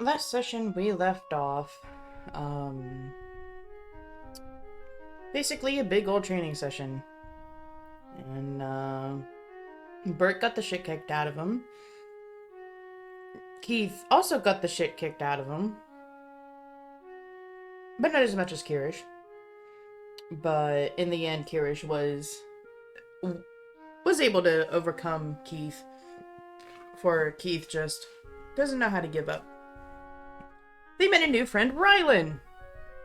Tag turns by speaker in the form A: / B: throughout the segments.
A: last session we left off, basically a big old training session. And, Bert got the shit kicked out of him. Keith also got the shit kicked out of him. But not as much as Kirish. But in the end, Kirish was able to overcome Keith. For Keith just doesn't know how to give up. They met a new friend, Rylan,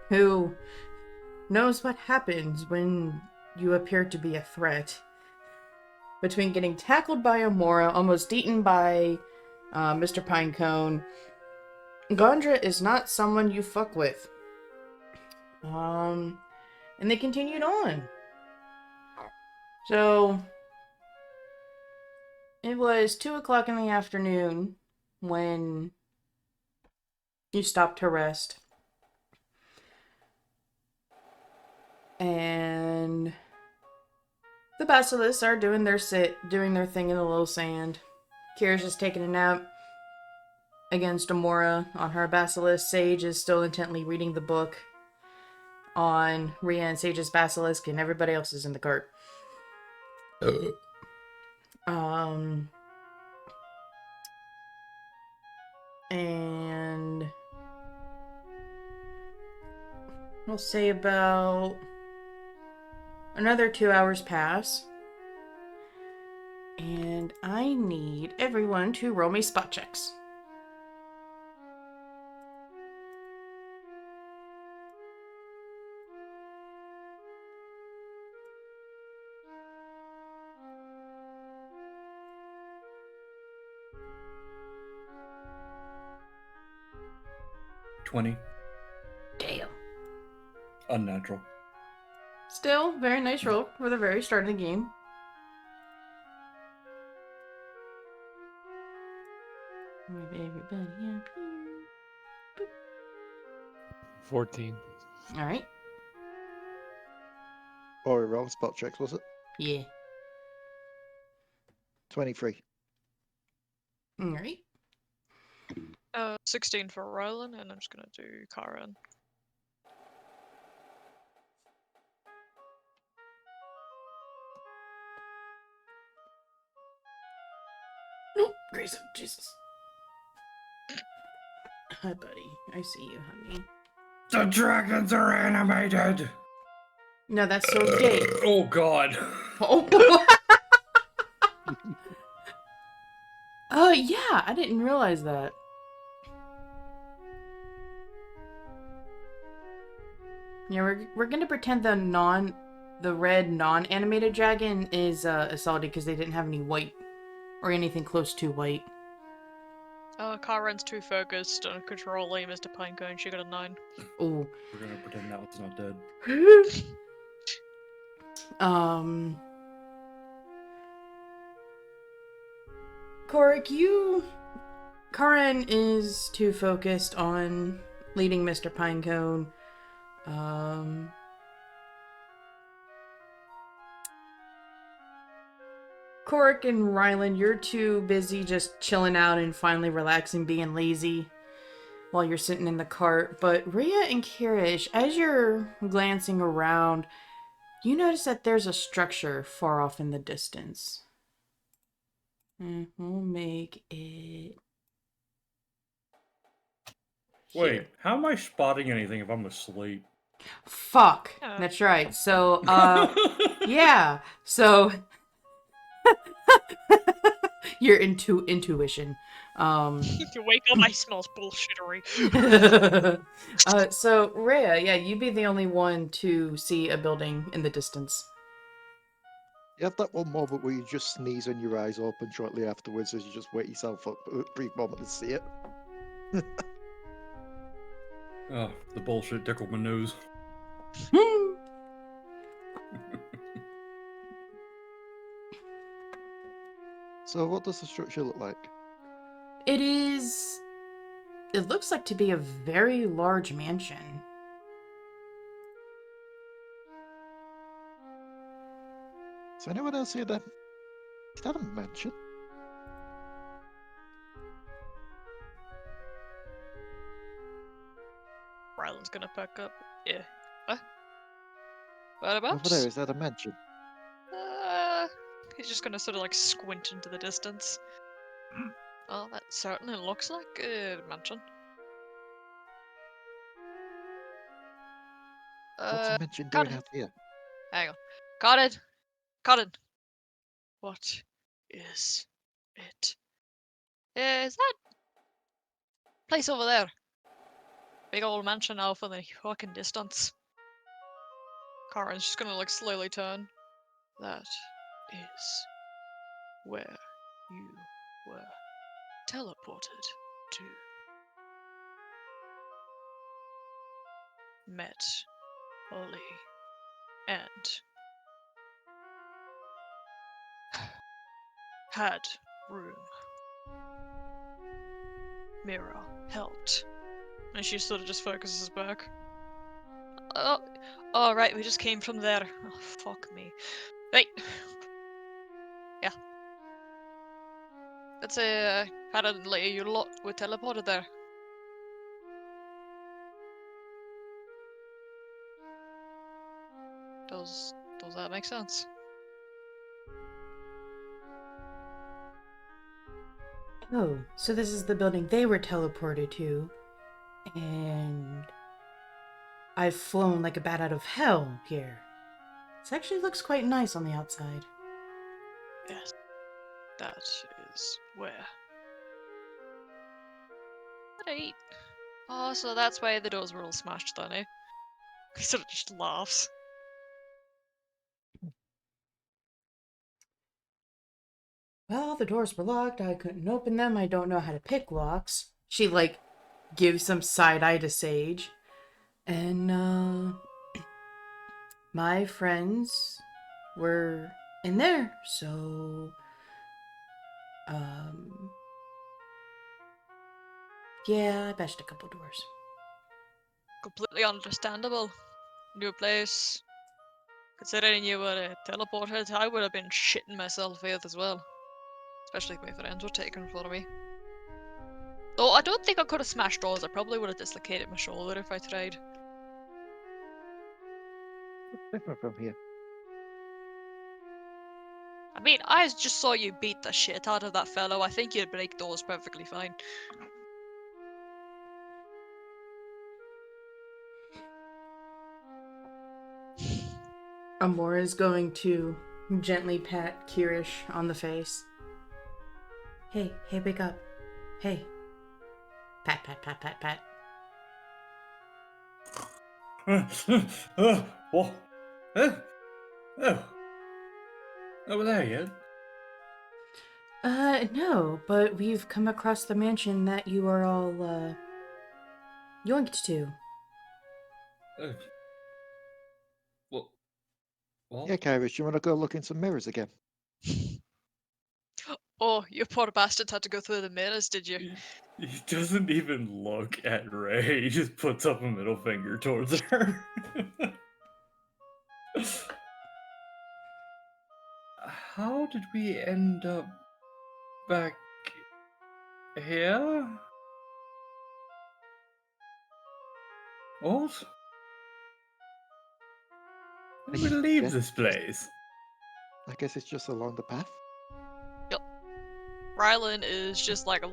A: who knows what happens when you appear to be a threat. Between getting tackled by Amora, almost eaten by Mr. Pinecone, Gondra is not someone you fuck with. And they continued on. So, it was 2 o'clock in the afternoon when you stopped to rest. And the basilisks are doing their thing in the little sand. Kira's just taking a nap against Amora on her basilisk. Sage is still intently reading the book on Rhea and Sage's basilisk, and everybody else is in the cart. And we'll say about another 2 hours pass. And I need everyone to roll me spot checks.
B: $20.
A: Damn.
B: Unnatural.
A: Still, very nice roll for the very start of the game. Move everybody up here.
C: 14.
A: Alright.
D: Or wrong spot checks, was it?
A: Yeah.
D: 23.
A: Alright.
E: 16 for Rylan, and I'm just gonna do Karen.
A: Nope. Grayson, Jesus. Hi, buddy. I see you, honey.
B: The dragons are animated!
A: No, that's so gay.
B: Oh god.
A: Oh. Yeah, I didn't realize that. Yeah, we're gonna pretend the red non-animated dragon is assaulted because they didn't have any white or anything close to white.
E: Karen's too focused on controlling Mr. Pinecone. She got a 9.
A: Oh.
B: We're gonna pretend that one's not dead.
A: Korik, Karen is too focused on leading Mr. Pinecone. Korik and Rylan, you're too busy just chilling out and finally relaxing, being lazy while you're sitting in the cart. But Rhea and Kirish, as you're glancing around, you notice that there's a structure far off in the distance. We'll make it...
B: Wait,
A: here.
B: how am I spotting anything if I'm asleep?
A: Fuck.
E: Yeah.
A: That's right. So, yeah. So, your intuition.
E: You wake up, I smells bullshittery.
A: So, Rhea, yeah, you'd be the only one to see a building in the distance.
D: You have that one moment where you just sneeze and your eyes open shortly afterwards as you just wake yourself up for a brief moment to see it.
B: Oh, the bullshit tickled my nose.
D: So what does the structure look like?
A: It looks like to be a very large mansion.
D: Is anyone else here then? Is that a mansion?
E: Ryland's gonna pack up. Yeah. What? Whereabouts?
D: Over there, is that a mansion?
E: He's just gonna sort of like squint into the distance. Oh, that certainly looks like a mansion.
D: What's a mansion doing
E: Cotton.
D: out here?
E: Hang on. Cotton! Cotton! What is it? Is that place over there? Big old mansion off in the fucking distance. Karen's just gonna like slowly turn. That is where you were teleported to. Met Ollie and had room. Mira helped. And she sort of just focuses back. Oh, right, we just came from there. Oh, fuck me. Right. Yeah. That's apparently you lot were teleported there. Does that make sense?
A: Oh, so this is the building they were teleported to. And I've flown like a bat out of hell here. This actually looks quite nice on the outside.
E: Yes. That is where. Right. Oh, so that's why the doors were all smashed then, eh? He sort of just laughs.
A: Well, the doors were locked. I couldn't open them. I don't know how to pick locks. She, like, gives some side eye to Sage. And, my friends were in there, so, yeah, I bashed a couple doors.
E: Completely understandable. New place. Considering you were teleported, I would have been shitting myself with as well. Especially if my friends were taken for me. Though I don't think I could have smashed doors, I probably would have dislocated my shoulder if I tried.
D: Different from here.
E: I mean, I just saw you beat the shit out of that fellow. I think you'd break doors perfectly fine.
A: Amora is going to gently pat Kirish on the face. Hey, wake up. Hey. Pat, pat, pat, pat, pat.
B: What? Oh. Over there yet?
A: No, but we've come across the mansion that you are all, yoinked to.
B: What?
D: Yeah, Kyrus, you want to go look in some mirrors again?
E: Oh, you poor bastard had to go through the mirrors, did you?
B: He doesn't even look at Ray. He just puts up a middle finger towards her. How did we end up back here? What? How did we leave
D: Yeah.
B: this place?
D: I guess it's just along the path.
E: Rylan is just like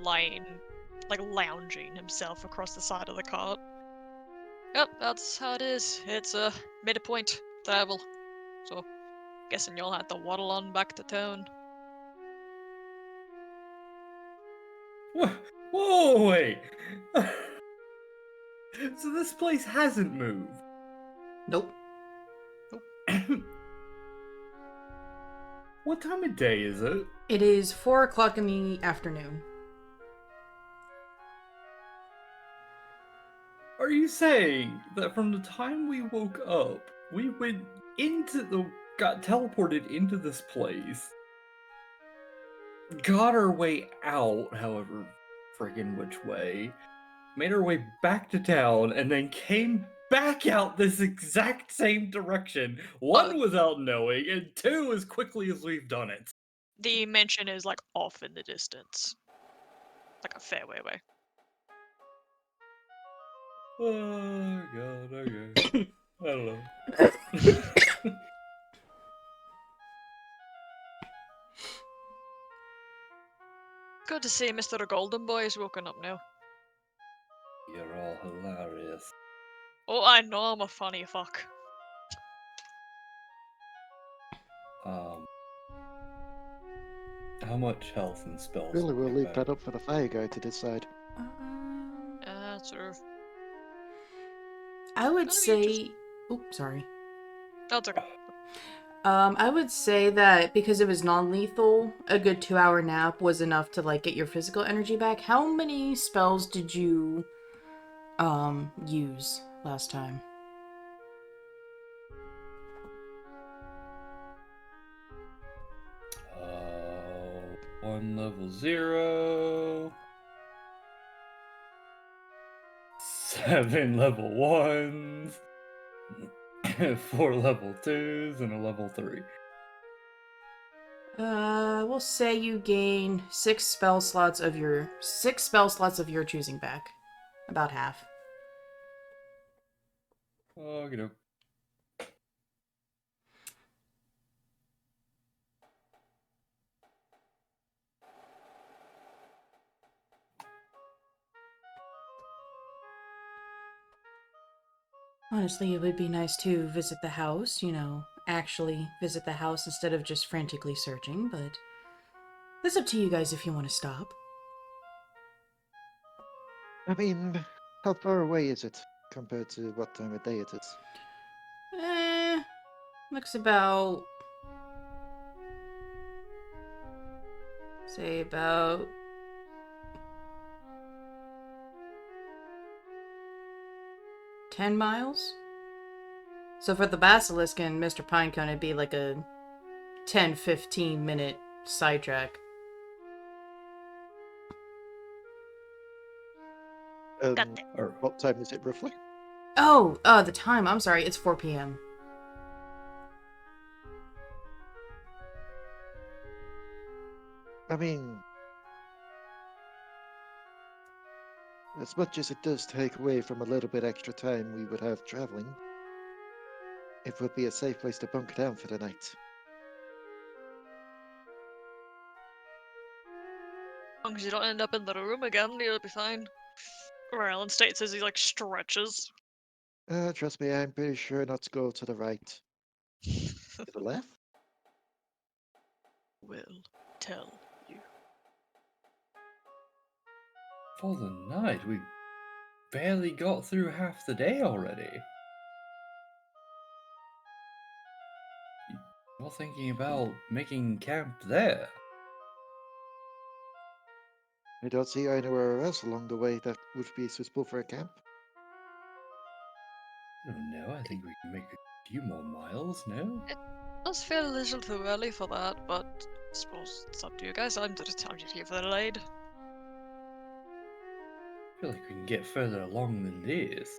E: lounging himself across the side of the cart. Yep, that's how it is. It's a midpoint travel. So, guessing you'll have to waddle on back to town.
B: Whoa, wait! So this place hasn't moved?
A: Nope.
B: What time of day is it?
A: It is 4 o'clock in the afternoon.
B: Are you saying that from the time we woke up, we got teleported into this place, got our way out, however friggin' which way, made our way back to town, and then came back out this exact same direction, one without knowing, and two as quickly as we've done it?
E: The mansion is like off in the distance. Like a fair way away.
B: Oh god, okay. I don't know.
E: Good to see Mr. Golden Boy is woken up now.
B: You're all hilarious.
E: Oh, I know I'm a funny fuck.
B: How much health and spells?
D: Really,
B: do
D: we'll
B: we
D: leave
B: have?
D: that up for the fire guy to decide.
E: Sort of.
A: I would
E: Gonna be
A: say. Oh, sorry.
E: That's okay.
A: I would say that because it was non-lethal, a good 2-hour nap was enough to like get your physical energy back. How many spells did you use last time?
B: One level 0. 7 level 1s. 4 level 2s and a level 3.
A: We'll say you gain 6 spell slots of your choosing back. About half.
B: Okie doke.
A: Honestly, it would be nice to visit the house, actually visit the house instead of just frantically searching, but it's up to you guys if you want to stop.
D: I mean, how far away is it compared to what time of day it is?
A: Looks about... say about... 10 miles? So for the Basilisk and Mr. Pinecone, it'd be like a 10-15 minute sidetrack.
E: Got that.
B: Or,
D: What time is it roughly?
A: Oh, the time. I'm sorry. It's 4 p.m.
D: I mean, as much as it does take away from a little bit extra time we would have traveling, it would be a safe place to bunker down for the night.
E: As long as you don't end up in the room again, you'll be fine. Rylan states as he like stretches.
D: Trust me, I'm pretty sure not to go to the right. To the left?
E: Will tell you.
B: for the night, we barely got through half the day already. You're thinking about making camp there?
D: I don't see anywhere else along the way that would be suitable for a camp.
B: I don't know, I think we can make a few more miles, no?
E: It does feel a little too early for that, but I suppose it's up to you guys. I'm just here for the raid.
B: I feel like we can get further along than this.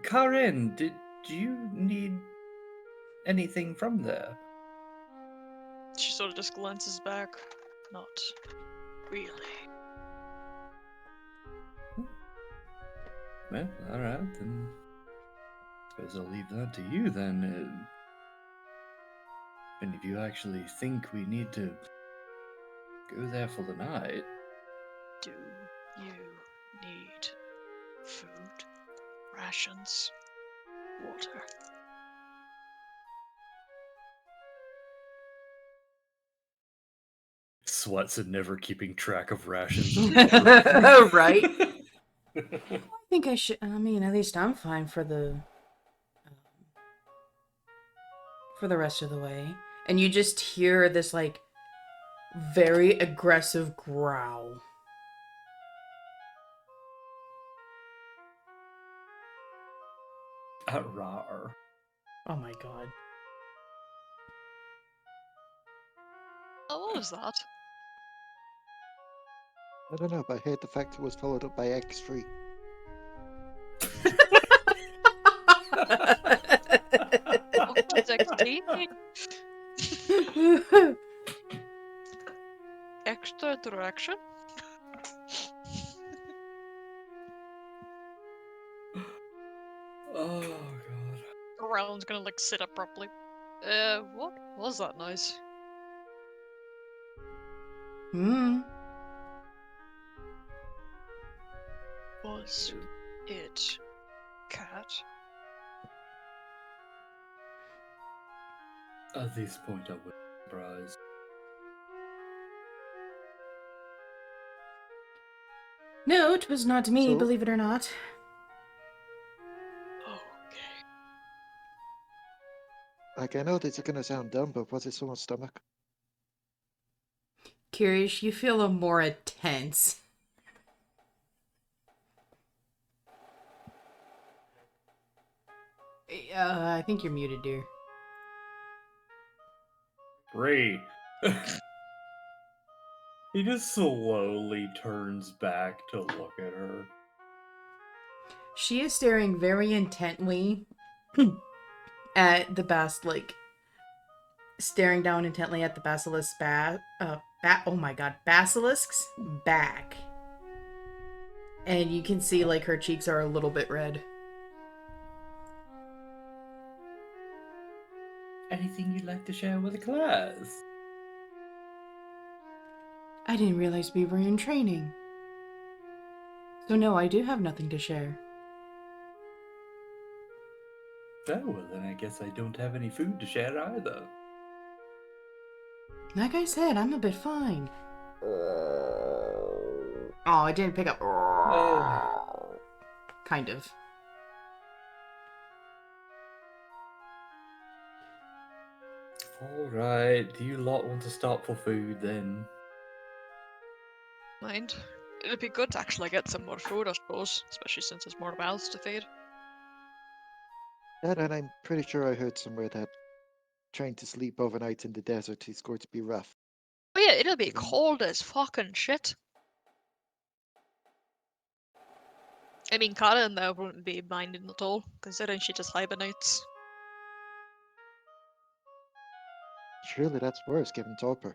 B: Karen, did you need anything from there?
E: She sort of just glances back. Not really.
B: Well, alright, then. Suppose I'll leave that to you then. If any of you actually think we need to go there for the night.
E: Do you need food, rations, water?
B: Sweats and never keeping track of rations.
A: Right? I think I should. I mean, at least I'm fine for the rest of the way. And you just hear this like very aggressive growl.
B: Rawr.
A: Oh my god.
E: Oh, what was that?
D: I don't know, but I heard the fact it was followed up by X3.
E: What was XT? other direction?
B: Oh god.
E: Rylan's gonna like sit up properly. What was that noise?
A: Hmm.
E: Was it cat?
B: At this point, I was surprised.
A: No, it was not me,
D: So-
A: believe it or not.
E: Okay.
D: Like, I know this is gonna sound dumb, but was it someone's stomach?
A: Curious, you feel a more tense. I think you're muted, dear.
B: Bree. He just slowly turns back to look at her.
A: She is staring very intently at the staring down intently at the basilisk's basilisk's back. And you can see like her cheeks are a little bit red.
B: Anything you'd like to share with the class?
A: I didn't realize we were in training. So no, I do have nothing to share.
B: Oh, well then I guess I don't have any food to share either.
A: Like I said, I'm a bit fine. Oh, I didn't pick up. Kind of.
B: Alright, do you lot want to stop for food then?
E: Mind? It'd be good to actually get some more food, I suppose, especially since there's more mouths to feed.
D: That, and I'm pretty sure I heard somewhere that trying to sleep overnight in the desert is going to be rough.
E: Oh yeah, it'll be
D: Mm.
E: cold as fucking shit. I mean, Kara and there wouldn't be minding at all, considering she just hibernates.
D: Surely that's worse, given Topper.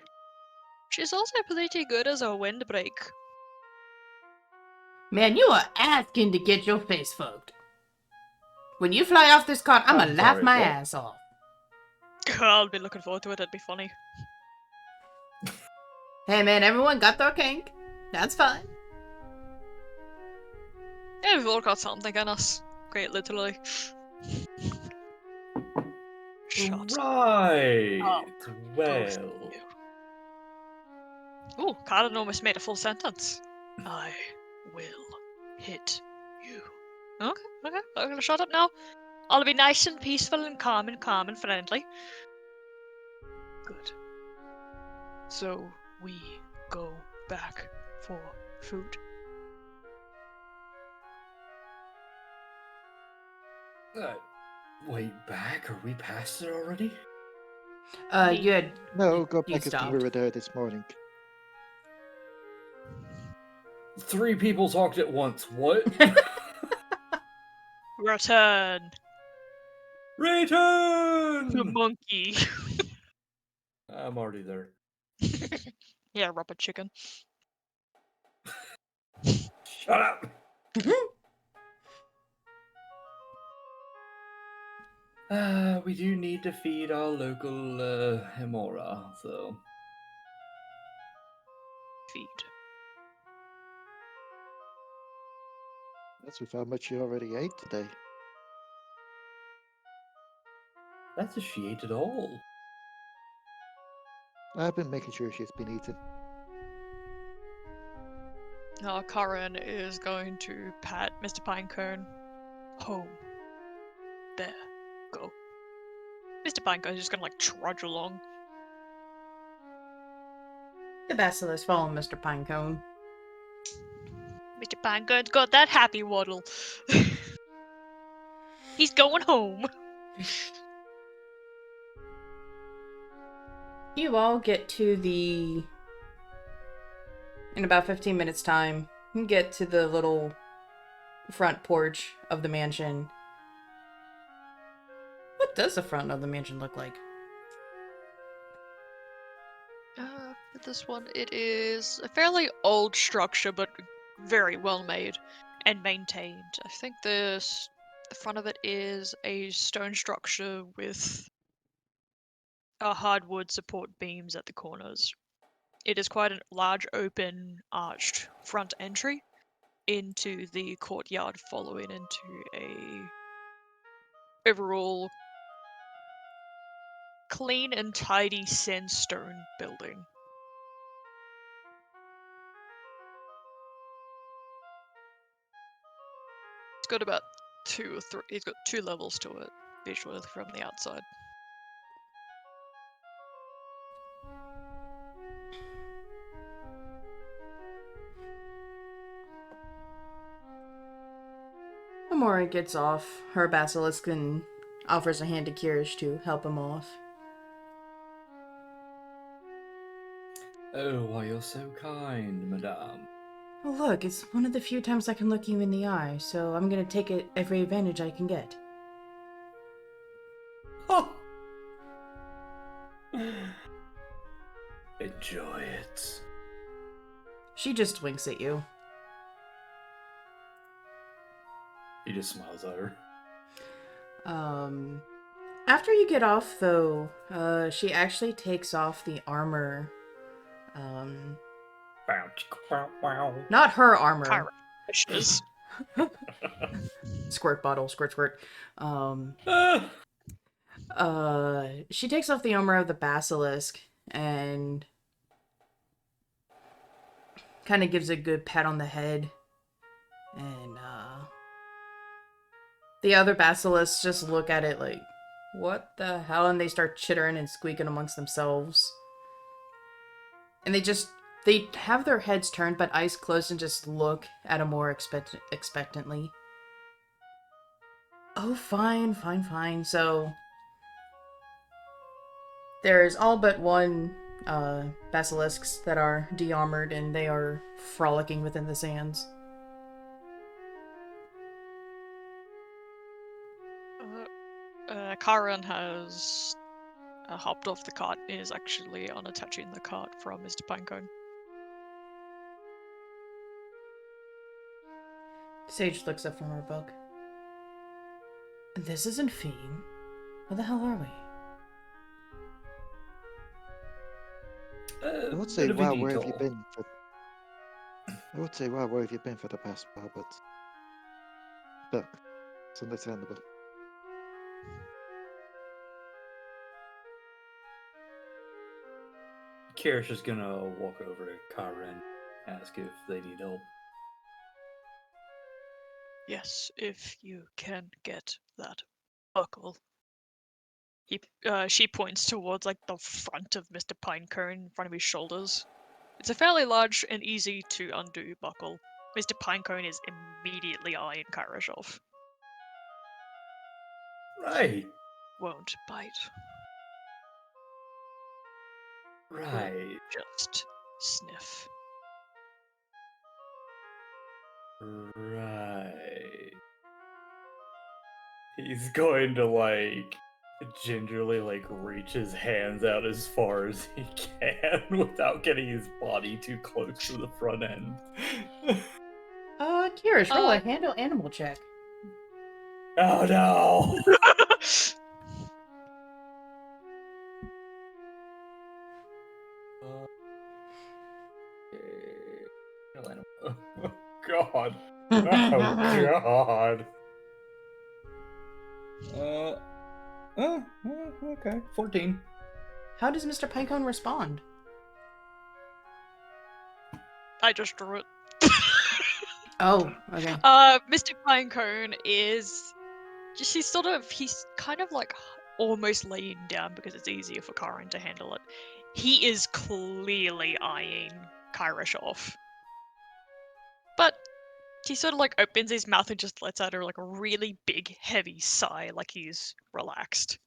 E: She's also pretty good as a windbreak.
A: Man, you are asking to get your face fucked. When you fly off this cart, I'm gonna
B: I'm
A: laugh
B: sorry,
A: my
B: what?
A: ass off.
E: I'll be looking forward to it, it'd be funny.
A: Hey man, everyone got their kink. That's fine.
E: Yeah, we've all got something in us. Quite literally. Shut
B: Right!
E: up, both
B: Well...
E: of you. Ooh, Karen almost made a full sentence. I will hit you. Okay, I'm gonna shut up now. I'll be nice and peaceful and calm and friendly. Good. So we go back for food.
B: Wait, back? Are we past it already?
A: You had
D: No, go
A: you
D: back as when we
A: stopped.
D: were there this morning.
B: 3 people talked at once. What?
E: Return the
B: Return!
E: monkey.
B: I'm already there.
E: Yeah, rubber chicken.
B: Shut up! We do need to feed our local Hemora, so...
E: Feed.
D: That's with how much you already ate today.
B: That's if she ate it all.
D: I've been making sure she's been eaten.
E: Now Karen is going to pat Mr. Pinecone home. There. Go. Mr. Pinecone is just gonna like trudge along.
A: The basilisk following Mr. Pinecone.
E: Mr. Pinecone's got that happy waddle. He's going home.
A: You all get to the... In about 15 minutes time, you get to the little front porch of the mansion. What does the front of the mansion look like?
E: For this one, it is a fairly old structure, but very well made and maintained. I think the front of it is a stone structure with hardwood support beams at the corners. It is quite a large, open, arched front entry into the courtyard, following into a overall clean and tidy sandstone building. It's got about 2 or 3. It's got 2 levels to it, visually from the outside.
A: Amora gets off her basilisk and offers a hand to Kirish to help him off.
B: Oh, why you're so kind, madame.
A: Oh, look, it's one of the few times I can look you in the eye, so I'm gonna take it every advantage I can get.
B: Oh. Enjoy it.
A: She just winks at you.
B: He just smiles at her.
A: After you get off, though, she actually takes off the armor. Not her armor.
E: Pirate fishes.
A: Squirt bottle, squirt, squirt. She takes off the armor of the basilisk and kind of gives a good pat on the head. And, the other basilisks just look at it like, what the hell? And they start chittering and squeaking amongst themselves. And they have their heads turned but eyes closed and just look at him more expectantly. Oh, fine, fine, fine. So, there's all but one basilisks that are de-armored and they are frolicking within the sands.
E: Karen has hopped off the cart and is actually unattaching the cart from Mr. Pinecone.
A: Sage looks up from her book. This isn't Fiend. Where the hell are we?
D: I would say, wow, where have you been for... I would say, wow, where have you been for the past while, but... Look, it's understandable.
B: Kirish is gonna walk over to Karen, ask if they need help.
E: Yes, if you can get that buckle. She points towards like the front of Mr. Pinecone, in front of his shoulders. It's a fairly large and easy to undo buckle. Mr. Pinecone is immediately eyeing Kyrashov.
B: Right.
E: Won't bite.
B: Right.
E: Just sniff.
B: Right. He's going to like gingerly like reach his hands out as far as he can without getting his body too close to the front end.
A: Kirish, roll a handle animal check.
B: Oh no! Oh god. Oh god. Okay. 14.
A: How does Mr. Pinecone respond?
E: I just drew it.
A: Oh, okay.
E: Mr. Pinecone is he's kind of like almost laying down because it's easier for Karen to handle it. He is clearly eyeing Kyrashov. But he sort of like opens his mouth and just lets out like a really big, heavy sigh, like he's relaxed.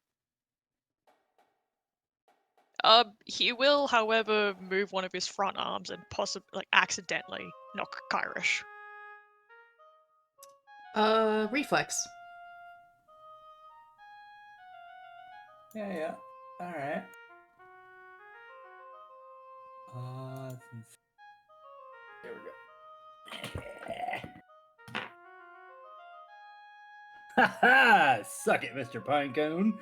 E: He will, however, move one of his front arms and possibly, like, accidentally knock Kyrish.
A: Reflex.
B: Yeah. Alright. There we go. Ha ha! Suck it, Mr. Pinecone.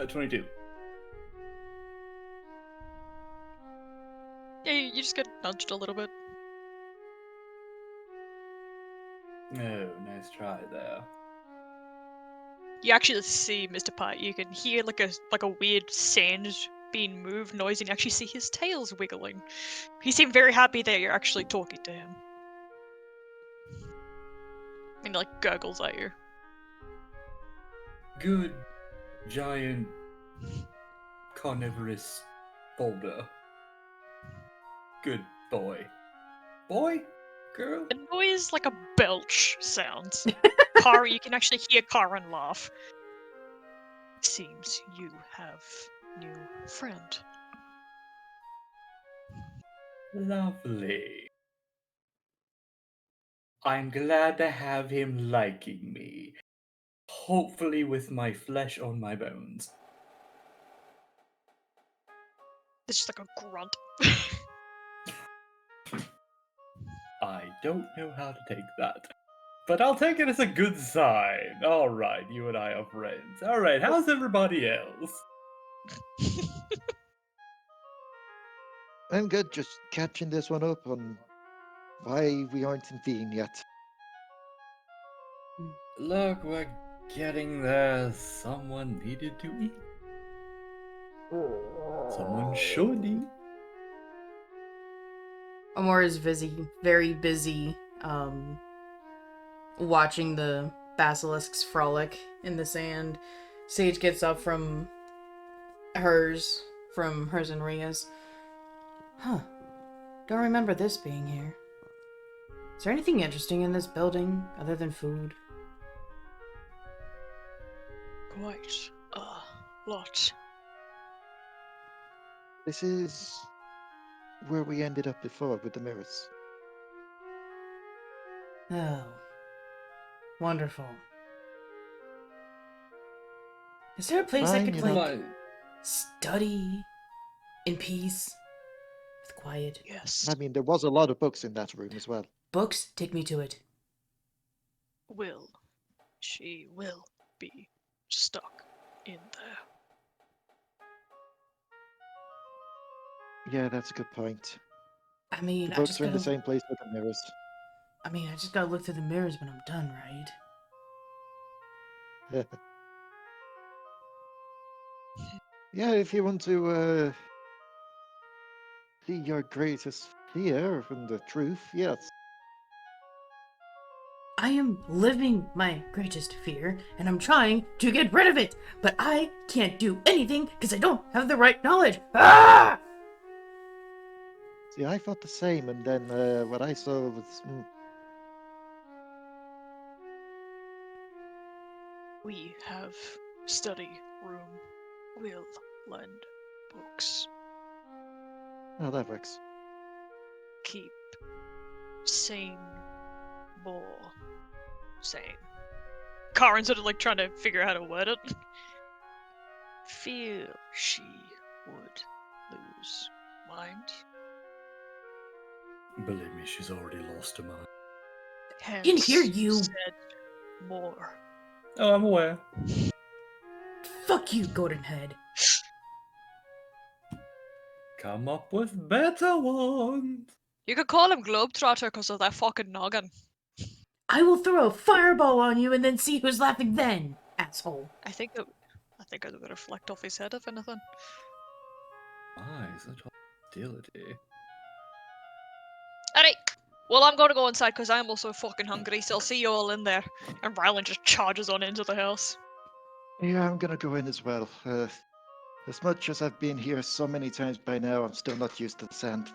B: 22.
E: Yeah, you just get nudged a little bit.
B: Oh, nice try there.
E: You actually see Mr. Pie. You can hear like a weird sand being moved noise, and you actually see his tails wiggling. He seemed very happy that you're actually talking to him. And he, like, gurgles at you.
B: Good, giant, carnivorous boulder. Good boy. Boy? Girl?
E: The noise like a belch sounds. Kara, you can actually hear Karen laugh. Seems you have new friend.
B: Lovely. I'm glad to have him liking me. Hopefully with my flesh on my bones.
E: It's just like a grunt.
B: I don't know how to take that. But I'll take it as a good sign. Alright, you and I are friends. Alright, how's everybody else?
D: I'm good, just catching this one up on why we aren't in Thien yet.
B: Look, we're getting there. Someone needed to eat. Someone should eat.
A: Amor is very busy, watching the basilisks frolic in the sand. Sage gets up from hers and Ria's. Huh. Don't remember this being here. Is there anything interesting in this building other than food?
E: Quite a lot.
D: This is where we ended up before with the mirrors.
A: Oh. Wonderful. Is there a place I
D: Fine,
A: could,
D: you know.
A: like, study in peace? With quiet?
E: Yes.
D: I mean, there was a lot of books in that room as well.
A: Books? Take me to it.
E: She will be stuck in there.
D: Yeah, that's a good point.
A: I mean,
D: The
A: I
D: books
A: just
D: are in
A: gotta...
D: the same place with the mirrors.
A: I mean, I just gotta look through the mirrors when I'm done, right?
D: Yeah, if you want to see your greatest fear and the truth, yes.
A: I am living my greatest fear, and I'm trying to get rid of it, but I can't do anything because I don't have the right knowledge. Ah!
D: See, I thought the same, and then what I saw was...
E: We have study room. We'll lend books.
D: Oh, that works.
E: Keep sane more sane. Karen's sort of like trying to figure out how to word it. Feel she would lose mind.
B: Believe me, she's already lost her mind.
E: Hence,
A: Didn't hear you.
E: said more.
B: Oh, I'm aware.
A: Fuck you, Golden Head.
B: Come up with better ones.
E: You could call him Globetrotter because of that fucking noggin.
A: I will throw a fireball on you and then see who's laughing then, asshole.
E: I think it would reflect off his head if anything.
B: My, such hostility.
E: Alright. Well, I'm gonna go inside because I'm also fucking hungry, so I'll see you all in there. And Rylan just charges on into the house.
D: Yeah, I'm gonna go in as well. As much as I've been here so many times by now, I'm still not used to the sand.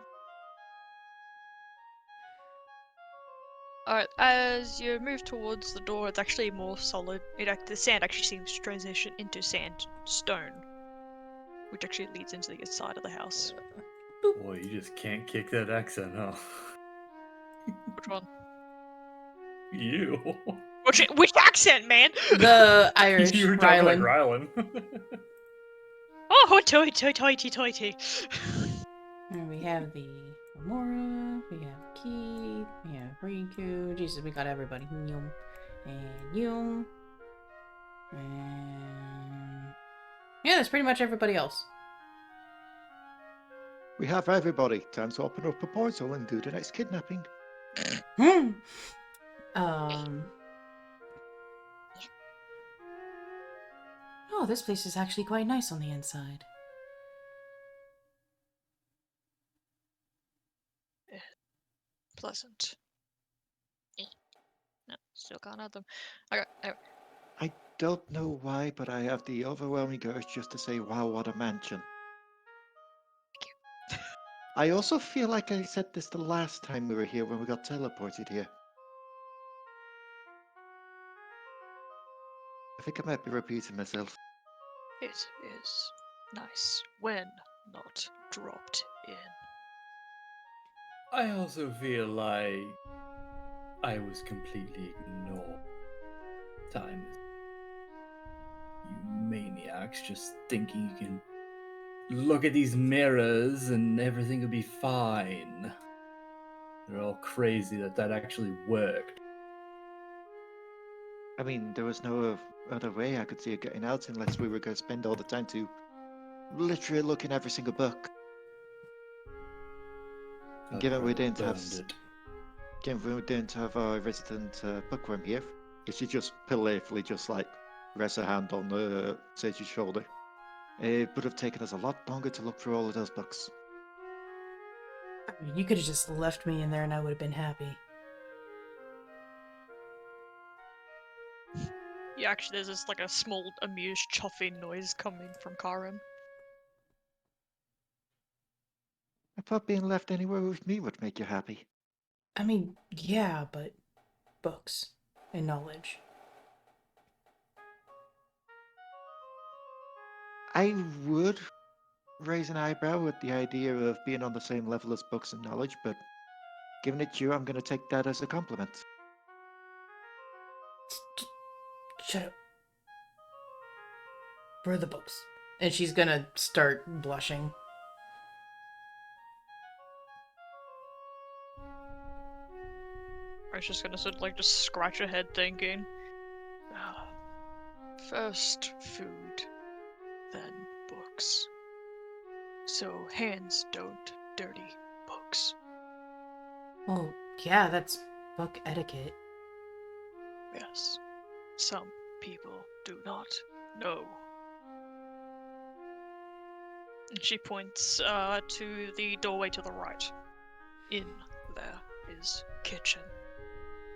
E: Alright, as you move towards the door, it's actually more solid. The sand actually seems to transition into sandstone, which actually leads into the inside of the house.
B: Boy, you just can't kick that accent, huh?
E: Which one?
B: You.
E: Which accent, man?
A: The Irish
B: You were talking like
A: Rylan.
B: Rylan.
E: Oh, hoity-toity-toity.
A: have the Amora, we have Keith, we have Riku. Jesus, we got everybody. Yum. And Yum. And yeah, that's pretty much everybody else.
D: We have everybody. Time to open up a portal and do the next kidnapping.
A: Oh, this place is actually quite nice on the inside.
E: Pleasant. No, still can't add them. Okay, anyway.
D: I don't know why, but I have the overwhelming urge just to say, wow, what a mansion. I also feel like I said this the last time we were here when we got teleported here. I think I might be repeating myself.
E: It is nice when not dropped in.
B: I also feel like I was completely ignored. Time. You maniacs just thinking you can look at these mirrors and everything will be fine. They're all crazy that actually worked.
D: I mean, there was no other way I could see it getting out unless we were going to spend all the time to literally look in every single book. And given we didn't have, given we didn't have our resident bookworm here, if she just playfully just like rests her hand on Sage's shoulder, it would have taken us a lot longer to look through all of those books.
A: I mean, you could have just left me in there and I would have been happy.
E: Yeah, actually, there's just like a small, amused, chuffing noise coming from Karen.
D: I thought being left anywhere with me would make you happy.
A: I mean, yeah, but books and knowledge.
D: I would raise an eyebrow at the idea of being on the same level as books and knowledge, but giving it to you, I'm going to take that as a compliment.
A: Shut up. For the books. And she's gonna start blushing.
E: I was just gonna sort of like just scratch her head thinking, first food, then books. So hands don't dirty books.
A: Well, yeah, that's book etiquette.
E: Yes, some people do not know. And she points to the doorway to the right. In there is kitchen.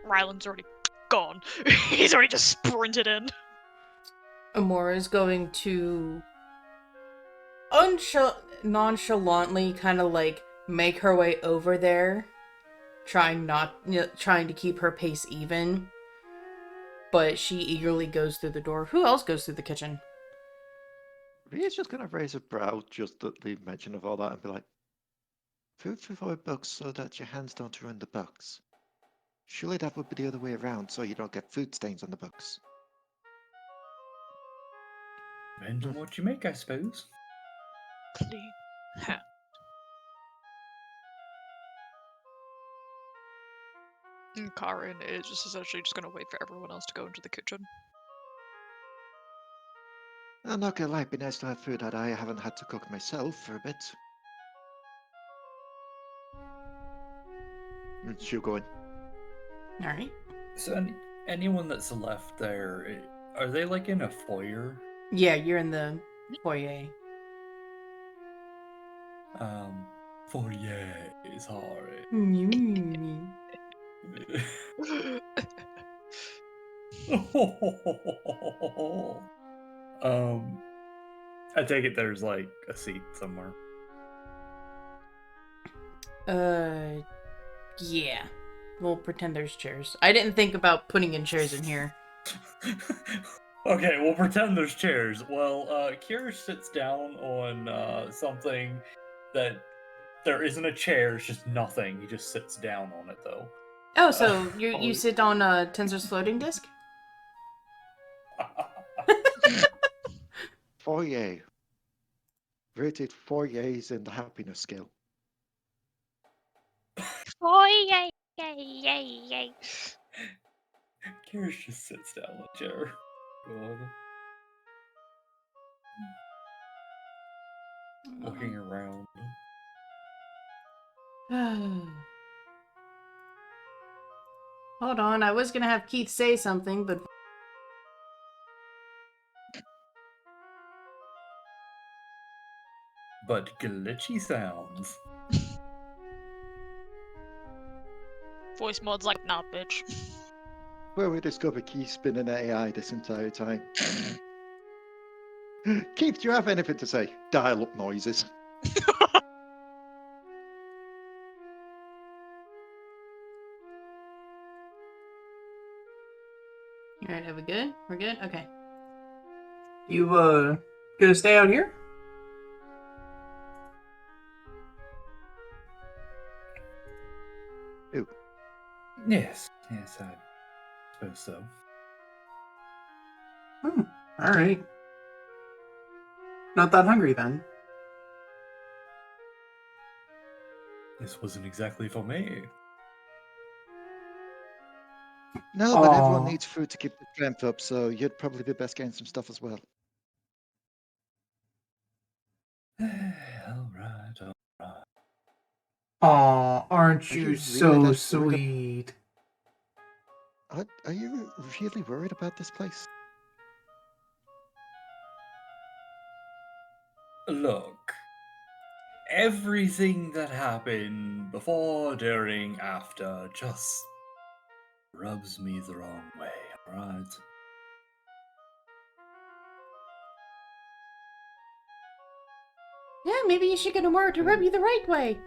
E: Ryland's already gone. He's already just sprinted in.
A: Amora is going to nonchalantly kind of like make her way over there, trying to keep her pace even. But she eagerly goes through the door. Who else goes through the kitchen?
D: Ria's just going to raise her brow just at the mention of all that and be like, food before books so that your hands don't ruin the books. Surely that would be the other way around so you don't get food stains on the books.
B: Depends on what you make, I suppose.
E: Clean hand. And Karen is just essentially just gonna wait for everyone else to go into the kitchen.
D: I'm not gonna lie, it'd be nice to have food that I haven't had to cook myself for a bit. And she'll go in.
A: Alright.
B: So anyone that's left there, are they like in a foyer?
A: Yeah, you're in the foyer.
B: Foyer is hard. I take it there's like a seat somewhere.
A: Yeah. We'll pretend there's chairs. I didn't think about putting in chairs in here.
B: Okay, we'll pretend there's chairs. Well, Kira sits down on something that there isn't a chair, it's just nothing. He just sits down on it though.
A: Oh, so you sit on Tensor's floating disk?
D: Foyer. Rated 4 yays in the happiness scale.
E: Oh, yay, yay, yay, yay.
B: Kirish just sits down in the chair. Looking around.
A: Hold on, I was gonna have Keith say something, but
B: But glitchy sounds.
E: Voice mod's like, nah, bitch.
D: Well, we discovered Keith's been an AI this entire time. Keith, do you have anything to say? Dial-up noises.
A: alright, are we good? We're good? Okay. You gonna stay out here?
B: Yes, I suppose so.
A: Alright. Not that hungry then.
B: This wasn't exactly for me.
D: No, but everyone
A: Aw.
D: needs food to keep the strength up, so you'd probably be best getting some stuff as well.
B: Alright.
A: Aw, aren't
D: Are
A: you
D: you really
A: so
D: that
A: sweet?
D: Are you really worried about this place?
B: Look, everything that happened before, during, after just rubs me the wrong way, alright?
A: Yeah, maybe you should get a more to rub you the right way.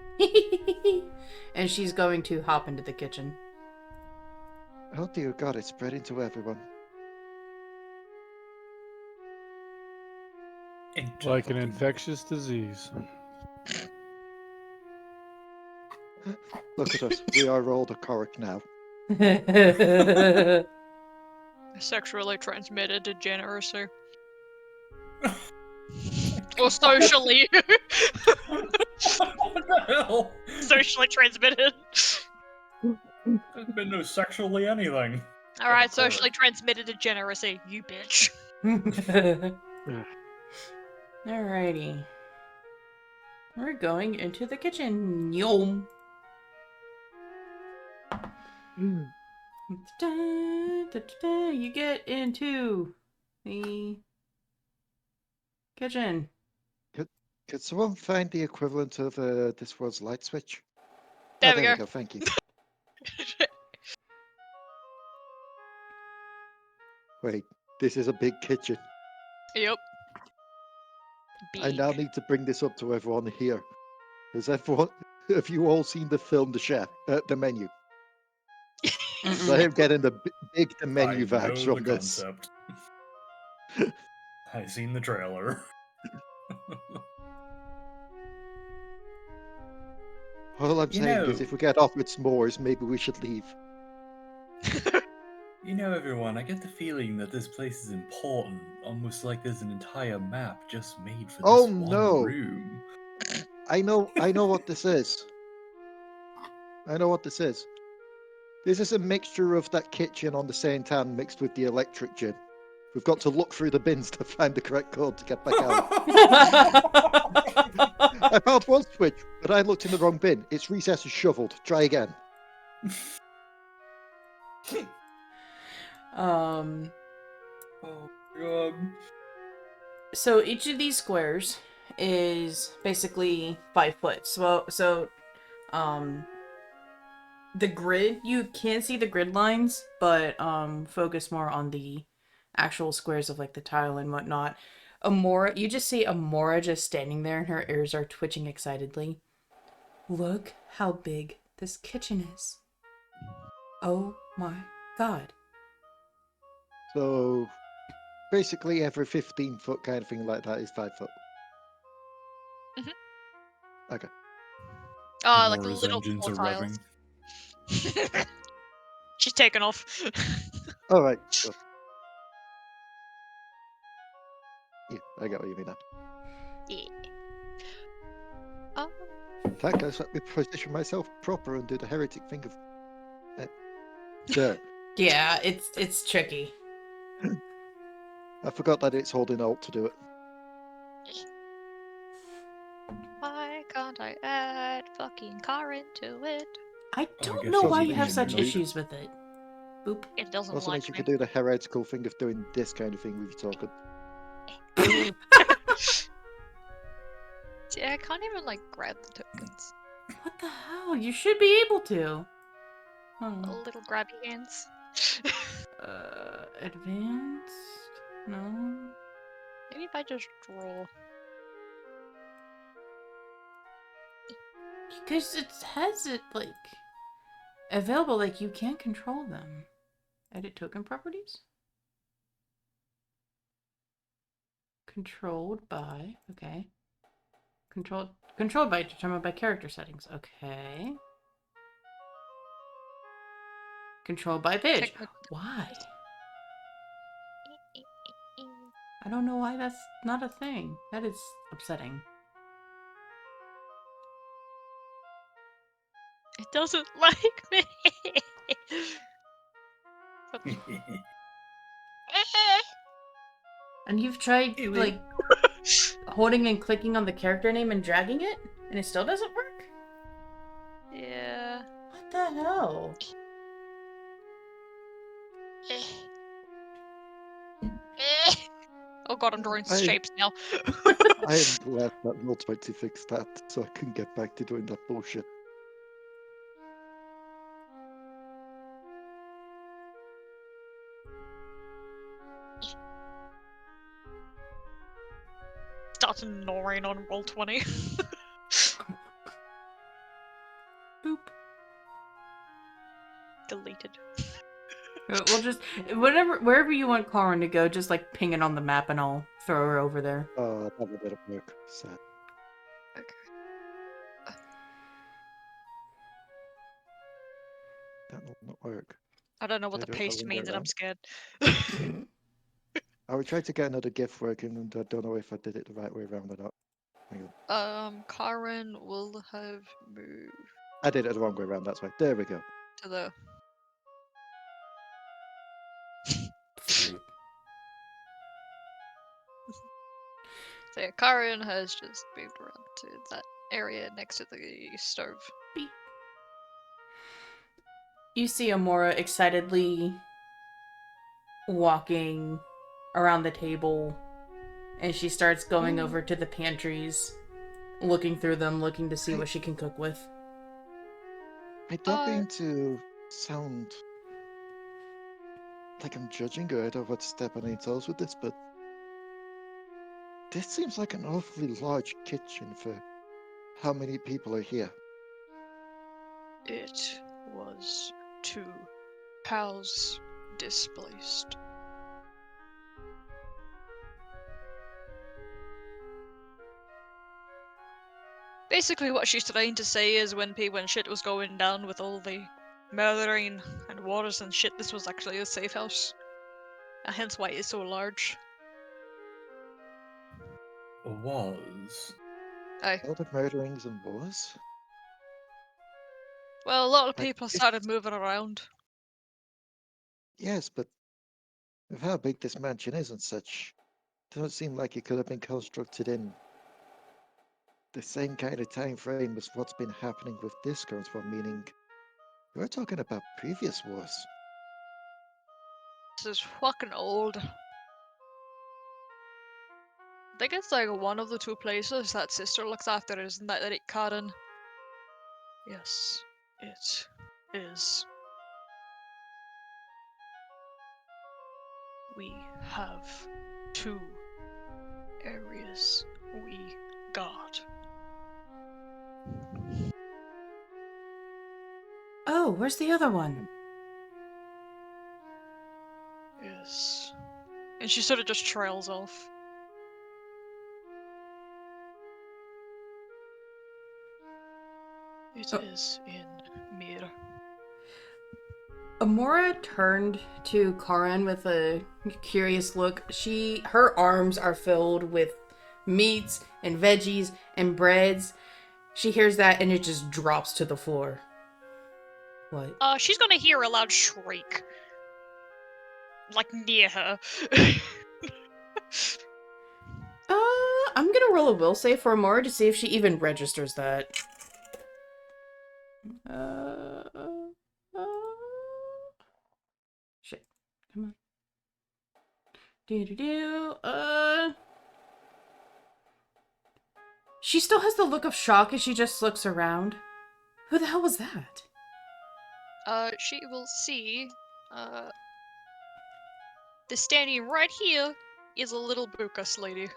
A: And she's going to hop into the kitchen.
D: Oh dear God, it's spreading to everyone.
C: Like an infectious disease.
D: Look at us. We are all the Korik now.
E: Sexually transmitted degeneracy. Or socially.
B: What the hell?
E: Socially transmitted.
B: There's been no sexually anything.
E: Alright,
B: Of course.
E: socially transmitted degeneracy, you bitch.
A: Alrighty. We're going into the kitchen. Yum. You get into the kitchen.
D: Could someone find the equivalent of this world's light switch?
E: There we go.
D: go. Thank you. Wait, this is a big kitchen.
E: Yep.
D: I now
E: Big.
D: need to bring this up to everyone here. Have you all seen the film The Chef? The Menu? I am getting the the menu
B: I
D: vibes
B: know
D: from
B: the
D: this.
B: concept. I seen the trailer.
D: All I'm
B: You
D: saying is
B: know-
D: if we get offered s'mores, maybe we should leave.
B: You know, everyone, I get the feeling that this place is important, almost like there's an entire map just made for this
D: Oh,
B: one
D: no.
B: room.
D: I know what this is. I know what this is. This is a mixture of that kitchen on the Saint Anne mixed with the electric gin. We've got to look through the bins to find the correct code to get back out. I found one switch, but I looked in the wrong bin. Its recess is shoveled. Try again.
B: Oh god.
A: So each of these squares is basically 5 foot. So the grid, you can see the grid lines, but focus more on the actual squares of like the tile and whatnot. Amora, you just see Amora just standing there and her ears are twitching excitedly. Look how big this kitchen is. Oh my god.
D: So basically every 15-foot kind of thing like that is 5 foot. Okay.
E: Oh, like
B: Laura's
E: little
B: engines
E: more
B: are
E: tiles.
B: revving.
E: She's taken off.
D: All right. Cool. Yeah, I got what you mean now.
E: Yeah. Oh.
D: In fact, let me position myself proper and do the heretic thing of... there.
A: Yeah, it's tricky.
D: I forgot that it's holding Alt to do it.
E: Why can't I add fucking car into it?
A: I
B: I
A: don't
B: guess
A: know
D: it's
A: why
D: also
A: you have
D: being
A: such
D: annoyed.
A: issues with it. Boop.
E: It doesn't
D: Also
E: like
D: means you
E: me.
D: could do the heretical thing of doing this kind of thing with your talking.
E: See, I can't even like grab the tokens.
A: What the hell? You should be able to.
E: Little grabby hands.
A: Advanced? No.
E: Maybe if I just draw.
A: Because it has it, like, available, like, you can control them. Edit token properties? Controlled by, okay. Controlled by, determined by character settings, okay. Controlled by page. Why? I don't know why that's not a thing. That is upsetting.
E: It doesn't like me.
A: And you've tried,
B: Ew.
A: like, holding and clicking on the character name and dragging it, and it still doesn't work?
E: Yeah.
A: What the hell?
E: Oh god, I'm drawing
D: I-
E: shapes now.
D: I am glad that Multiplied fixed that, so I can get back to doing that bullshit.
E: That's annoying on Roll20.
A: Boop.
E: Deleted.
A: We'll just, wherever you want Karin to go, just like ping it on the map and I'll throw her over there.
D: Oh, that would better work. Sad. That will not work.
E: I don't know what
D: Should
E: the
D: I do it the
E: paste
D: wrong way
E: means and I'm
D: around?
E: scared.
D: I would try to get another GIF working, and I don't know if I did it the right way around or not. Hang on.
E: Karen will have moved
D: I did it the wrong way around, that's why. There we go.
E: to the... So yeah, Karen has just moved around to that area next to the stove.
A: You see Amora excitedly walking around the table, and she starts going over to the pantries, looking through them, looking to see what she can cook with.
D: I don't mean to sound like I'm judging her. I don't want to step on any toes with this, but this seems like an awfully large kitchen for how many people are here.
E: It was to house displaced. Basically, what she's trying to say is when shit was going down with all the murdering and wars and shit, this was actually a safe house. And hence why it's so large.
B: Was.
E: Aye.
D: All the murderings and wars?
E: Well, a lot of
D: Like,
E: people
D: it's-
E: started moving around.
D: Yes, but with how big this mansion is and such, it doesn't seem like it could have been constructed in the same kind of time frame as what's been happening with this current one, meaning we're talking about previous wars.
E: This is fucking old. I think it's like one of the two places that sister looks after, isn't that it, Karen? Yes, it is. We have two areas we got.
A: Oh, where's the other one?
E: Yes. And she sort of just trails off. It is in Mir.
A: Amora turned to Karin with a curious look. Her arms are filled with meats and veggies and breads, She hears that and it just drops to the floor. What?
E: She's gonna hear a loud shriek. Like, near her.
A: I'm gonna roll a will save for Amora to see if she even registers that. Shit. Come on. She still has the look of shock as she just looks around. Who the hell was that?
E: She will see, the standing right here is a little Bukas lady.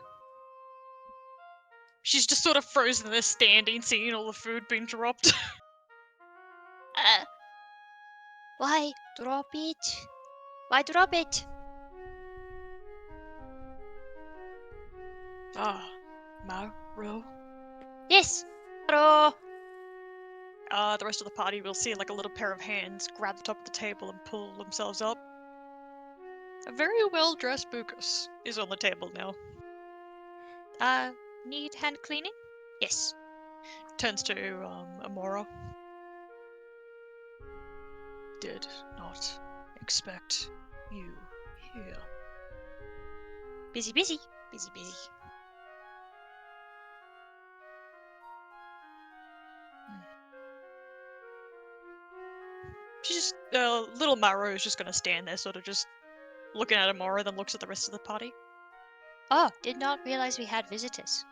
E: She's just sort of frozen there standing, seeing all the food being dropped.
F: Why drop it? Why drop it?
E: Maro.
F: Yes. Hello.
E: The rest of the party will see like a little pair of hands grab the top of the table and pull themselves up. A very well-dressed Bukas is on the table now.
F: Need hand cleaning? Yes.
E: Turns to Amora. Did not expect you here.
F: Busy, busy. Busy, busy.
E: She's just, little Maro is just gonna stand there, sort of just looking at Amora, then looks at the rest of the party.
F: Oh, did not realize we had visitors.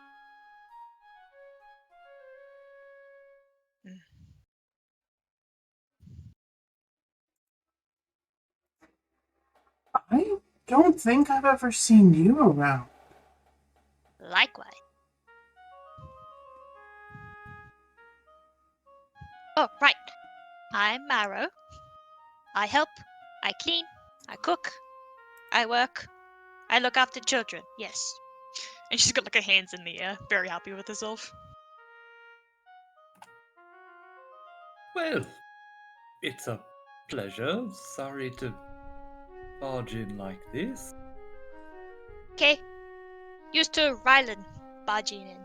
G: I don't think I've ever seen you around.
F: Likewise. Oh, right. I'm Maro. I help. I clean. I cook. I work. I look after children. Yes.
E: And she's got like her hands in the air, very happy with herself.
B: Well, it's a pleasure. Sorry to barge in like this.
F: Okay. Used to Rylan barging in.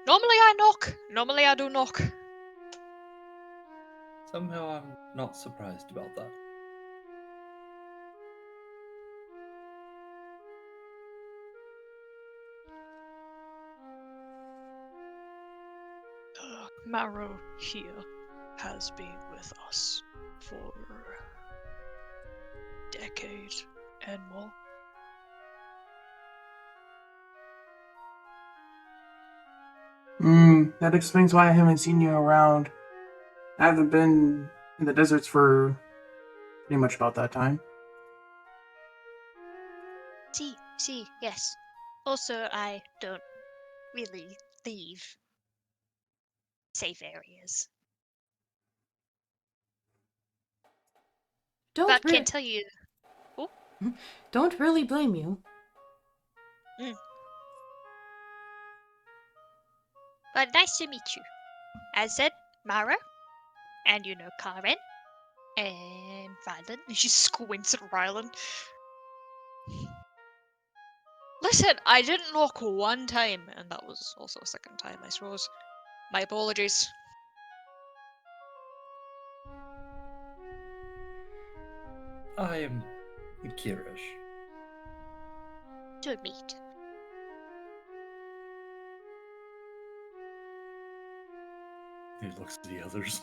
E: Normally I knock. Normally I do knock.
B: Somehow I'm not surprised about that.
E: Maro here has been with us for a decade and more.
G: That explains why I haven't seen you around. I haven't been in the deserts for pretty much about that time.
F: See, yes. Also, I don't really leave safe areas. But can't tell you.
A: Don't really blame you.
F: But nice to meet you. As said, Mara, and you know Karen, and Rylan.
E: And she squints at Rylan. Listen, I didn't knock one time, and that was also a second time, I suppose. My apologies.
B: I am Kirish.
F: To meet.
B: He looks to the others.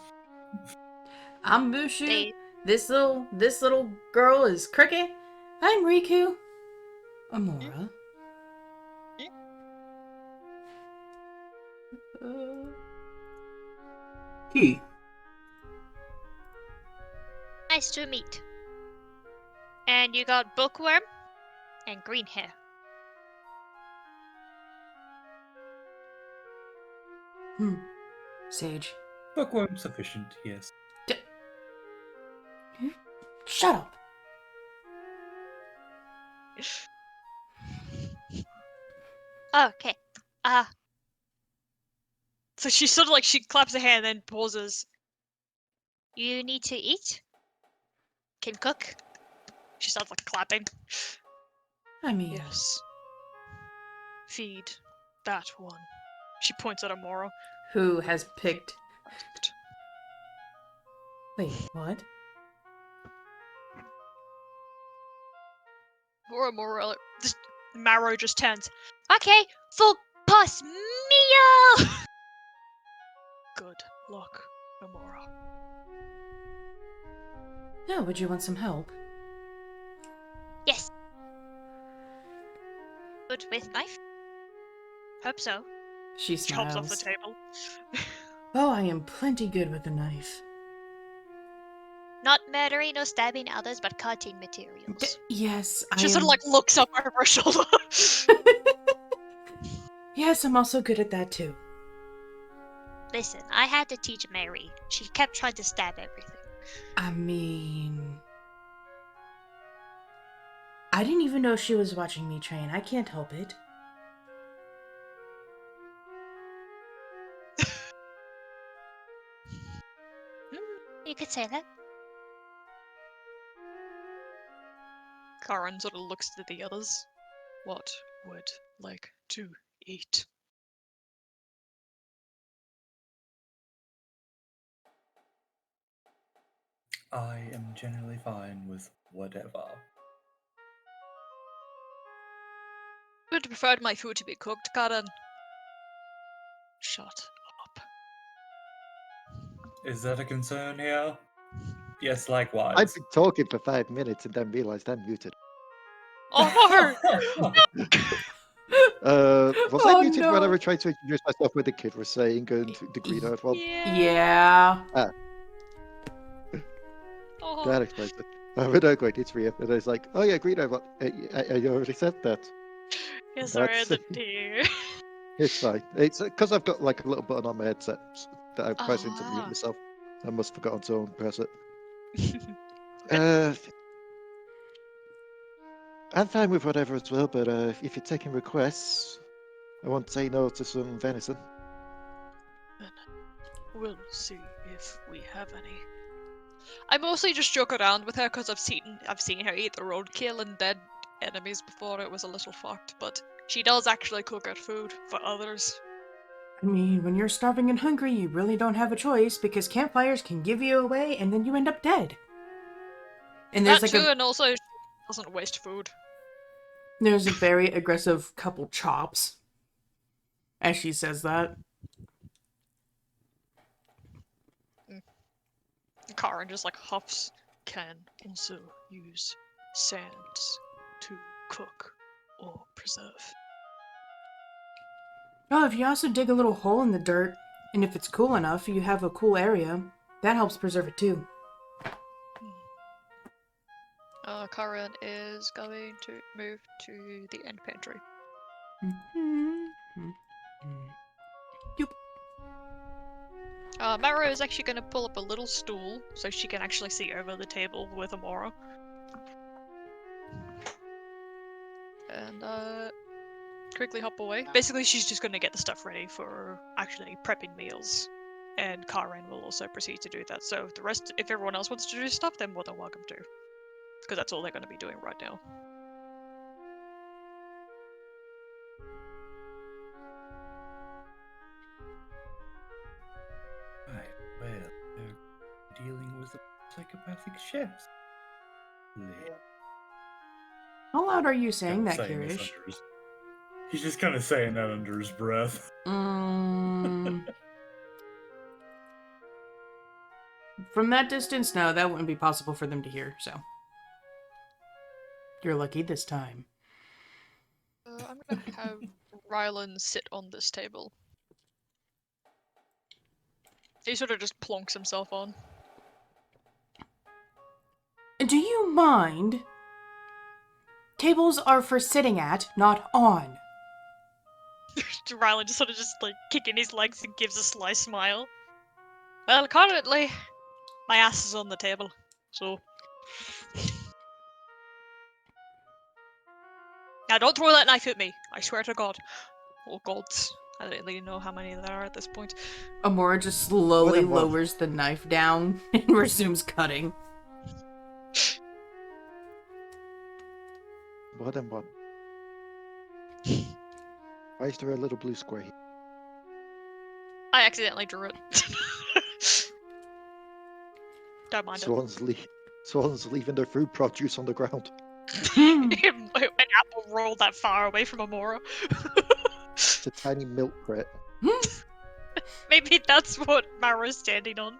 A: I'm Mushu. This little girl is Cricket. I'm Riku. Amora.
G: Keith.
F: Nice to meet. And you got bookworm and green hair.
A: Sage.
B: Bookworm sufficient, yes.
A: Shut up.
F: Okay.
E: So she sort of like, she claps her hand and then pauses.
F: You need to eat? Can cook?
E: She starts like clapping.
A: I mean,
E: Yes. Feed that one. She points at Amora.
A: Who has picked. Wait, what?
E: Or Amora, this Marrow just turns.
F: Okay, full pass meal!
E: Good luck, Amora.
A: No, would you want some help?
F: Yes. Good with knife? Hope so.
A: She
E: She hops off
A: smiles.
E: the table.
A: Oh, I am plenty good with a knife.
F: Not murdering or stabbing others, but cutting materials.
A: Yes, I
E: She
A: am.
E: sort of like looks up over her shoulder.
A: Yes, I'm also good at that too.
F: Listen, I had to teach Mary. She kept trying to stab everything.
A: I mean, I didn't even know she was watching me train. I can't help it.
F: You could say that.
E: Karen sort of looks to the others. What would like to eat?
B: I am generally fine with whatever.
E: Would prefer my food to be cooked, Karen. Shut up.
B: Is that a concern here? Yes,
D: I've
B: likewise.
D: been talking for 5 minutes and then realised I'm muted.
E: Oh
D: Was I
A: Oh,
D: muted
A: no.
D: when I was trying to introduce myself with the kid was saying and the green eyed
E: no!
D: one?
A: Yeah.
E: Oh.
D: That explains it. I would not going, it's real. And I was like, oh yeah, green eyed one. I already said that.
E: Yes, I read
D: That's-
E: it to you.
D: It's fine. It's because I've got like a little button on my headset that I'm pressing to mute
E: Ah.
D: myself. I must have forgotten to press it.
E: Okay.
D: I'm fine with whatever as well, but if you're taking requests, I won't say no to some venison.
E: We'll see if we have any. I mostly just joke around with her because I've seen her eat the roadkill and dead enemies before. It was a little fucked, but she does actually cook her food for others.
A: I mean, when you're starving and hungry, you really don't have a choice because campfires can give you away and then you end up dead. And there's
E: That
A: like
E: too, and also she doesn't waste food.
A: there's a very aggressive couple chops as she says that.
E: Karen just like huffs. Can also use sands to cook or preserve.
A: Oh, if you also dig a little hole in the dirt, and if it's cool enough, you have a cool area, that helps preserve it too.
E: Karen is going to move to the end pantry.
A: Yup.
E: Mara is actually going to pull up a little stool so she can actually see over the table with Amora. And quickly hop away. Basically, she's just going to get the stuff ready for actually prepping meals. And Karen will also proceed to do that. So the rest, if everyone else wants to do stuff, then more than welcome to. Because that's all they're going to be doing right now.
B: Right, well, they're dealing with psychopathic chefs.
A: How loud are you saying
B: Kinda
A: that,
B: saying this
A: Kirish?
B: under his- He's just kind of saying that under his breath.
A: From that distance, no, that wouldn't be possible for them to hear, so. You're lucky this time.
E: I'm going to have Rylan sit on this table. He sort of just plonks himself on.
A: Do you mind? Tables are for sitting at, not on.
E: Rylan just sort of like kicking his legs and gives a sly smile. Well, currently, my ass is on the table, so. Now don't throw that knife at me, I swear to God. Oh gods, I don't really know how many there are at this point.
A: Amora just slowly
D: than one.
A: lowers the knife down and resumes cutting.
D: More than one. Why is there a little blue square here?
E: I accidentally drew it. Don't mind
D: Someone's leaving their food produce on the ground.
E: it. An apple rolled that far away from Amora.
D: It's a tiny milk crate.
E: Maybe that's what Mara's standing on.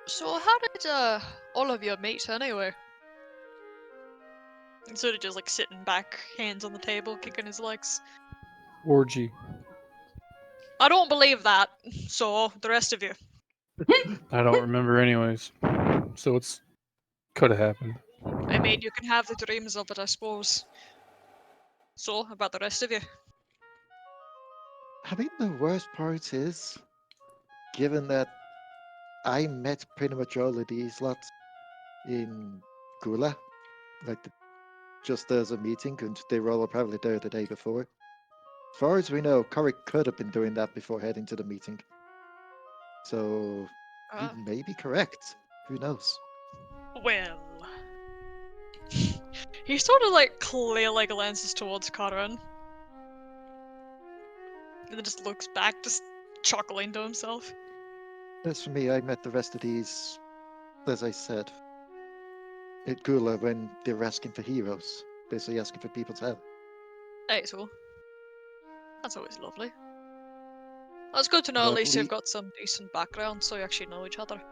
E: So how did all of you meet anyway? And sort of just like sitting back, hands on the table, kicking his legs.
C: Orgy.
E: I don't believe that. So the rest of you.
C: I don't remember anyways. So it's could have happened.
E: I mean, you can have the dreams of it, I suppose. So about the rest of you.
D: I mean, the worst part is, given that I met pretty much all of these lots in Gula, like just as a meeting, and they were all probably there the day before. As far as we know, Korik could have been doing that before heading to the meeting. So he
E: Uh,
D: may be correct. Who knows?
E: well. He sort of like clearly glances towards Karan. And then just looks back, just chuckling to himself.
D: As for me, I met the rest of these, as I said, at Gula when they were asking for heroes, basically asking for people's help.
E: Hey, so. That's always lovely. That's good to know
D: Well,
E: at
D: I
E: least you've
D: believe-
E: got some decent background so you actually know each other.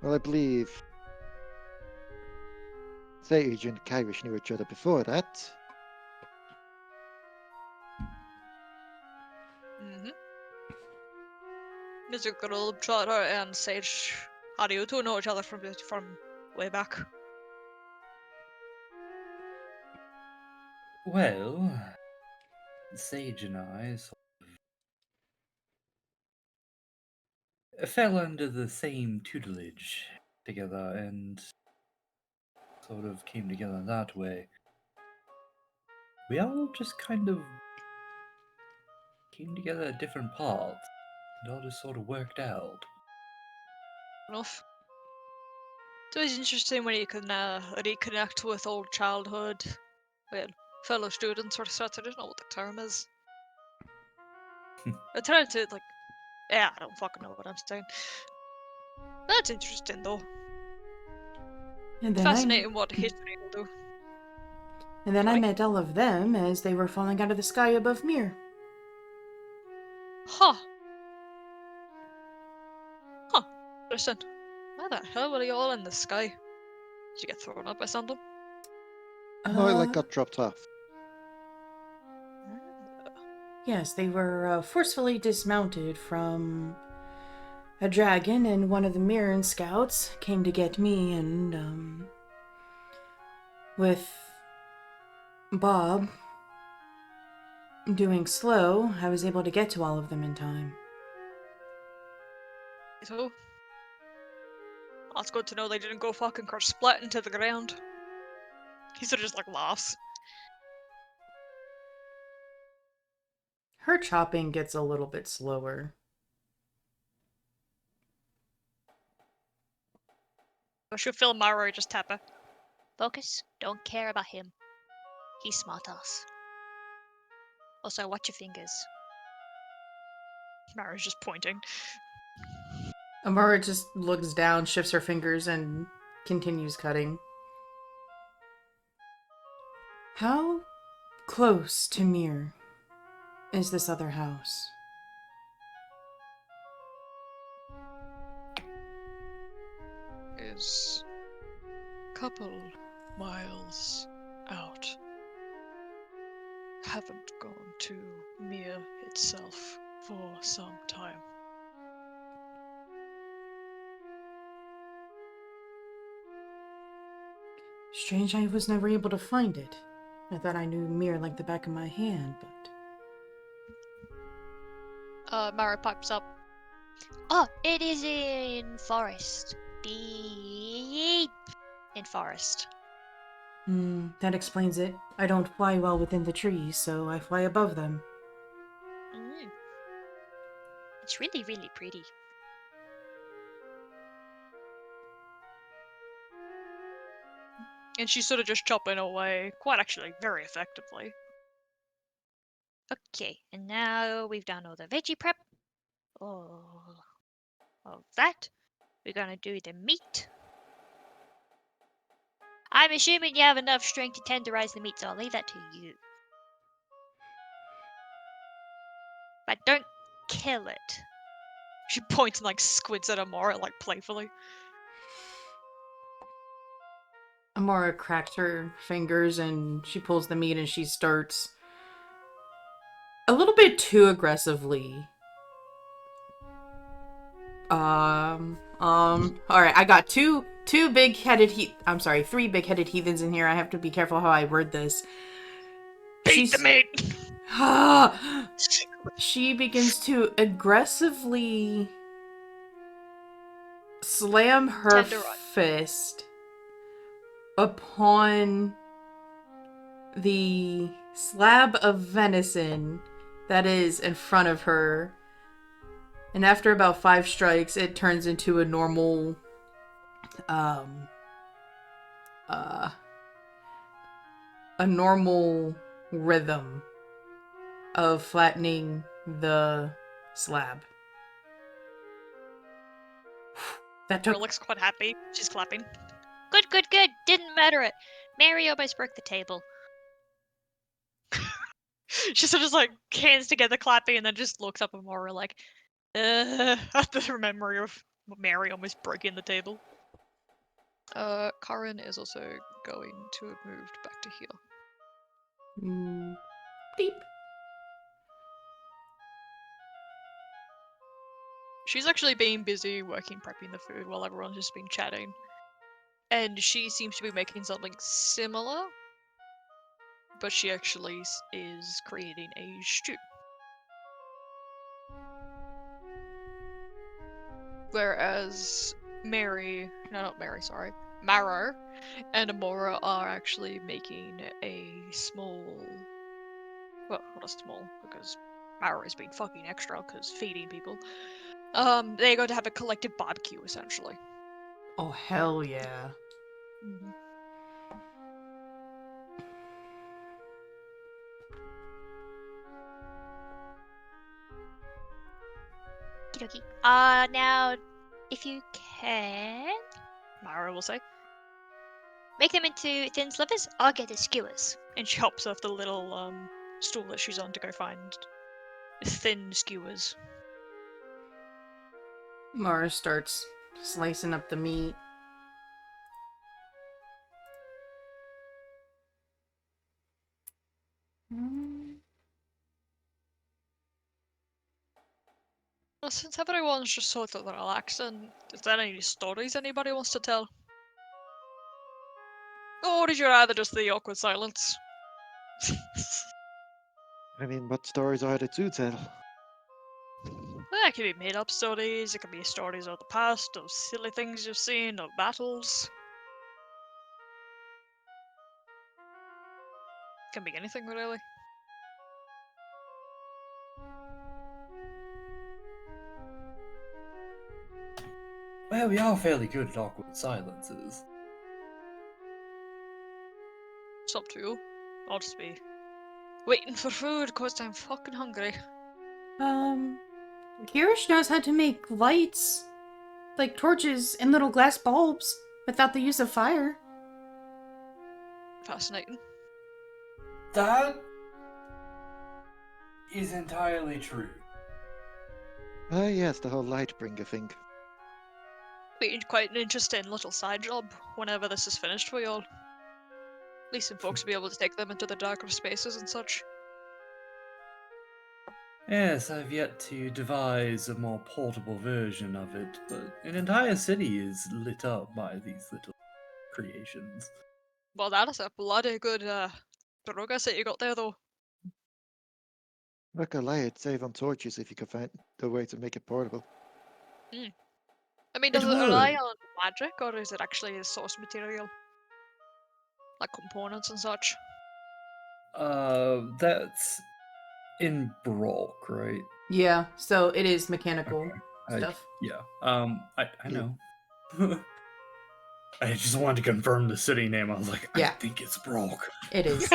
D: Well, I believe Sage and Kyrish knew each other before that.
E: Mm-hmm. Mr. Globetrotter and Sage, how do you two know each other from way back?
B: Well, Sage and I fell under the same tutelage together and sort of came together that way. We all just kind of came together at different parts and all just sort of worked out.
E: Enough. It's always interesting when you can reconnect with old childhood, well, fellow students or such. I don't know what the term is. I tried to yeah, I don't fucking know what I'm saying. That's interesting though.
A: And then I
E: Fascinating what history will do.
A: I met all of them as they were falling out of the sky above Mir.
E: Huh. Huh. Listen, why the hell were you all in the sky? Did you get thrown up by something?
D: No, I got dropped off.
A: Yes, they were forcefully dismounted from a dragon, and one of the Mirren scouts came to get me, and with Bob doing slow, I was able to get to all of them in time.
E: So, that's good to know they didn't go fucking splat into the ground. He sort of just laughs.
A: Her chopping gets a little bit slower.
E: I should feel Maro just tap her.
F: Focus, don't care about him. He's smart ass. Also, watch your fingers.
E: Maro's just pointing.
A: Amara just looks down, shifts her fingers, and continues cutting. How close to Mir is this other house?
E: Is a couple miles out. Haven't gone to Mir itself for some time.
A: Strange I was never able to find it. I thought I knew Mir like the back of my hand, but...
E: Maro pipes up.
F: Oh, it is in forest. Deep in forest.
A: That explains it. I don't fly well within the trees, so I fly above them.
F: It's really, really pretty.
E: And she's sort of just chopping away, quite actually very effectively.
F: Okay, and now we've done all the veggie prep. All of that. We're gonna do the meat. I'm assuming you have enough strength to tenderize the meat, so I'll leave that to you. But don't kill it.
E: She points and like squids at Amora like playfully.
A: Amora cracks her fingers and she pulls the meat and she starts a little bit too aggressively. Alright, I got three big-headed heathens in here. I have to be careful how I word this.
E: Beat the meat!
A: She begins to aggressively slam her
E: Tenderize.
A: fist upon the slab of venison that is in front of her. And after about 5 strikes, it turns into a normal, a normal rhythm of flattening the slab. That
E: Her
A: took...
E: looks quite happy. She's clapping.
F: Good, good, good. Didn't matter it. Mary almost broke the table.
E: She sort of just like hands together clapping and then just looks up at Amora like, at the memory of Mary almost breaking the table. Karin is also going to have moved back to here.
A: Beep.
E: She's actually been busy working prepping the food while everyone's just been chatting. And she seems to be making something similar, but she actually is creating a stew. Whereas Marrow and Amora are actually making a small, well, not a small, because Marrow has been fucking extra because feeding people. They're going to have a collective barbecue, essentially.
A: Oh, hell yeah.
E: Mm-hmm.
F: Okie dokie. Now, if you can,
E: Mara will say.
F: make them into thin slivers. I'll get the skewers.
E: And she hops off the little stool that she's on to go find thin skewers.
A: Mara starts slicing up the meat.
E: Well, since everyone's just sort of relaxing, is there any stories anybody wants to tell? Or did you rather just the awkward silence?
D: I mean, what stories are there to tell?
E: Well, it could be made up stories, it could be stories of the past, of silly things you've seen, of battles. Can be anything, really.
B: Well, we are fairly good at awkward silences.
E: It's up to you. I'll just be waiting for food because I'm fucking hungry.
A: Girish knows how to make lights, like torches and little glass bulbs, without the use of fire.
E: Fascinating.
B: That is entirely true.
D: Ah, yes, the whole Lightbringer thing.
E: Be quite an interesting little side job whenever this is finished for y'all. At least some folks will be able to take them into the darker spaces and such.
B: Yes, I've yet to devise a more portable version of it, but an entire city is lit up by these little creations.
E: Well, that is a bloody good progress that you got there, though.
D: Look, I lie, it'd save on torches if you could find the way to make it portable.
E: I mean, does it
B: would.
E: rely on magic, or is it actually a source material? Like components and such?
B: That's in Brock, right?
A: Yeah, so it is mechanical
B: Okay.
A: stuff.
B: I know. I just wanted to confirm the city name. I was like, I
A: Yeah.
B: think it's Brog.
A: It is.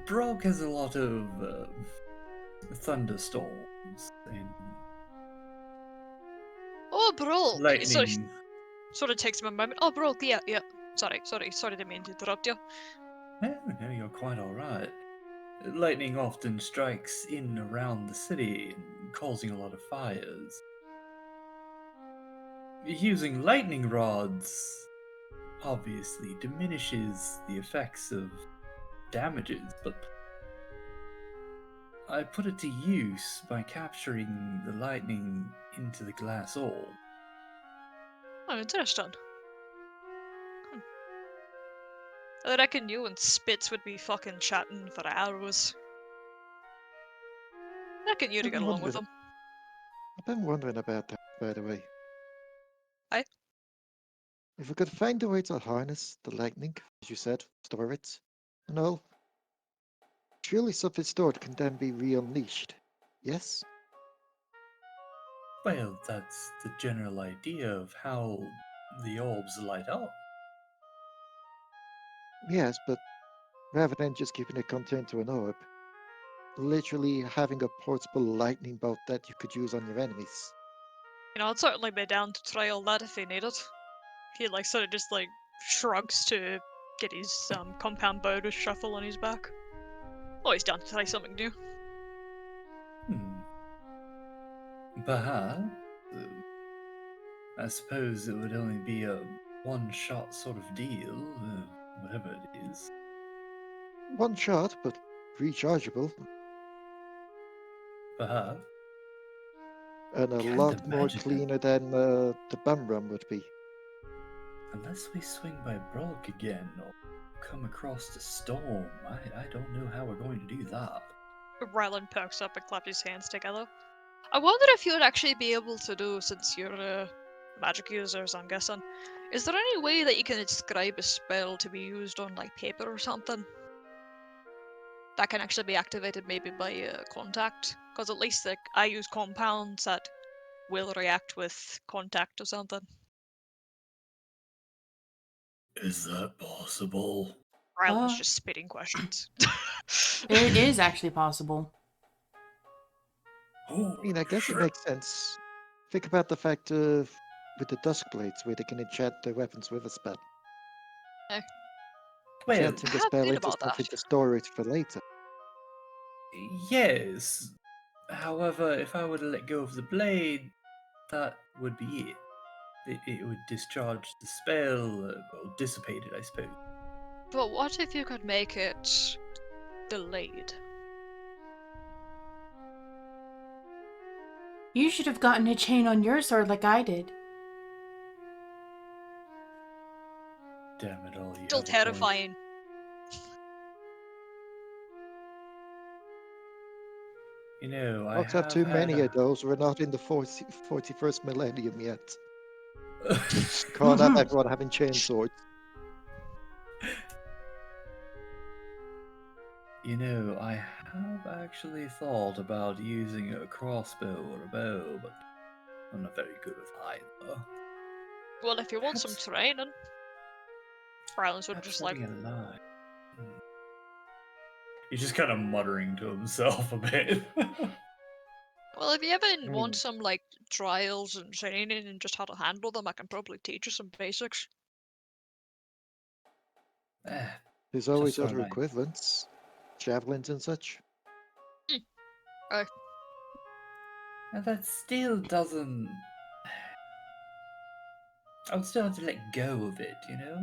B: Brog has a lot of thunderstorms and
E: Oh, bro. Sorry,
B: lightning.
E: sort of takes him a moment. Oh, bro. Yeah, yeah. Sorry, didn't mean to interrupt you.
B: No, you're quite all right. Lightning often strikes in and around the city, causing a lot of fires. Using lightning rods obviously diminishes the effects of damages, but I put it to use by capturing the lightning into the glass orb.
E: Oh, interesting. I reckon you and Spitz would be fucking chatting for hours. I reckon you'd
D: I've
E: get
D: been
E: along with
D: wondering-
E: them.
D: I've been wondering about that, by the way.
E: Aye?
D: If we could find a way to harness the lightning, as you said, store it, and all, surely something stored can then be re-unleashed. Yes?
B: Well, that's the general idea of how the orbs light up.
D: Yes, but rather than just keeping it contained to an orb, literally having a portable lightning bolt that you could use on your enemies.
E: You know, I'd certainly be down to try all that if he needed. He like sort of just like shrugs to get his compound bow to shuffle on his back. Always down to try something new.
B: Perhaps. I suppose it would only be a one-shot sort of deal, whatever it is.
D: One shot, but rechargeable,
B: Perhaps.
D: and a
B: Can't
D: lot more
B: imagine it.
D: cleaner than the bum rum would be.
B: Unless we swing by Brog again or come across the storm, I don't know how we're going to do that.
E: Rylan perks up and claps his hands together. I wonder if you'd actually be able to do, since you're magic users, I'm guessing. Is there any way that you can describe a spell to be used on like paper or something? That can actually be activated maybe by contact? Because at least like I use compounds that will react with contact or something.
B: Is that possible?
E: Rylan's just spitting questions.
A: It is actually possible.
B: Oh,
D: I mean, I guess it
B: shit.
D: makes sense. Think about the fact of with the dusk blades, where they can enchant their weapons with a spell.
B: Well,
D: Enchanting
E: I
D: a
E: have
D: spell
E: thought
D: into
E: about
D: something
E: that.
D: to store it for later.
B: yes. However, if I were to let go of the blade, that would be it. It would discharge the spell, or dissipate it, I suppose.
E: But what if you could make it delayed?
A: You should have gotten a chain on your sword like I did.
B: Damn it all, you
E: Still
B: have a point.
E: terrifying.
B: You know, I
D: Not have too
B: had
D: many
B: a-
D: of those. We're not in the 41st millennium yet. Can't have everyone having chain swords.
B: You know, I have actually thought about using a crossbow or a bow, but I'm not very good with either.
E: Well, if you want some
B: Perhaps-
E: training, Rylan's would
B: Perhaps
E: just like,
B: setting a line. He's just kind of muttering to himself a bit.
E: well, if you ever
D: mean-
E: want some like trials and training and just how to handle them, I can probably teach you some basics.
B: Eh,
D: There's always
B: so
D: other
B: nice.
D: equivalents, javelins and such.
B: and that still doesn't. I would still have to let go of it, you know?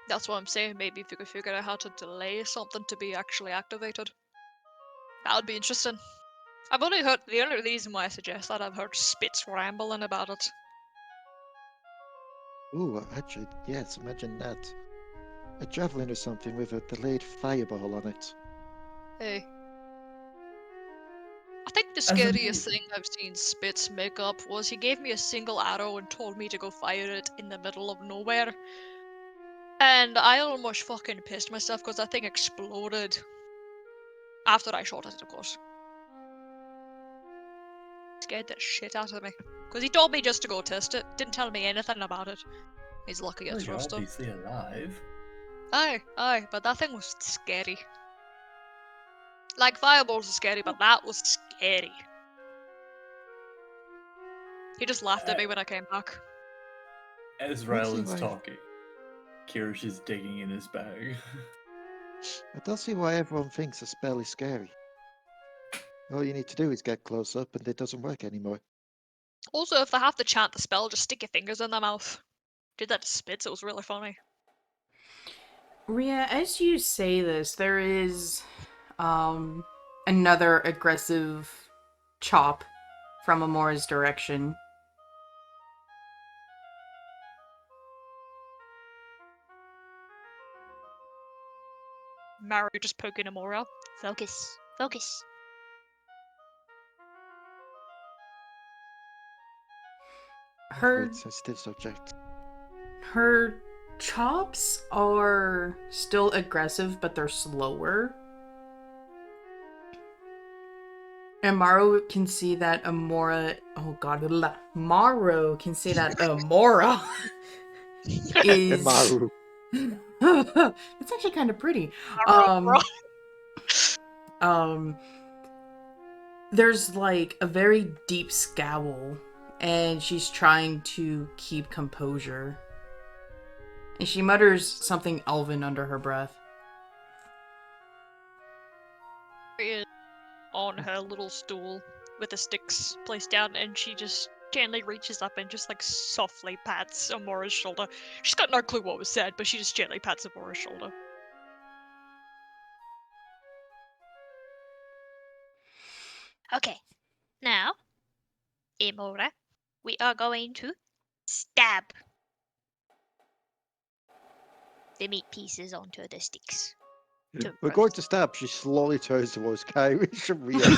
E: That's what I'm saying. Maybe if you could figure out how to delay something to be actually activated, that would be interesting. I've only heard the only reason why I suggest that I've heard Spitz rambling about it.
D: Ooh, actually, yes, imagine that. A javelin or something with a delayed fireball on it.
E: Hey. I think the
B: a
E: scariest
B: me-
E: thing I've seen Spitz make up was he gave me a single arrow and told me to go fire it in the middle of nowhere. And I almost fucking pissed myself because that thing exploded. After I shot it, of course. Scared the shit out of me. Because he told me just to go test it. Didn't tell me anything about it. He's lucky
B: Well,
E: it's
B: you're
E: Thruster.
B: obviously alive.
E: Aye, but that thing was scary. Like, fireballs are scary, but that was scary. He just laughed at me when I came back.
B: As
D: Let's see
B: Ryland's
D: why-
B: talking, Kirish is digging in his bag.
D: I don't see why everyone thinks a spell is scary. All you need to do is get close up and it doesn't work anymore.
E: Also, if they have to chant the spell, just stick your fingers in their mouth. Did that to Spitz, it was really funny.
A: Ria, as you say this, there is another aggressive chop from Amora's direction.
E: Mario just poking Amora.
F: Focus. Focus.
A: Her
D: It's a sensitive subject.
A: her chops are still aggressive, but they're slower. And Maru can see that Amora. Oh god, Maru can see that Amora is.
D: Maru.
A: It's actually kind of pretty. There's like a very deep scowl, and she's trying to keep composure. And she mutters something elven under her breath.
E: Is on her little stool with the sticks placed down, and she just gently reaches up and just like softly pats Amora's shoulder. She's got no clue what was said, but she just gently pats Amora's shoulder.
F: Okay. Now, Imora, we are going to stab the meat pieces onto the sticks.
D: We're going to stab. She slowly turns towards Kyrie and Ria.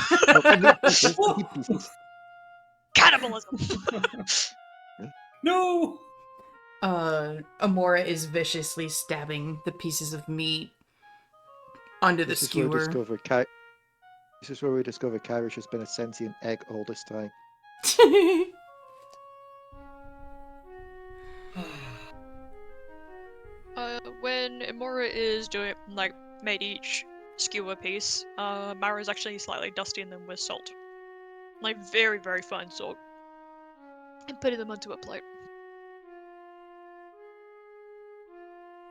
E: Cannibalism!
B: No!
A: Amora is viciously stabbing the pieces of meat onto the
D: This is where we
A: skewer.
D: discover Kyrish has been a sentient egg all this time.
E: When Imora is doing, like, made each skewer piece, Mara is actually slightly dusting them with salt. Like, very, very fine salt. And putting them onto a plate.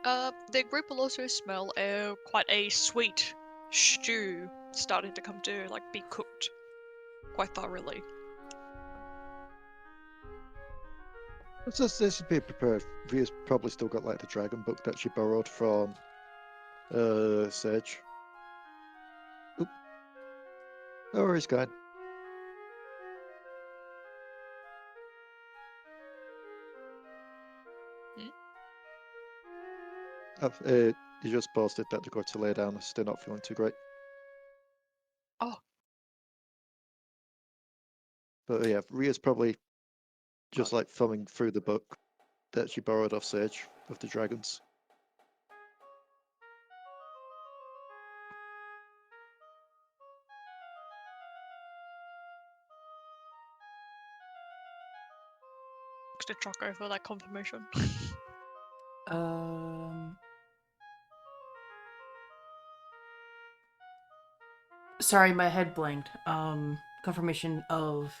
E: The group will also smell quite a sweet stew starting to come to, like, be cooked quite thoroughly.
D: Let's just be prepared. Ria's probably still got like the dragon book that she borrowed from Sage. Oop. Oh, where he's gone. You just posted that they're going to lay down. They're not feeling too great.
E: Oh.
D: But yeah, Ria's probably just like thumbing through the book that she borrowed off Sage of the dragons.
E: To Choco for that confirmation.
A: Sorry, my head blanked. Confirmation of.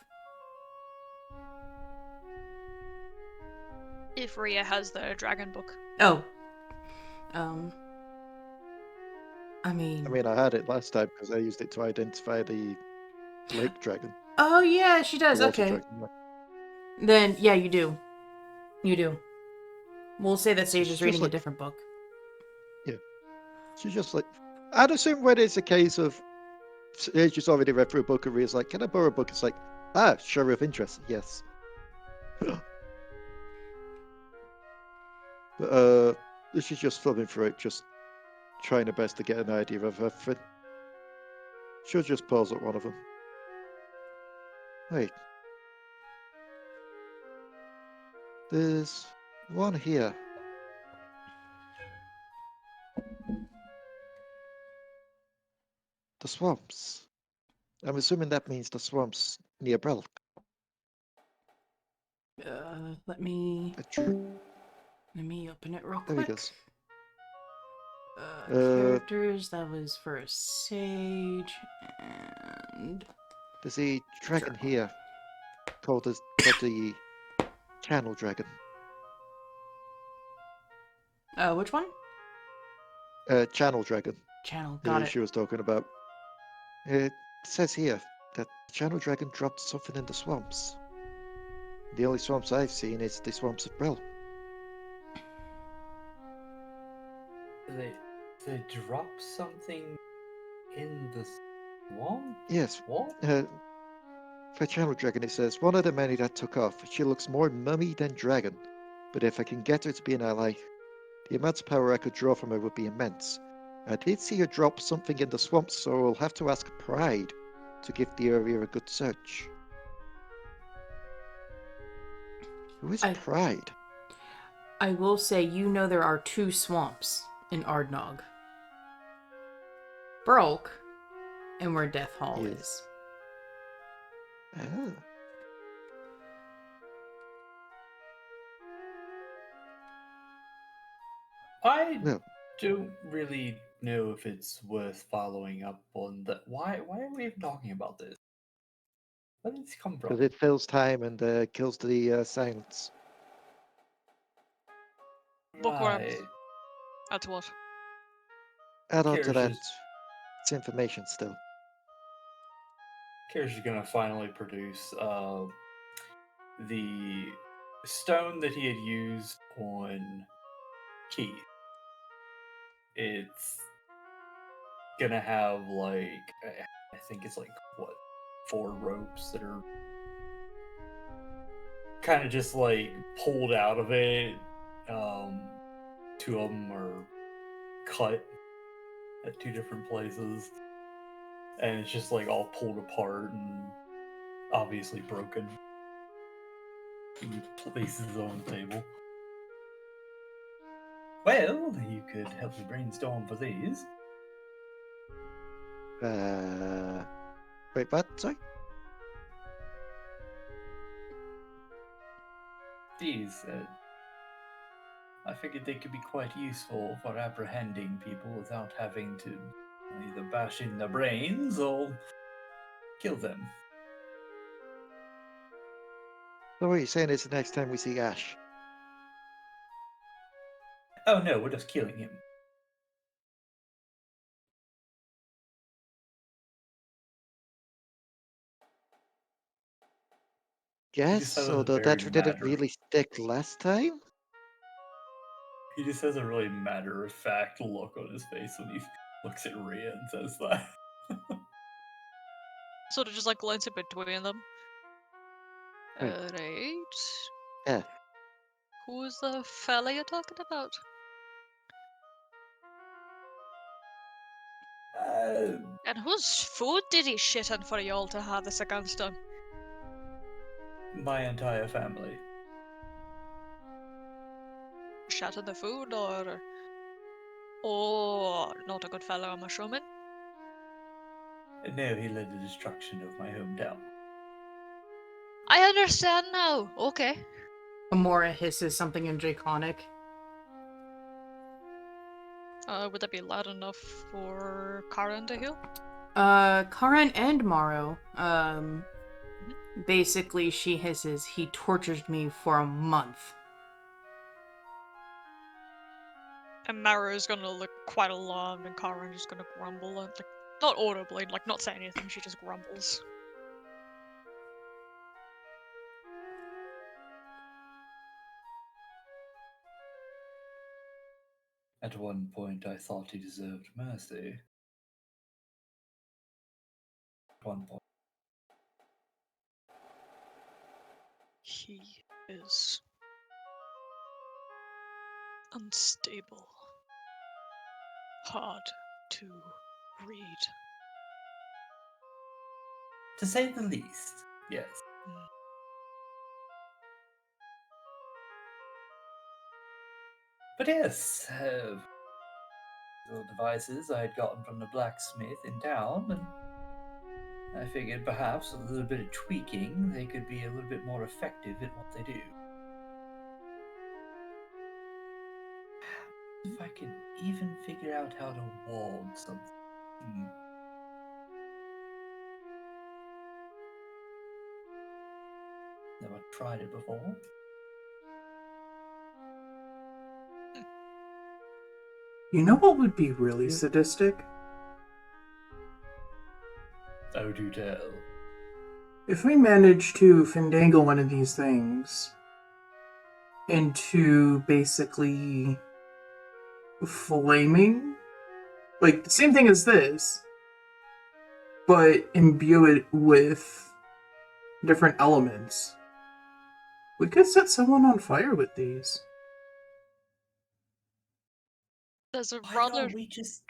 E: If Ria has the dragon book.
A: Oh. I
D: I had it last time because I used it to identify the lake dragon.
A: Oh yeah, she does.
D: The water
A: Okay.
D: dragon, yeah.
A: Then yeah, you do. You do. We'll say that Sage
D: It's
A: is
D: just
A: reading a
D: like-
A: different book.
D: She's just like, I'd assume when it's a case of Sage just already read through a book and Ria's like, can I borrow a book? It's like, show of interest, yes. But she's just thumbing through it, just trying her best to get an idea of everything. She'll just pause at one of them. Wait. There's one here. The swamps. I'm assuming that means the swamps near Brelk.
A: Let me
D: A dr-
A: open it real
D: There he
A: quick.
D: goes.
A: Characters, that was for a sage, and
D: There's a dragon
A: Sure.
D: here called the Channel Dragon.
A: which one?
D: Channel Dragon.
A: Channel, got it.
D: She was talking about. It says here that the Channel Dragon dropped something in the swamps. The only swamps I've seen is the swamps of Brill.
B: They drop something in the swamp?
D: Yes.
B: What?
D: For Channel Dragon, it says, one of the many that took off. She looks more mummy than dragon. But if I can get her to be an ally, the amount of power I could draw from her would be immense. I did see her drop something in the swamps, so I'll have to ask Pride to give the area a good search. Who is
A: I-
D: Pride?
A: I will say, there are 2 swamps in Ardnog. Brolk, and where Death Hall
D: Yes.
A: is.
D: Ah.
B: I
D: Well,
B: don't really know if it's worth following up on that. Why are we even talking about this? Where did this come from?
D: because it fills time and kills the silence.
E: Bookworms.
B: Right.
E: That's what.
D: Add on to
B: Kira's
D: that,
B: just-
D: it's information still.
B: Kira's just gonna finally produce the stone that he had used on Keith. It's gonna have like I think it's like what 4 ropes that are kind of just like pulled out of it. 2 of them are cut at 2 different places, and it's just like all pulled apart and obviously broken. He places on the table. Well, you could help me brainstorm for these.
D: Wait, what? Sorry?
B: These, I figured they could be quite useful for apprehending people without having to either bash in their brains or kill them.
D: So what you're saying is the next time we see Ash.
B: Oh no, we're just killing him.
D: Yes,
B: just has
D: so
B: a
D: that
B: very
D: didn't
B: matter-
D: really stick last time?
B: He just has a really matter-of-fact look on his face when he looks at Rhea and says that.
E: Sort of just like glance in between them.
D: Right.
E: Right.
D: Yeah.
E: Who's the fella you're talking about? And whose food did he shit on for y'all to have this against him?
B: My entire family.
E: Shat on the food or... Oh, not a good fellow, I'm assuming.
B: No, he led the destruction of my hometown.
E: I understand now. Okay.
A: Amora hisses something in Draconic.
E: Would that be loud enough for Karen to hear?
A: Karan and Morrow. Basically, she hisses, he tortured me for a month.
E: And Mara's gonna look quite alarmed, and Karen's just gonna grumble, like, not audibly, like, not say anything, she just grumbles.
B: At one point, I thought he deserved mercy. At one point.
E: He is unstable. Hard to read.
B: To say the least, yes. But yes, little devices I had gotten from the blacksmith in town, and I figured perhaps with a little bit of tweaking, they could be a little bit more effective at what they do. If I could even figure out how to ward something. Never tried it before.
G: You know what would be really sadistic?
B: Oh, do tell.
G: If we manage to finagle one of these things into basically flaming, like the same thing as this, but imbue it with different elements, we could set someone on fire with these.
E: There's a
B: Why
E: rather.
B: don't we just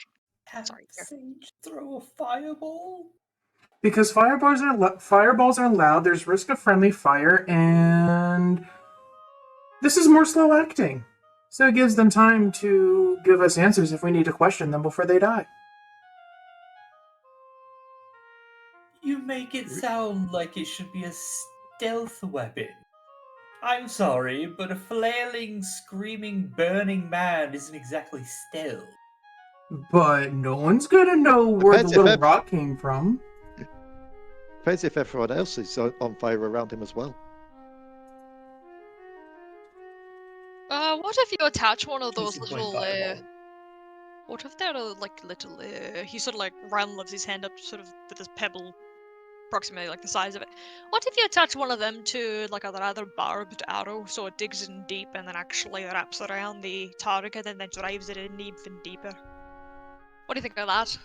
B: have
E: Sorry, here.
B: Sage throw a fireball?
G: Because fireballs are loud, there's risk of friendly fire, and this is more slow acting. So it gives them time to give us answers if we need to question them before they die.
B: You make it sound like it should be a stealth weapon. I'm sorry, but a flailing, screaming, burning man isn't exactly stealth.
G: But no one's gonna know where the
D: Depends if
G: little
D: ev-
G: rock came from.
D: Depends if everyone else is on fire around him as well.
E: What if you attach one of those
B: Case in point,
E: little?
B: fireball.
E: What if they're like little? He sort of like Ran lifts his hand up, sort of with this pebble, approximately like the size of it. What if you attach one of them to like a rather barbed arrow, so it digs in deep and then actually wraps around the target and then drives it in even deeper? What do you think of that?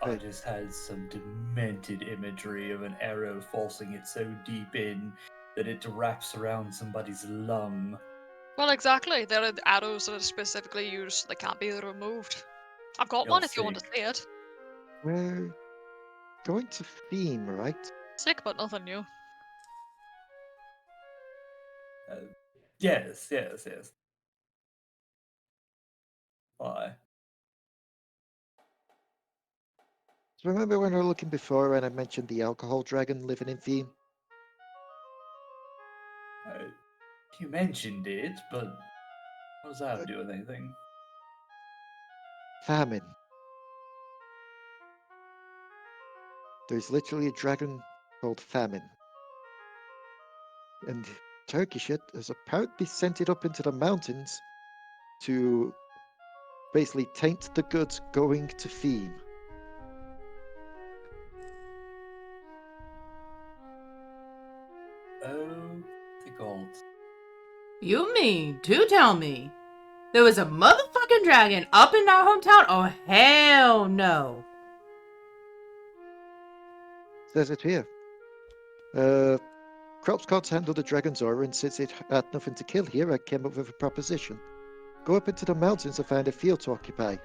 B: I just had some demented imagery of an arrow forcing it so deep in that it wraps around somebody's lung.
E: Well, exactly. There are arrows that are specifically used that can't be removed. I've got
B: You'll
E: one if you want to
B: see.
E: see it.
D: We're going to theme, right?
E: Sick, but nothing new.
B: Yes. Why?
D: Remember when we were looking before and I mentioned the alcohol dragon living in theme?
B: You mentioned it, but what does that have to do with anything?
D: Famine. There's literally a dragon called Famine. And Turkish it has apparently sent it up into the mountains to basically taint the goods going to theme.
B: Oh, the gods.
A: You mean to tell me there was a motherfucking dragon up in our hometown? Oh, hell no.
D: Says it here. Crops can't handle the dragon's aura, and since it had nothing to kill here, I came up with a proposition. Go up into the mountains and find a field to occupy.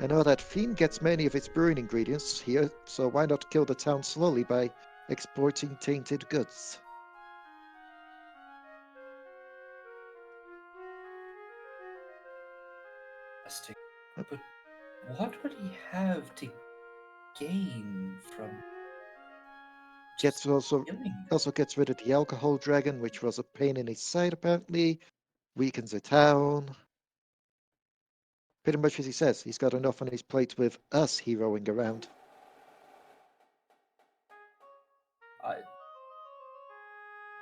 D: I know that Fiend gets many of its brewing ingredients here, so why not kill the town slowly by exporting tainted goods?
B: But what would he have to gain from
D: Gets also
B: killing them?
D: also gets rid of the alcohol dragon, which was a pain in his side apparently. Weakens the town. Pretty much as he says, he's got enough on his plate with us heroing around.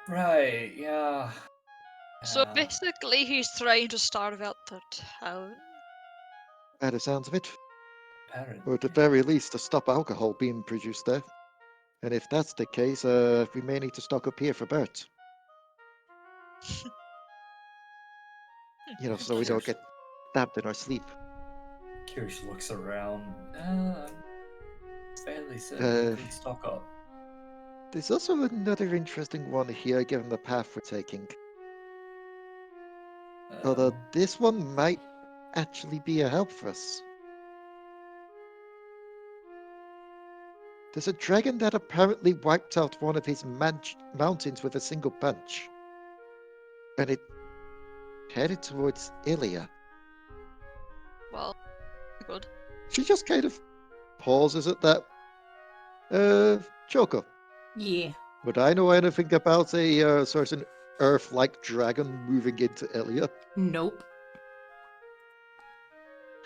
B: Right, yeah.
E: So basically, he's trying to starve out the town.
D: By the sounds of it.
B: Apparently.
D: Or at the very least, to stop alcohol being produced there. And if that's the case, we may need to stock up here for Bert. You know, so we don't get stabbed in our sleep.
B: Kirsch looks around. I'm fairly certain we could stock up.
D: There's also another interesting one here, given the path we're taking. Although this one might actually be a help for us. There's a dragon that apparently wiped out one of his mountains with a single punch. And it headed towards Ilia.
E: Well, good.
D: She just kind of pauses at that. Choco,
A: Yeah.
D: would I know anything about a certain Earth-like dragon moving into Elia?
A: Nope.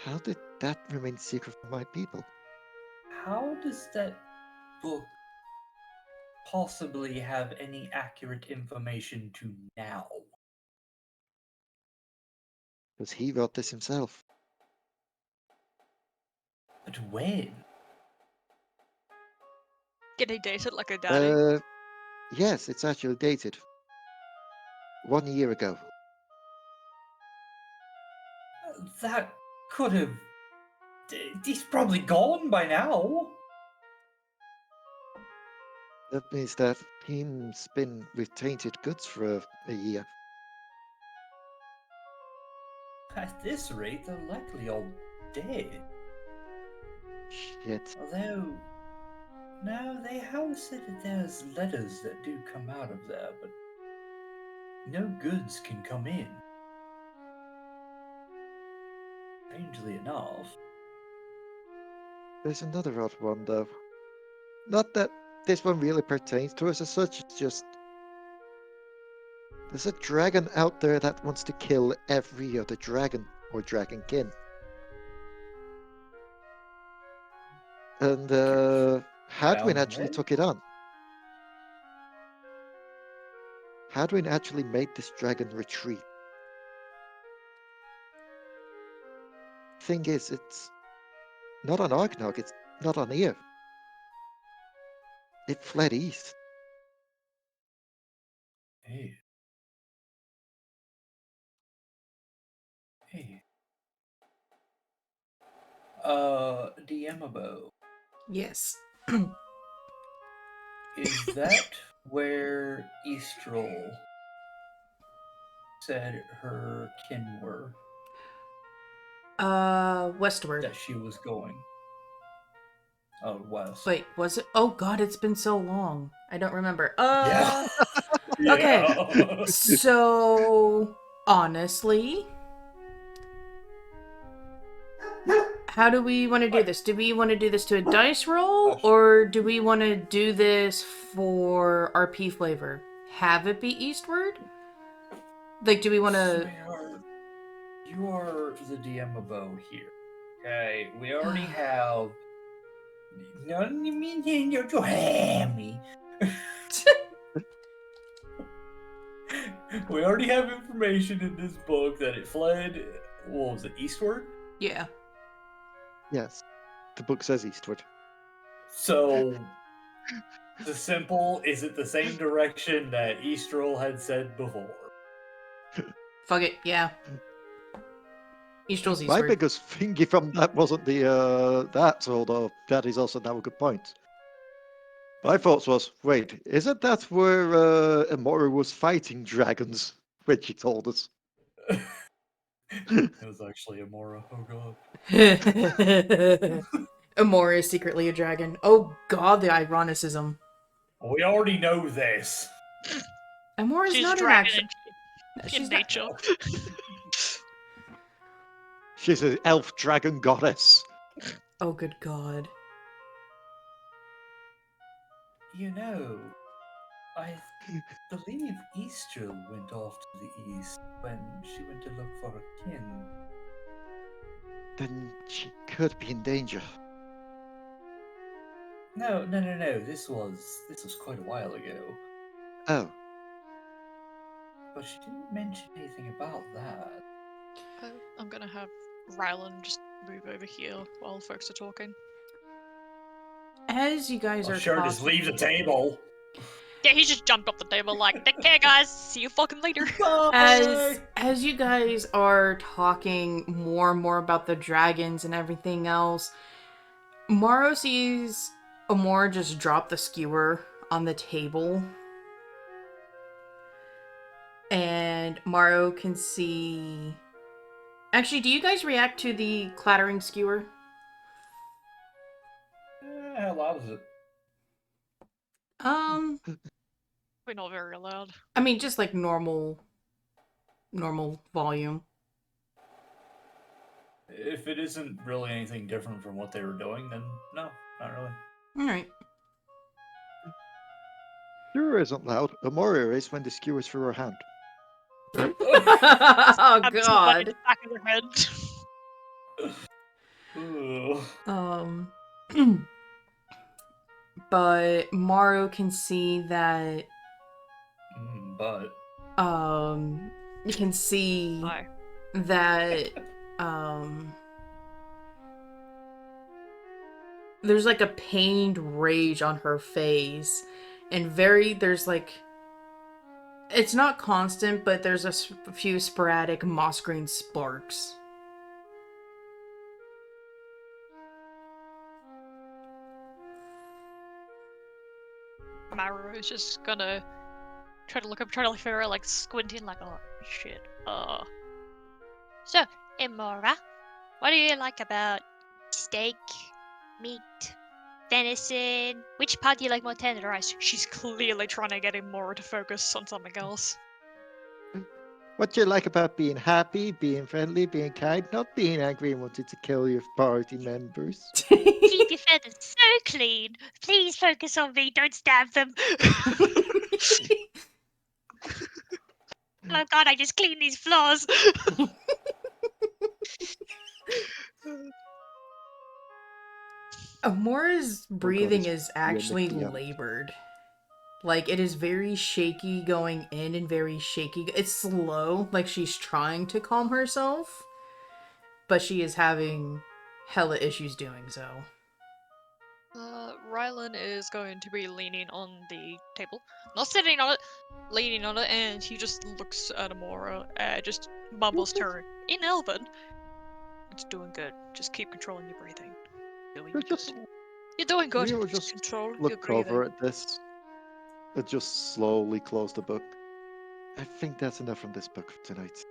D: How did that remain secret from my people?
B: How does that book possibly have any accurate information to now?
D: Because he wrote this himself.
B: But when?
E: Can he date it like a daddy?
D: Yes, it's actually dated. 1 year ago.
B: That could have. He's probably gone by now.
D: That means that he's been with tainted goods for a year.
B: At this rate, they're likely all dead.
D: Shit.
B: Although, no, they have said that there's letters that do come out of there, but no goods can come in. Strangely enough.
D: There's another odd one, though. Not that this one really pertains to us as such, it's just... There's a dragon out there that wants to kill every other dragon, or dragonkin. And, Hadwin
B: Found
D: actually
B: when?
D: took it on. Hadwin actually made this dragon retreat. Thing is, it's not on Arknog, it's not on here. It fled east.
B: Hey. Hey. Diemabo,
A: Yes.
B: is that where Eastrel said her kin were?
A: Westward.
B: That she was going? Oh, west.
A: Wait, was it? Oh god, it's been so long. I don't remember.
B: Yeah.
A: Okay.
B: Yeah.
A: So, honestly, how do we want to do this? Do we want to do this to a dice roll, or do we want to do this for RP flavor? Have it be eastward? Like, do we want to...
B: Sweetheart, you are the Diemabo here. Okay, we already have. No, you mean you're too hammy. We already have information in this book that it fled. What was it, eastward?
A: Yeah.
D: Yes. The book says eastward.
B: So, the simple, is it the same direction that Eastrel had said before?
A: Fuck it, yeah. Eastrel's
D: My
A: eastward.
D: biggest thingy from that wasn't the that, although that is also now a good point. My thoughts was, wait, isn't that where Amora was fighting dragons when she told us?
B: It was actually Amora. Oh god.
A: Amora is secretly a dragon. Oh god, the ironicism.
B: We already know this.
A: Amora's
E: She's a
A: not an
E: dragon
A: actual...
E: in
A: She's not...
E: nature.
D: She's an elf dragon goddess.
A: Oh good god.
B: You know, I believe Eastrel went off to the east when she went to look for a kin.
D: Then she could be in danger.
B: No. This was quite a while ago.
D: Oh,
B: But she didn't mention anything about that.
E: I'm gonna have Rylan just move over here while folks are talking.
A: As you guys
B: I'm
A: are
B: sure
A: talking...
B: just leave the table.
E: Yeah, he just jumped off the table like, take care, guys. See you fucking later.
A: As you guys are talking more and more about the dragons and everything else, Morrow sees Amora just drop the skewer on the table. And Morrow can see... Actually, do you guys react to the clattering skewer?
B: How loud is it?
E: We're not very loud.
A: I mean, just like normal volume.
B: If it isn't really anything different from what they were doing, then no, not really.
A: All right.
D: Sure isn't loud. Amora is when the skewers through her hand.
A: Oh
E: Stab somebody in
A: god.
E: the back of the head.
A: But Maru can see that
B: But
A: you can see
E: Aye.
A: that there's like a pained rage on her face, and there's like, it's not constant, but there's a few sporadic moss green sparks.
E: Maru is just gonna try to look up, try to figure out, like, squinting, like, oh, shit.
F: So, Imora, what do you like about steak, meat, venison? Which part do you like more tenderized?
E: She's clearly trying to get Imora to focus on something else.
D: What do you like about being happy, being friendly, being kind, not being angry and wanting to kill your party members?
F: Keep your feathers so clean. Please focus on me. Don't stab them. Oh god, I just cleaned these floors.
A: Amora's breathing
D: it's
A: is actually
D: really up.
A: labored. Like, it is very shaky going in and very shaky. It's slow, like she's trying to calm herself, but she is having hella issues doing so.
E: Rylan is going to be leaning on the table. Not sitting on it, leaning on it, and he just looks at Amora, just mumbles to her in Elven. It's doing good. Just keep controlling your breathing. Doing
D: We'll
E: good.
D: just
E: You're doing good.
D: we will
E: Just
D: just
E: control your
D: look
E: breathing.
D: over at this and just slowly close the book. I think that's enough from this book for tonight.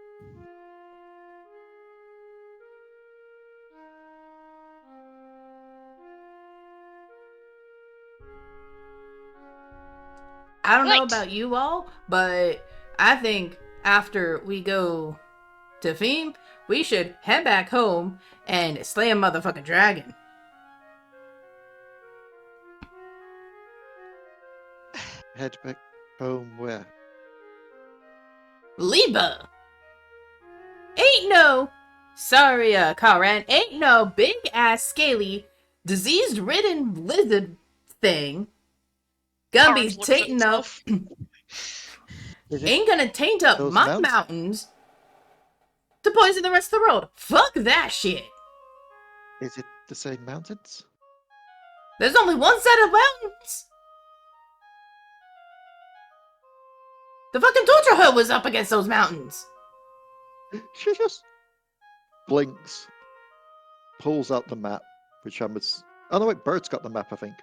A: I don't know
F: Right.
A: about you all, but I think after we go to Theme, we should head back home and slay a motherfucking dragon.
D: Head back home where?
A: Liba! Ain't no, sorry, Karan, ain't no big ass scaly, disease ridden lizard thing gonna be
E: Karras looks at
A: tainting up,
E: himself.
D: Is it
A: ain't gonna taint up
D: those
A: my
D: mountains?
A: mountains to poison the rest of the world. Fuck that shit.
D: Is it the same mountains?
A: There's only one set of mountains. The fucking torture hood was up against those mountains.
D: She just blinks, pulls out the map, which oh no, wait, Bert's got the map, I think.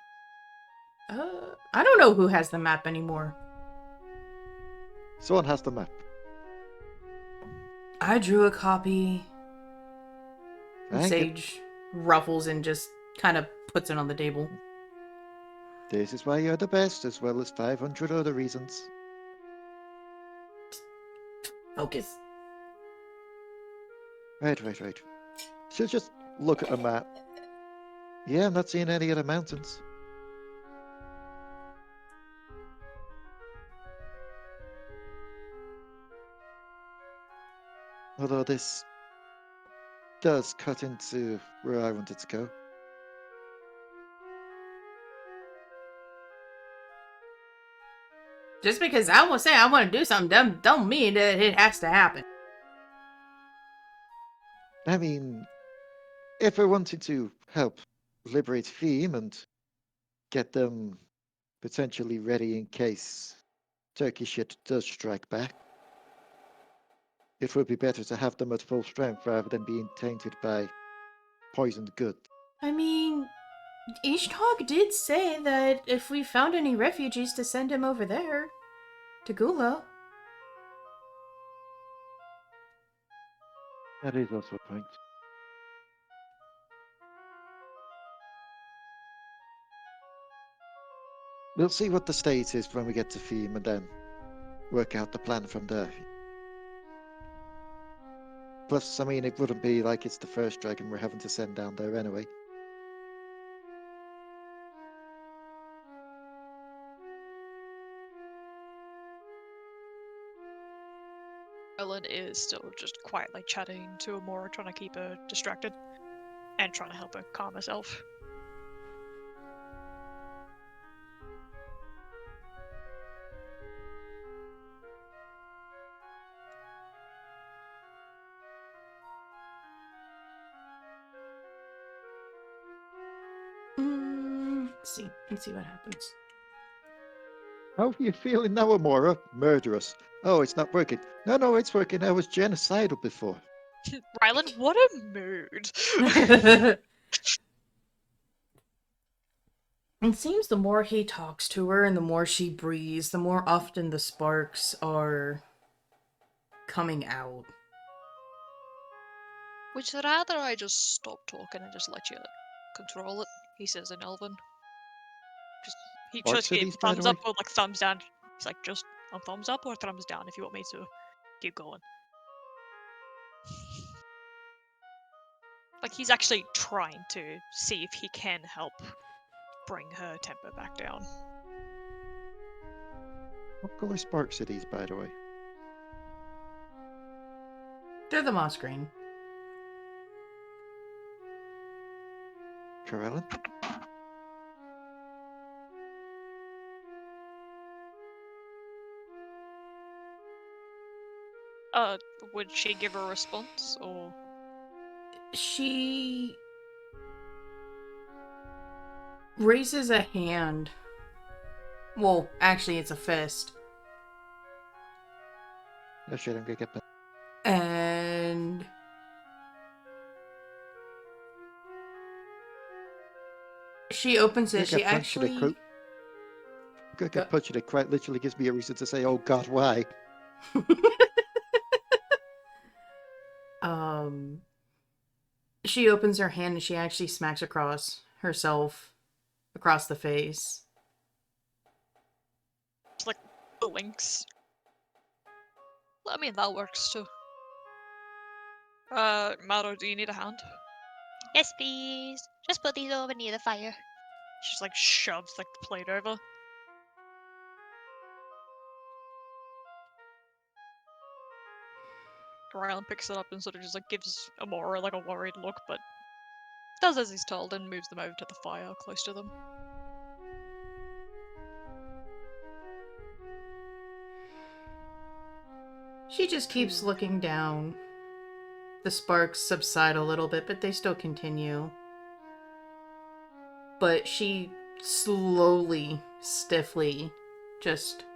A: I don't know who has the map anymore.
D: Someone has the map.
A: I drew a copy.
D: Thank you.
A: Sage ruffles and just kind of puts it on the table.
D: This is why you're the best, as well as 500 other reasons.
A: Focus.
D: Right. She'll just look at the map. Yeah, I'm not seeing any other mountains. Although this does cut into where I wanted to go.
A: Just because I will say I want to do something don't mean that it has to happen.
D: I mean, if we're wanting to help liberate Theme and get them potentially ready in case Turkey shit does strike back, it would be better to have them at full strength rather than being tainted by poisoned goods.
A: I mean, Ishtar did say that if we found any refugees to send him over there, to Gula.
D: That is also a point. We'll see what the state is when we get to Theme and then work out the plan from there. Plus, I mean, it wouldn't be like it's the first dragon we're having to send down there anyway.
E: Ellen is still just quietly chatting to Amora, trying to keep her distracted and trying to help her calm herself.
A: Let's see what happens.
D: How are you feeling now, Amora? Murderous. Oh, it's not working. No, it's working. I was genocidal before.
E: Rylan, what a mood!
A: It seems the more he talks to her and the more she breathes, the more often the sparks are coming out.
E: Would you rather I just stop talking and just let you control it? He says in Elven. He
D: Orc
E: just gave
D: cities, by the
E: thumbs up
D: way?
E: or like thumbs down. He's like, just a thumbs up or thumbs down if you want me to keep going. Like he's actually trying to see if he can help bring her temper back down.
D: What colour Spark Cities, by the way?
A: They're the moss green.
D: Corellin?
E: Would she give a response or?
A: She raises a hand. Well, actually, it's a fist.
D: Oh shit, I'm gonna get back.
A: And she opens it. She actually.
D: I'm gonna get punched in the quite literally gives me a reason to say, oh god, why?
A: She opens her hand and she actually smacks herself across the face.
E: It's like blinks. I mean, that works too. Maro, do you need a hand?
F: Yes, please. Just put these over near the fire.
E: She's like shoves like the plate over. Rylan picks it up and sort of just like gives Amora like a worried look, but does as he's told and moves them over to the fire close to them.
A: She just keeps looking down. The sparks subside a little bit, but they still continue. But she slowly, stiffly, just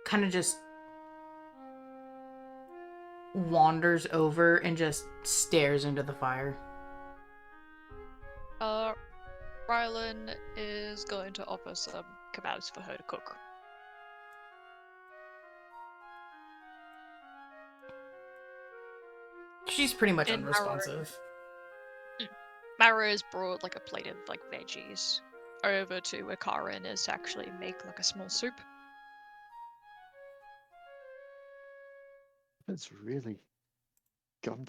A: kind of just wanders over and just stares into the fire.
E: Rylan is going to offer some kebabs for her to cook.
A: She's pretty much
E: And
A: unresponsive.
E: Mara has brought like a plate of like veggies over to where Karin is to actually make like a small soup.
D: It's really gone.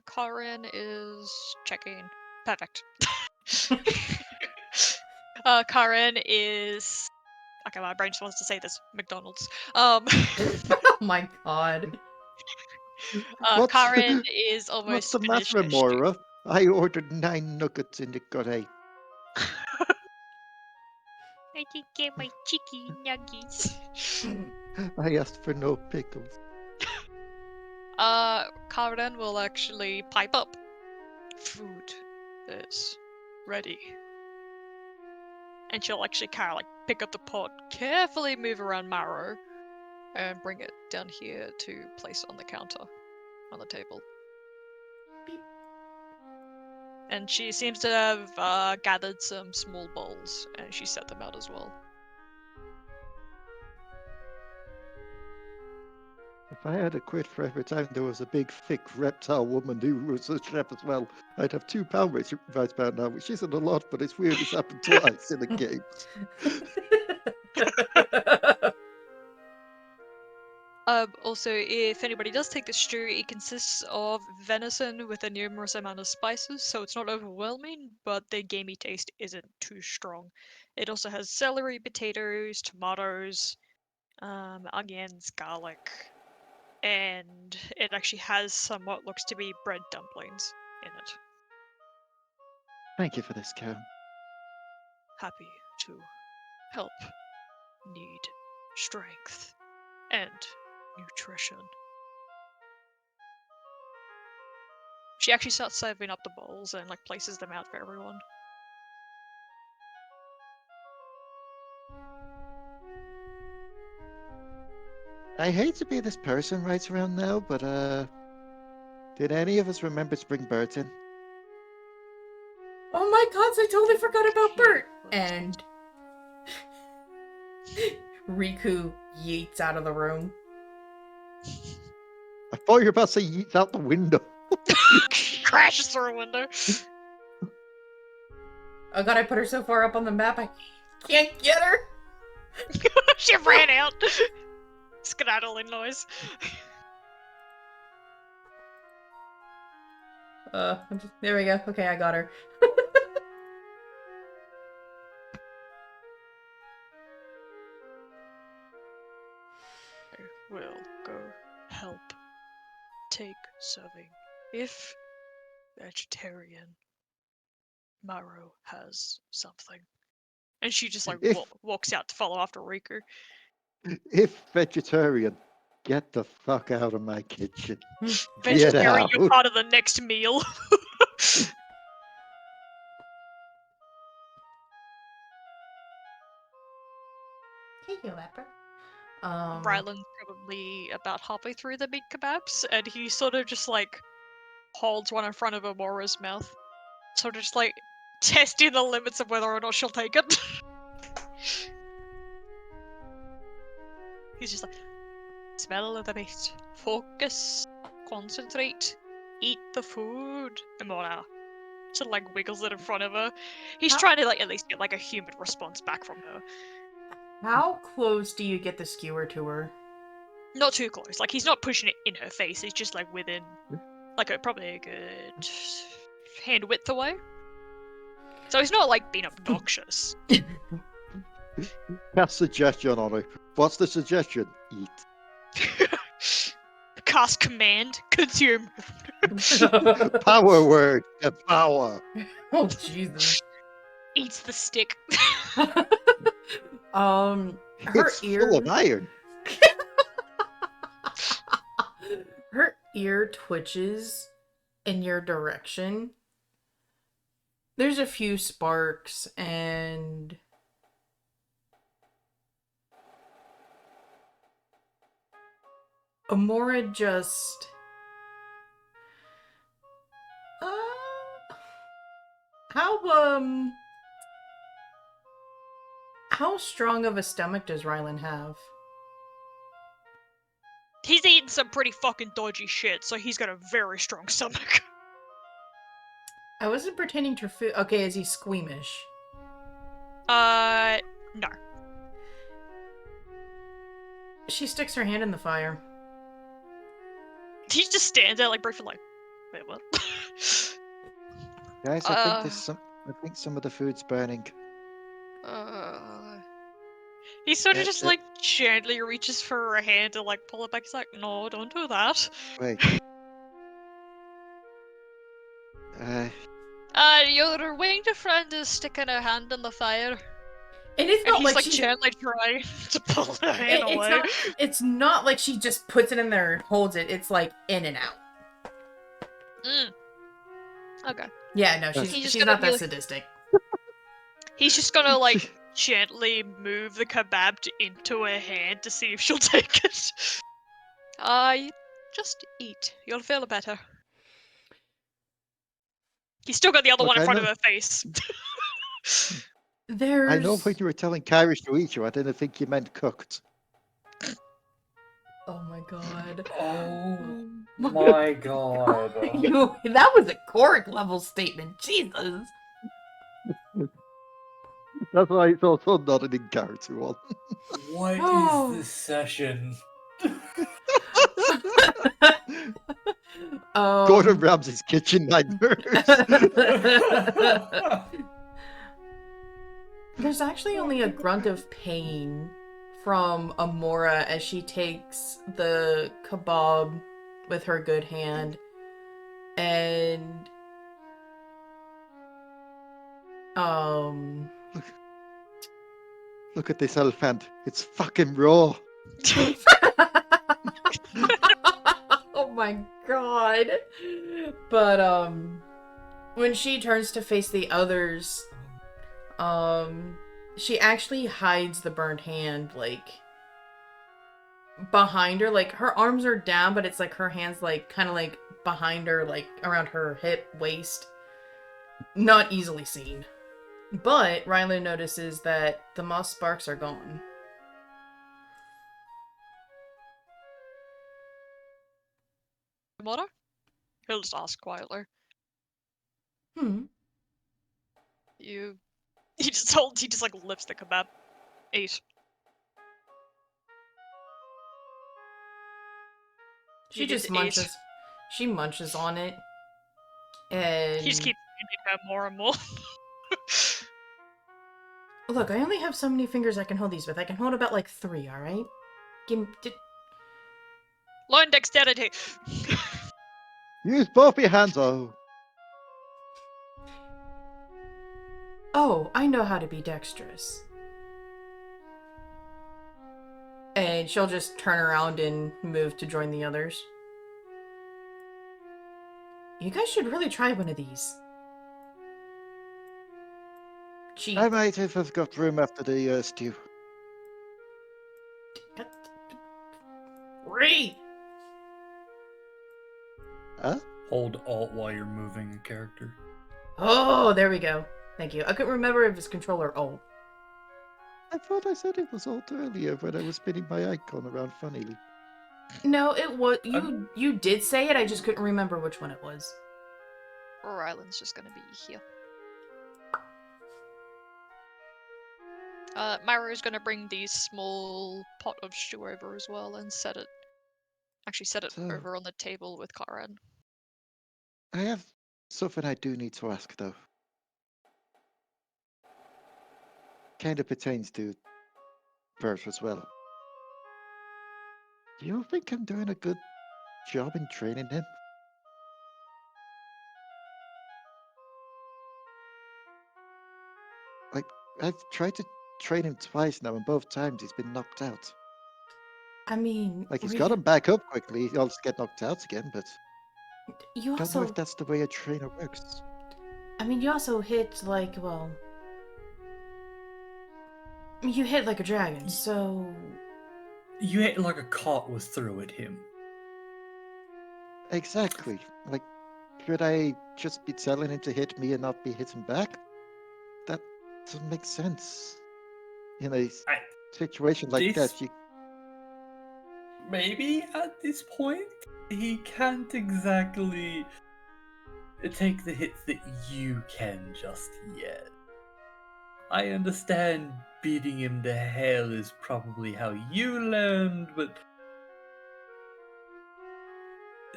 E: Karin is checking. Perfect. Karin is. Okay, my brain just wants to say this. McDonald's.
A: Oh my god.
E: Karin is almost.
D: What's the
E: finished
D: matter,
E: her stew.
D: Amora? I ordered 9 nuggets and it got 8.
F: I didn't get my chicken nuggets.
D: I asked for no pickles.
E: Karin will actually pipe up. Food is ready. And she'll actually kind of like pick up the pot, carefully move around Maro, and bring it down here to place on the counter, on the table.
A: Beep.
E: And she seems to have gathered some small bowls, and she set them out as well.
D: If I had a quid for every time there was a big, thick reptile woman who was a chef as well, I'd have £2 right about now, which isn't a lot, but it's weird it's happened twice in a game.
E: Also, if anybody does take the stew, it consists of venison with a numerous amount of spices, so it's not overwhelming, but the gamey taste isn't too strong. It also has celery, potatoes, tomatoes, onions, garlic, and it actually has some what looks to be bread dumplings in it.
D: Thank you for this, Karen.
E: Happy to help. Need strength and nutrition. She actually starts serving up the bowls and like places them out for everyone.
D: I hate to be this person right around now, but did any of us remember to bring Bert in?
A: Oh my god, I totally forgot about Bert! And Riku yeets out of the room.
D: I thought you were about to say yeets out the window.
E: Crashes through a window.
A: Oh god, I put her so far up on the map I can't get her!
E: She ran out. Skedaddling noise.
A: There we go. Okay, I got her.
E: I will go help take serving. If vegetarian Maro has something. And she just like
D: If-
E: walks out to follow after Riku.
D: If vegetarian, get the fuck out of my kitchen. Get
E: Vegetarian, you're
D: out.
E: part of the next meal.
A: Hey, you leper.
E: Ryland's probably about halfway through the meat kebabs, and he sort of just like holds one in front of Amora's mouth. Sort of just like testing the limits of whether or not she'll take it. He's just like, smell of the meat, focus, concentrate, eat the food. Amora sort of like wiggles it in front of her. He's
A: How-
E: trying to like at least get like a human response back from her.
A: How close do you get the skewer to her?
E: Not too close. Like he's not pushing it in her face. He's just like within, like probably a good hand width away. So he's not like being obnoxious.
D: Cast suggestion on her. What's the suggestion? Eat.
E: Cast command, consume.
D: Power word. The power.
A: Oh, Jesus.
E: Eats the stick.
A: Her
D: It's
A: ear.
D: full of iron.
A: Her ear twitches in your direction. There's a few sparks, and Amora just how strong of a stomach does Rylan have?
E: He's eaten some pretty fucking dodgy shit, so he's got a very strong stomach.
A: I wasn't pertaining to food. Okay, is he squeamish?
E: No.
A: She sticks her hand in the fire.
E: He just stands there like briefly like, wait, what?
D: Guys, I think there's some. I think some of the food's burning.
E: He sort of
D: Yeah,
E: just
D: yeah.
E: like gently reaches for her hand to like pull it back. He's like, no, don't do that.
D: Wait.
E: Your winged friend is sticking her hand in the fire.
A: And it's
E: And
A: not
E: he's
A: like
E: like
A: she's
E: gently trying to pull her hand away.
A: it's not like she just puts it in there and holds it. It's like in and out.
E: Okay.
A: Yeah, no,
E: He's just
A: she's
E: gonna
A: not that
E: be like-
A: sadistic.
E: He's just gonna like gently move the kebab into her hand to see if she'll take it. Just eat. You'll feel better. He's still got the other
D: Look,
E: one in
D: I
E: front of
D: know-
E: her face.
A: There's
D: I know when you were telling Kyrish to eat you, I didn't think you meant cooked.
A: Oh my god.
B: Oh my god.
A: That was a Korg level statement. Jesus.
D: That's why it's also not an in character one.
B: What
A: Oh.
B: is this session?
D: Gordon Ramsay's kitchen nightmares.
A: There's actually only a grunt of pain from Amora as she takes the kebab with her good hand and
D: Look at this elephant. It's fucking raw.
A: oh my god. But when she turns to face the others, she actually hides the burned hand like behind her. Like her arms are down, but it's like her hands like kind of like behind her, like around her hip, waist. Not easily seen. But Rylan notices that the moss sparks are gone.
E: Mother? He'll just ask quietly. He just like lifts the kebab. Eat.
A: She
E: You get
A: just
E: to eat.
A: munches. She munches on it. And
E: He just keeps eating her more and more.
A: look, I only have so many fingers I can hold these with. I can hold about like 3, alright? Give me...
E: Learn dexterity.
D: Use both your hands.
A: Oh, I know how to be dexterous. And she'll just turn around and move to join the others. You guys should really try one of these.
D: I might if I've got room after the stew.
A: Re!
D: Huh?
B: Hold Alt while you're moving a character.
A: Oh, there we go. Thank you. I couldn't remember if it's Control or Alt.
D: I thought I said it was Alt earlier when I was spinning my icon around funnily.
A: No, it was... You did say it, I just couldn't remember which one it was.
E: Or Island's just gonna be here. Maru's gonna bring the small pot of stew over as well and set it
D: So-
E: over on the table with Karan.
D: I have something I do need to ask, though. Kind of pertains to Bert as well. Do you think I'm doing a good job in training him? Like, I've tried to train him twice now, and both times he's been knocked out.
A: I mean...
D: Like, he's got him back up quickly, he'll just get knocked out again, but
A: You
D: I don't
A: also...
D: know if that's the way a trainer works.
A: I mean, you also hit, like, well... You hit like a dragon, so...
B: You hit like a cart was thrown at him.
D: Exactly. Like, should I just be telling him to hit me and not be hitting back? That doesn't make sense. In a situation like
B: this-
D: that, you...
B: Maybe at this point, he can't exactly take the hits that you can just yet. I understand beating him to hell is probably how you learned, but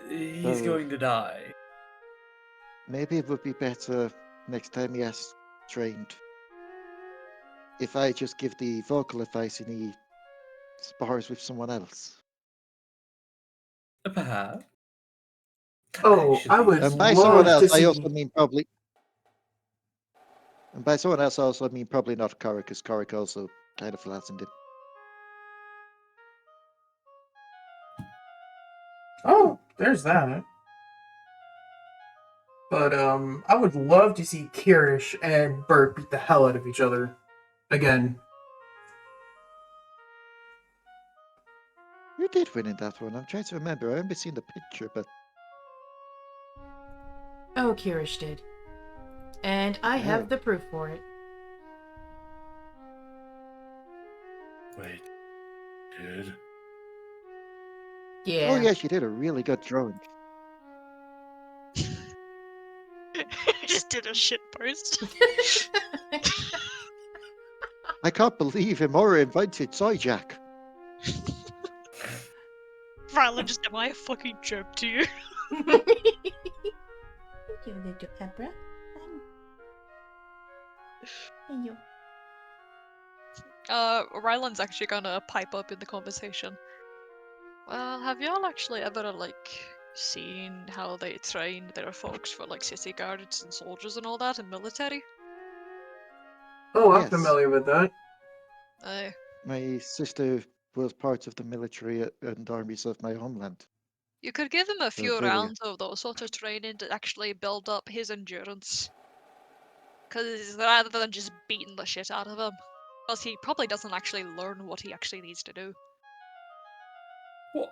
B: he's
D: Oh.
B: going to die.
D: Maybe it would be better next time he has trained if I just give the vocal advice and he spars with someone else.
B: Perhaps.
G: Oh, I would
D: And by
G: love
D: someone
G: to
D: else, I
G: see-
D: also mean probably. And by someone else, I also mean probably not Korik, because Korik also kind of flattened him.
G: Oh, there's that. But I would love to see Kirish and Bert beat the hell out of each other again.
D: Who did win in that one? I'm trying to remember. I remember seeing the picture, but
A: Oh, Kirish did. And I have
D: Oh.
A: the proof for it.
B: Wait. Did?
A: Yeah.
D: oh yeah, she did a really good drawing.
E: Just did a shit post.
D: I can't believe Imora invited Soy Jack.
E: Rylan Rylan, just am I a fucking joke to you?
A: Thank you, little Abra. Thank you.
E: Rylan's actually gonna pipe up in the conversation. Well, have y'all actually ever, like, seen how they train their folks for, like, city guards and soldiers and all that in military?
G: Oh, I'm
D: Yes.
G: familiar with that.
E: Aye.
D: My sister was part of the military and armies of my homeland.
E: You could give him a few
D: familiar.
E: rounds of those sort of training to actually build up his endurance. Because rather than just beating the shit out of him, because he probably doesn't actually learn what he actually needs to do.
B: Well,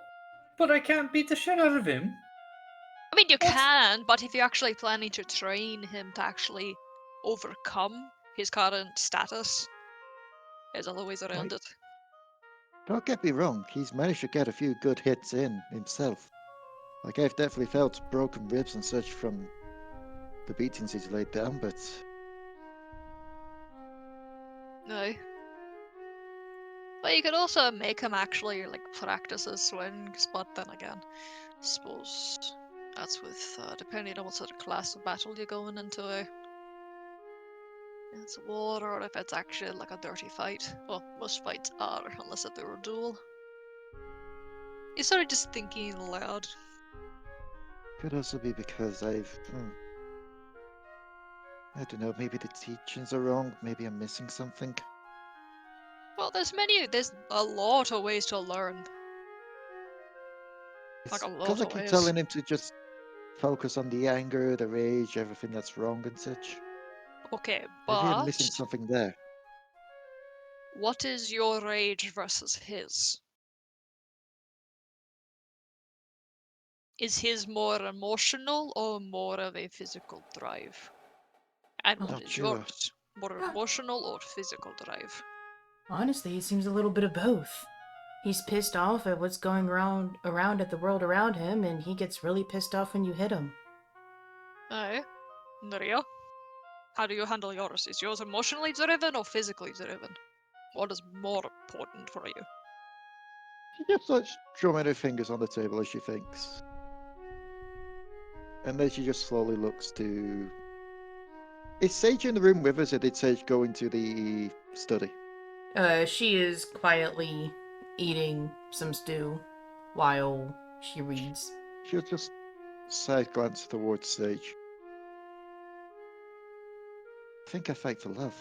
B: but I can't beat the shit out of him.
E: I mean, you
B: What?
E: can, but if you're actually planning to train him to actually overcome his current status, there's other ways around it.
D: Don't get me wrong, he's managed to get a few good hits in himself. Like, I've definitely felt broken ribs and such from the beatings he's laid down, but
E: No. But you could also make him actually, like, practice his swings, but then again, I suppose that's with, depending on what sort of class of battle you're going into, eh? If it's war, or if it's actually like a dirty fight. Well, most fights are, unless they're a duel. You're sort of just thinking aloud.
D: could also be because I don't know, maybe the teachings are wrong, maybe I'm missing something.
E: Well, there's a lot of ways to learn. Like a lot
D: Because I
E: of
D: keep
E: ways.
D: telling him to just focus on the anger, the rage, everything that's wrong and such.
E: Okay,
D: Maybe I'm
E: but
D: missing something there.
E: what is your rage versus his? Is his more emotional or more of a physical drive? And what
D: Not
E: is
D: sure.
E: yours? More emotional or physical drive?
A: Honestly, it seems a little bit of both. He's pissed off at what's going around at the world around him, and he gets really pissed off when you hit him.
E: Aye. Maria? How do you handle yours? Is yours emotionally driven or physically driven? What is more important for you?
D: She just starts drumming her fingers on the table as she thinks. And then she just slowly looks to... Is Sage in the room with us, or did Sage go into the study?
A: She is quietly eating some stew while she reads.
D: She'll just side glance towards Sage. I think I fight for love.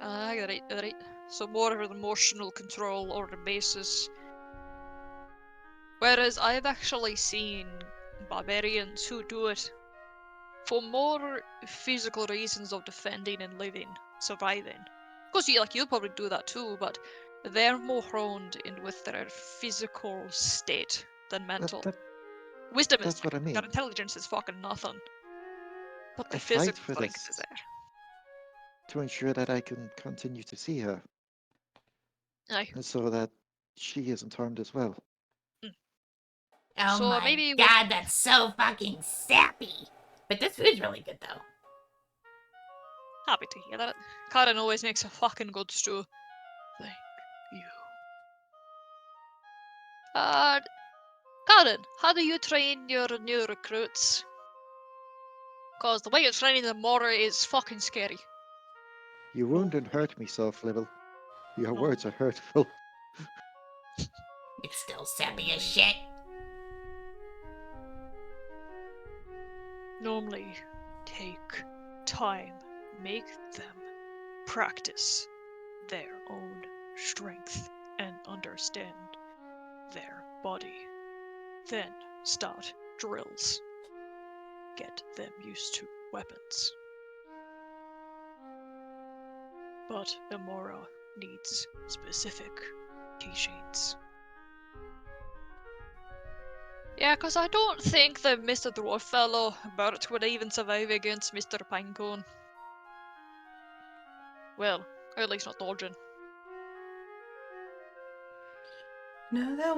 E: Right. So more of an emotional control or the basis. Whereas I've actually seen barbarians who do it for more physical reasons of defending and living, surviving. Of course, you'll probably do that too, but they're more honed in with their physical state than mental. Wisdom is
D: that's what I mean.
E: their intelligence is fucking nothing. But the
D: I fight
E: physical
D: for
E: strength
D: this
E: is there.
D: to ensure that I can continue to see her,
E: Aye.
D: and so that she isn't harmed as well.
A: Oh
E: So
A: my
E: maybe with-
A: god, that's so fucking sappy. But this food's really good though.
E: Happy to hear that. Karen always makes a fucking good stew. Thank you. Karen, how do you train your new recruits? Cause the way you're training them more is fucking scary.
D: You wound and hurt me, soft level. Your
E: Oh.
D: words are hurtful.
A: It's still sappy as shit.
E: Normally, take time, make them practice their own strength and understand their body. Then start drills. Get them used to weapons. But Amora needs specific teachings. Yeah, because I don't think that Mr. Dwarf Fellow Bert would even survive against Mr. Pinecone. Well, or at least not dodging.
A: No, that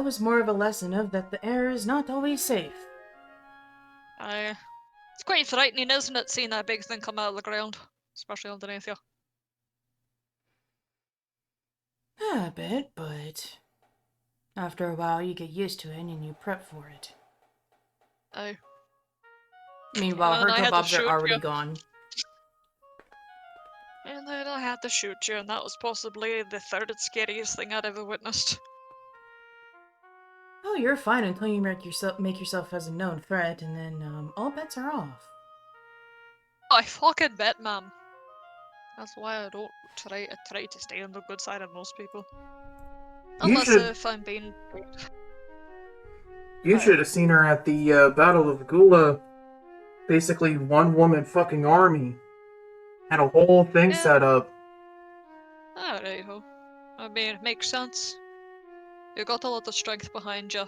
A: was more of a lesson of that the air is not always safe.
E: It's quite frightening, isn't it, seeing that big thing come out of the ground, especially underneath you.
A: A bit, but After a while, you get used to it and you prep for it.
E: Oh.
A: Meanwhile,
E: And
A: her
E: I had to
A: kebabs are
E: shoot
A: already
E: you.
A: gone.
E: And then I had to shoot you, and that was possibly the third and scariest thing I'd ever witnessed.
A: Oh, you're fine until you make yourself as a known threat, and then all bets are off.
E: I fucking bet, ma'am. That's why I don't try to stay on the good side of most people.
G: You
E: Unless
G: should-
E: if I'm being...
G: You should have seen her at the Battle of Gula. Basically, one woman fucking army. Had a whole thing
E: Yeah.
G: set up.
E: Alright, ho. I mean, it makes sense. You got a lot of strength behind you.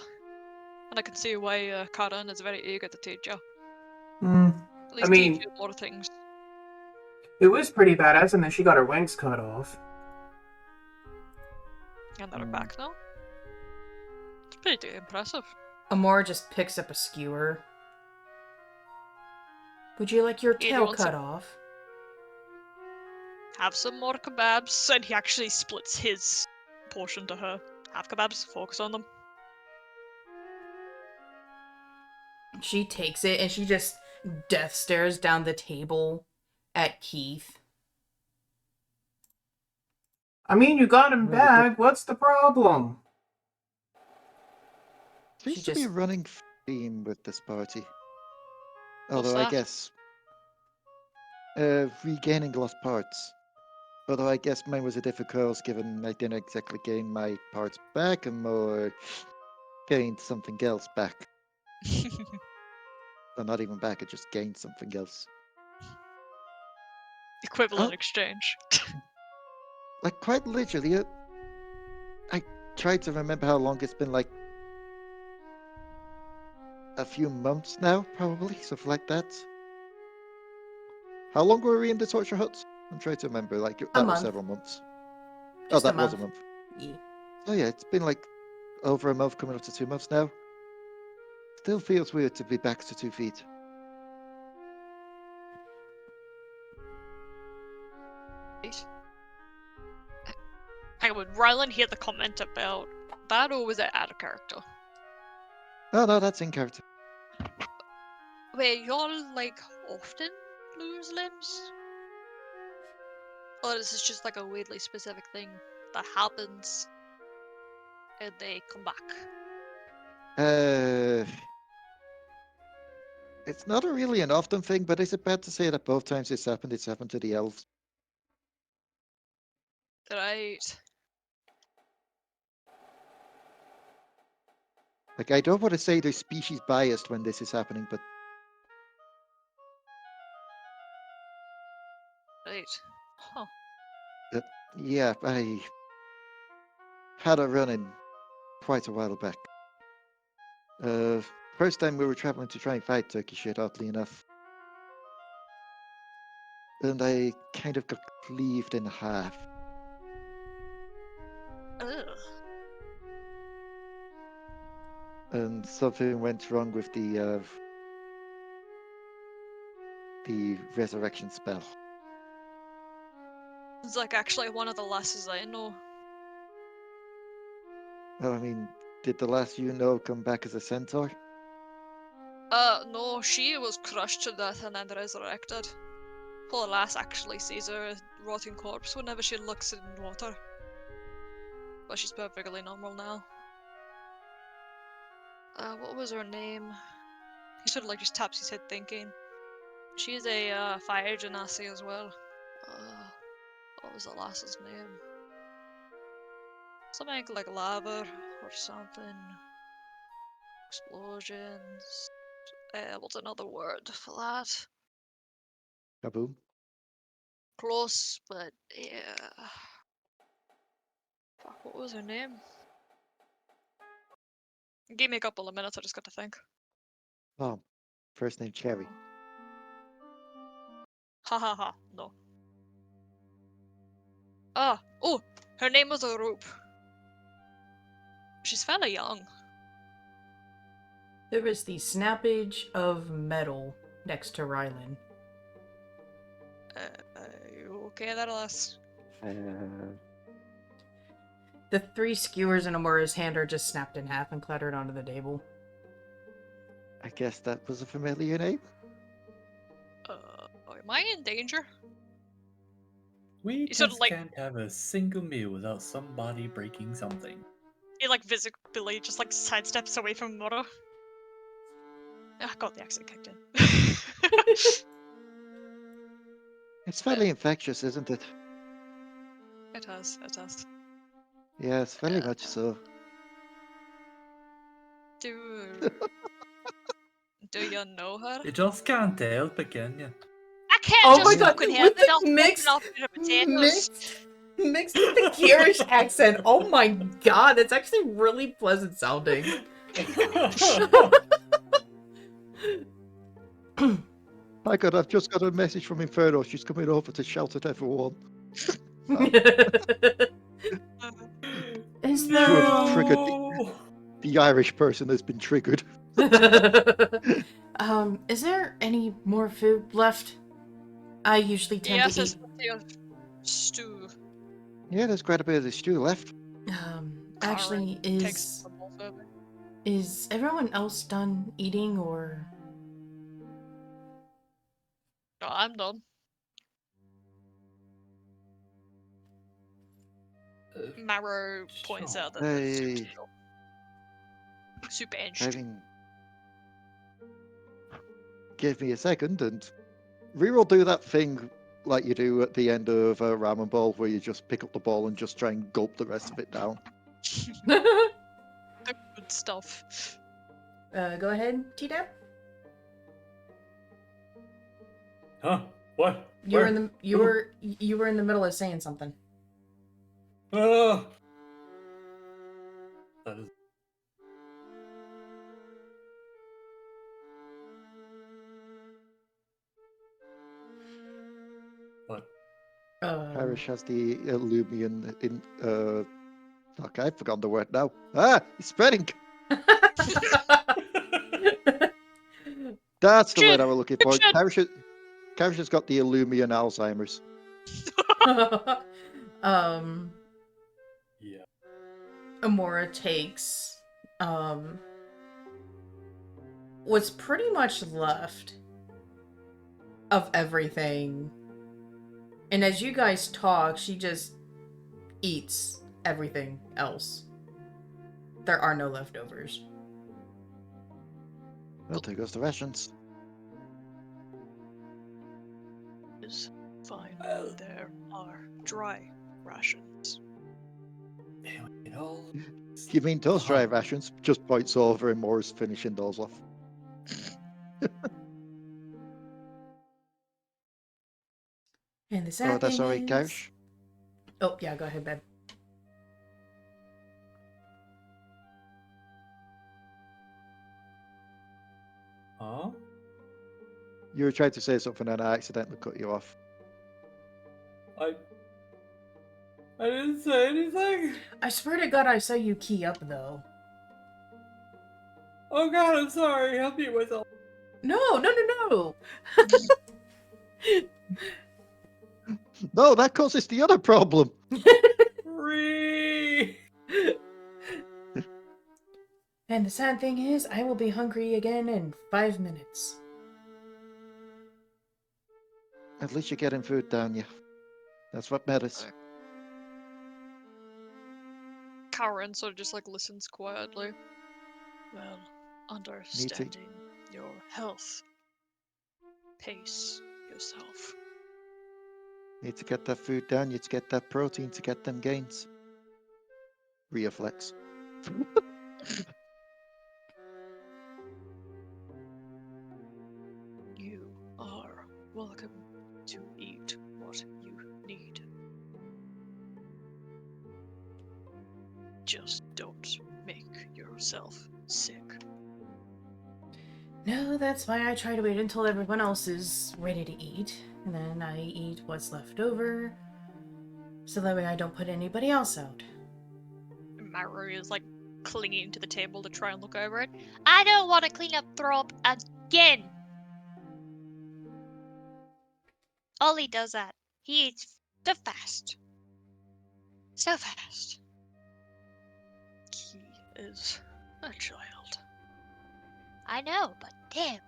E: And I can see why Karen is very eager to teach you.
G: Hmm.
E: At least
G: mean-
E: teach you more things.
G: It was pretty badass, and then she got her wings cut off.
E: And they're back now. It's pretty impressive.
A: Amor just picks up a skewer. Would you like your
E: He
A: tail
E: wants
A: cut
E: a-
A: off?
E: Have some more kebabs, and he actually splits his portion to her. Have kebabs, focus on them.
A: She takes it and she just death stares down the table at Keith.
G: I mean, you got him
D: Really
G: back. What's the problem?
D: Seems
A: She
D: to be a
A: just-
D: running theme with this party.
E: What's
D: Although I
E: that?
D: guess regaining lost parts. Although I guess mine was a different cause, given I didn't exactly gain my parts back, and more gained something else back. Well, not even back, I just gained something else.
E: Equivalent
D: Oh.
E: exchange.
D: Like, quite literally, I tried to remember how long it's been, like, a few months now, probably, something like that. How long were we in the torture hut? I'm trying to remember, like, that was
A: month.
D: several months.
A: Just
D: Oh,
A: a
D: that was a
A: month.
D: month.
A: Yeah.
D: Oh yeah, it's been like over a month, coming up to 2 months now. Still feels weird to be back to 2 feet.
E: Right. Hang on, would Rylan hear the comment about that, or was it out of character?
D: Oh no, that's in character.
E: Wait, y'all, like, often lose limbs? Or is this just like a weirdly specific thing that happens and they come back?
D: It's not really an often thing, but is it bad to say that both times it's happened to the elves?
E: Right.
D: Like, I don't want to say they're species biased when this is happening, but
E: Right. Huh.
D: yeah, I had a run-in quite a while back. First time we were traveling to try and fight turkey shit, oddly enough. And I kind of got cleaved in half.
E: Ugh.
D: And something went wrong with the resurrection spell.
E: It's like actually one of the lasses I know.
D: Well, I mean, did the last you know come back as a centaur?
E: No, she was crushed to death and then resurrected. Poor lass actually sees her rotting corpse whenever she looks in water. But she's perfectly normal now. What was her name? He sort of like just taps his head thinking. She's a fire genasi as well. What was the lass's name? Something like lava or something. Explosions. What's another word for that?
D: Kaboom.
E: Close, but yeah. Fuck, what was her name? Give me a couple of minutes, I just got to think.
D: Oh, first name Cherry.
E: Ha ha ha, no. Oh, her name was Arup. She's fairly young.
A: There is the snappage of metal next to Rylan.
E: Are you okay there, lass?
D: Uh,
A: The 3 skewers in Amura's hand are just snapped in half and clattered onto the table.
D: I guess that was a familiar name.
E: Am I in danger?
B: We
E: You sort of
B: just
E: like-
B: can't have a single meal without somebody breaking something.
E: He like visibly just like sidesteps away from Moro. Ah, God, the accent kicked in.
D: It's fairly infectious, isn't it?
E: It has, it has.
D: Yes, very much so.
E: Do you know her?
B: You just can't help it, can you?
F: I can't
A: Oh
F: just
A: my God,
F: fucking
A: with
F: help it.
A: the
F: I'll
A: mixed-
F: fucking off the potatoes.
A: Mixed with the Kirish accent. Oh my god, that's actually really pleasant sounding.
D: My God, I've just got a message from Inferno. She's coming over to shout at everyone.
A: Is
D: You have
A: there
D: triggered the Irish person has been triggered.
A: is there any more food left? I usually tend
E: Yes,
A: to
E: there's
A: eat.
E: plenty of stew.
D: Yeah, there's quite a bit of the stew left.
A: Actually,
E: Karen takes some more over.
A: is everyone else done eating or?
E: No, I'm done. Marrow points out that the soup's
D: Hey.
E: still soup and
D: I
E: stew.
D: mean, give me a second and Reroll do that thing like you do at the end of a ramen bowl where you just pick up the ball and just try and gulp the rest of it down.
E: The good stuff.
A: Go ahead, T-Dab.
B: Huh? What?
A: You were
B: Where?
A: in the you
B: Who?
A: were you were in the middle of saying something.
B: Ah! That is. What?
D: Parrish has the Illumian in okay, I've forgotten the word now. Ah, it's spreading. That's the word I was looking for.
E: Shit.
D: Parrish has got the Illumian Alzheimer's.
B: Yeah.
A: Amora takes what's pretty much left of everything, and as you guys talk, she just eats everything else. There are no leftovers.
D: Well, there goes the rations.
E: Is fine.
B: Well.
E: There are dry rations.
B: You know.
D: You mean those dry
B: Huh.
D: rations? Just points over and Moore's finishing those off.
A: And the sad
D: Oh, that's
A: thing
D: alright,
A: is...
D: Parrish.
A: Oh, yeah, go ahead, babe.
B: Huh?
D: You were trying to say something and I accidentally cut you off.
B: I didn't say anything.
A: I swear to God I saw you key up, though.
B: Oh God, I'm sorry. I'll mute myself.
A: No, no, no, no!
D: No, that causes the other problem.
B: Free.
A: And the sad thing is, I will be hungry again in 5 minutes.
D: At least you're getting food down you. That's what matters.
E: Karen sort of just like listens quietly. Well, understanding your health. Pace yourself.
D: Need to get that food down you to get that protein to get them gains. Reflex.
E: You are welcome to eat what you need. Just don't make yourself sick.
A: No, that's why I try to wait until everyone else is ready to eat, and then I eat what's left over, so that way I don't put anybody else out.
E: Maru is like clinging to the table to try and look over it.
F: I don't want to clean up throw up again. Ollie does that. He eats so fast. So fast.
E: is a child.
F: I know, but damn.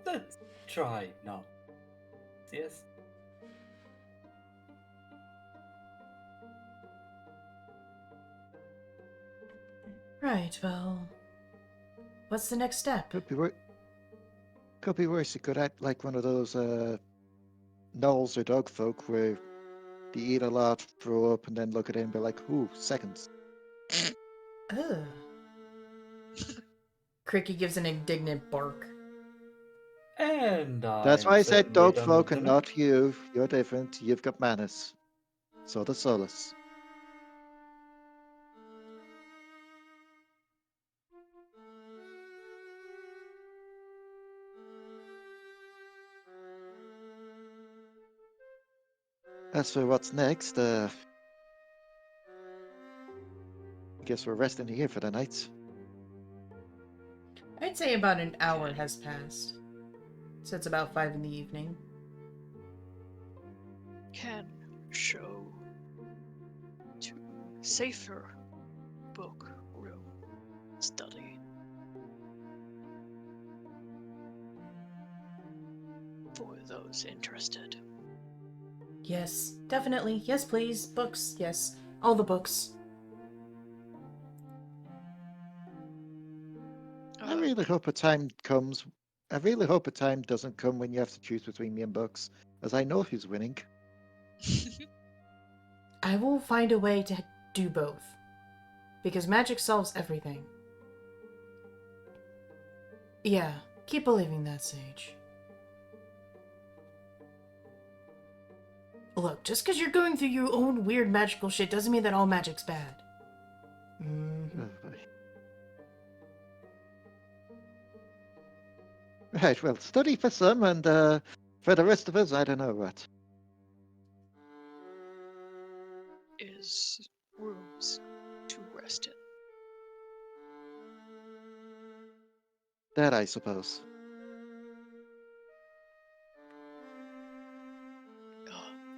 B: Let's try not. Yes.
A: Right, well, what's the next step?
D: Could be worse. Could be worse. It could act like one of those gnolls or dog folk where they eat a lot, throw up, and then look at it and be like, "Ooh, seconds."
A: Ugh. Cricky gives an indignant bark.
B: And
D: That's
B: I'm
D: why I said
B: certainly
D: dog
B: done
D: folk
B: with
D: and
B: dinner.
D: not you. You're different. You've got manners. So does Solus. As for what's next, I guess we're resting here for the night.
A: I'd say about an hour has passed. So it's about 5 in the evening.
E: Can show to safer book room study. For those interested.
A: Yes, definitely. Yes, please. Books, yes. All the books.
D: I really hope a time comes. I really hope a time doesn't come when you have to choose between me and books, as I know who's winning.
A: I will find a way to do both. Because magic solves everything. Yeah, keep believing that, Sage. Look, just because you're going through your own weird magical shit doesn't mean that all magic's bad.
D: Oh, boy. Right, well, study for some, and for the rest of us, I don't know what.
E: Is rooms to rest in.
D: That, I suppose.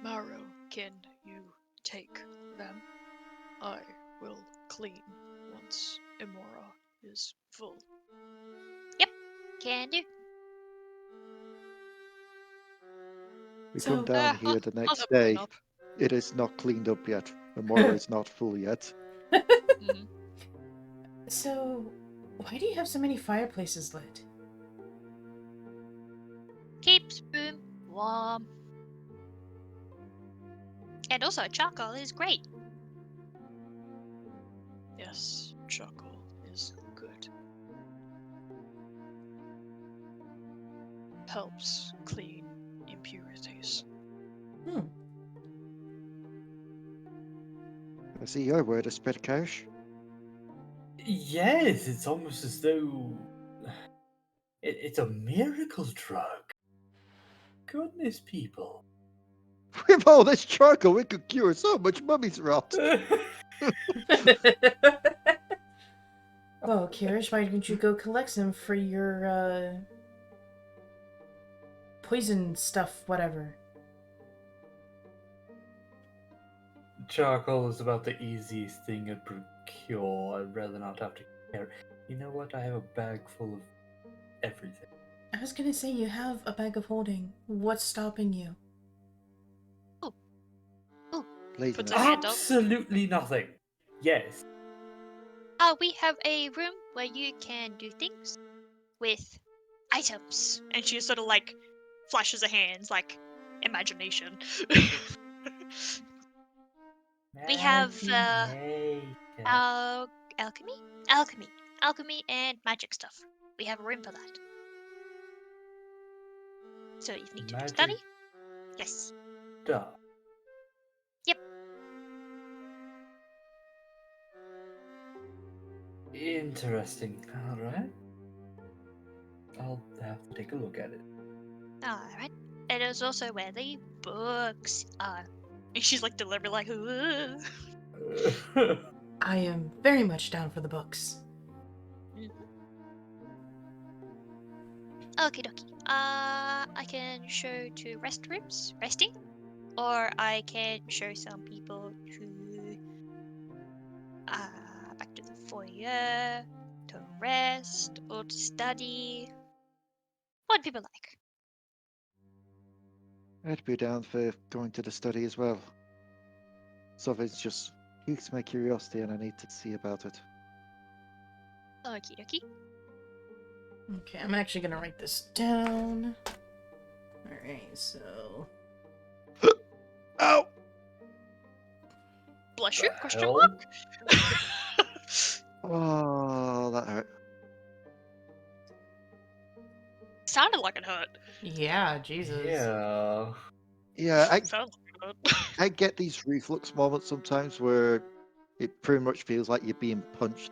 E: Maro, can you take them? I will clean once Imora is full.
F: Can do.
D: We
A: So-
D: come down here the
E: I'll
D: next
E: help clean
D: day.
E: up.
D: It is not cleaned up yet. Memora is not full yet.
E: Mhm.
A: So, why do you have so many fireplaces lit?
F: Keeps room warm. And also, charcoal is great.
E: Yes, charcoal is good. Helps clean impurities.
D: I see your word is spread cash.
B: Yes, it's almost as though it's a miracle drug. Goodness, people.
D: With all this charcoal, we could cure so much mummy's rot.
A: Well, Kirish, why didn't you go collect some for your, poison stuff, whatever?
B: Charcoal is about the easiest thing to procure. I'd rather not have to carry. You know what? I have a bag full of everything.
A: I was gonna say, you have a bag of holding. What's stopping you?
D: Laziness.
F: Put a hand up.
B: Absolutely nothing. Yes.
F: We have a room where you can do things with items.
E: And she sort of like flashes her hands, like imagination.
F: We have,
B: Imagination.
F: alchemy, and magic stuff. We have a room for that. So if you need to do study,
B: Magic
F: yes.
B: stuff.
F: Yep.
B: Interesting. Alright. I'll have to take a look at it.
F: Alright. It is also where the books are.
E: And she's like deliberately like, "Ugh."
A: I am very much down for the books.
F: Okie dokie. I can show to restrooms, resting, or I can show some people to back to the foyer to rest or to study. What do people like?
D: I'd be down for going to the study as well. Something's just piques my curiosity and I need to see about it.
F: Okie dokie.
A: Okay, I'm actually gonna write this down. Alright, so.
D: Ow!
E: Bless you?
B: The
E: Question
B: hell?
E: mark?
D: Oh, that hurt.
E: Sounded like it hurt.
A: Yeah, Jesus.
B: Yeah.
D: Yeah,
E: Sounded like it hurt.
D: I get these reflux moments sometimes where it pretty much feels like you're being punched,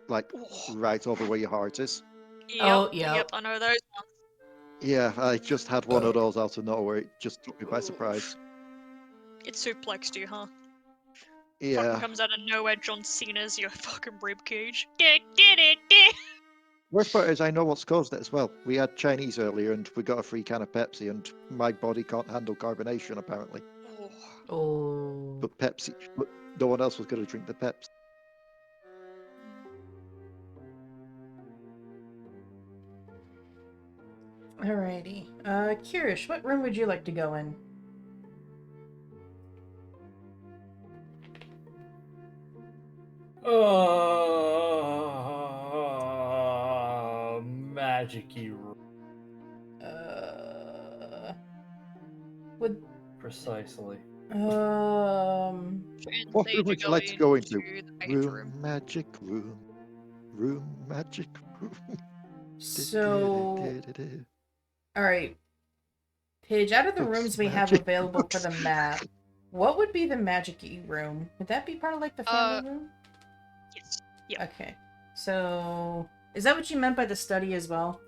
D: like right over where your heart is.
A: Oh,
E: Yep,
A: yep.
E: I know those ones.
D: Yeah, I just had one of those out of nowhere. It just took me by surprise.
E: It suplexed you, huh? Fucking
D: Yeah.
E: comes out of nowhere, John Cena's your fucking ribcage.
D: Worst part is I know what's caused it as well. We had Chinese earlier and we got a free can of Pepsi and my body can't handle carbonation apparently.
A: Oh.
D: But no one else was going to drink the Pepsi.
A: Alrighty. Kirish, what room would you like to go in?
B: Magic-y
A: Would
B: precisely.
D: What room would you like to go into?
E: The main room.
D: Magic room. Room magic room.
A: So, alright. Paige, out of the
D: Oops,
A: rooms we have
D: magic.
A: available for the map, what would be the magic-y room? Would that be part of, like, the family room?
E: Yes. Yeah.
A: Okay. So, is that what you meant by the study as well?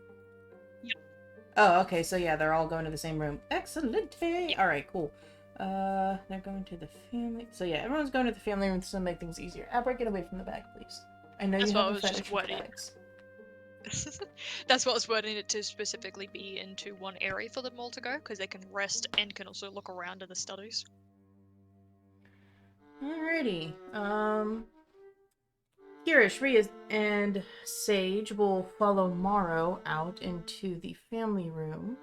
E: Yep.
A: Oh, okay, so yeah, they're all going to the same room. Excellent! Alright, cool. They're going to the family... So yeah, everyone's going to the family room to make things easier. Albert, get away from the back, please. I know
E: That's
A: you
E: what I
A: have a
E: was just
A: fetish with
E: worried.
A: bags.
E: That's what I was wording it to specifically be into one area for them all to go, because they can rest and can also look around at the studies.
A: Alrighty. Kirish, Rhea, and Sage will follow Morrow out into the family room.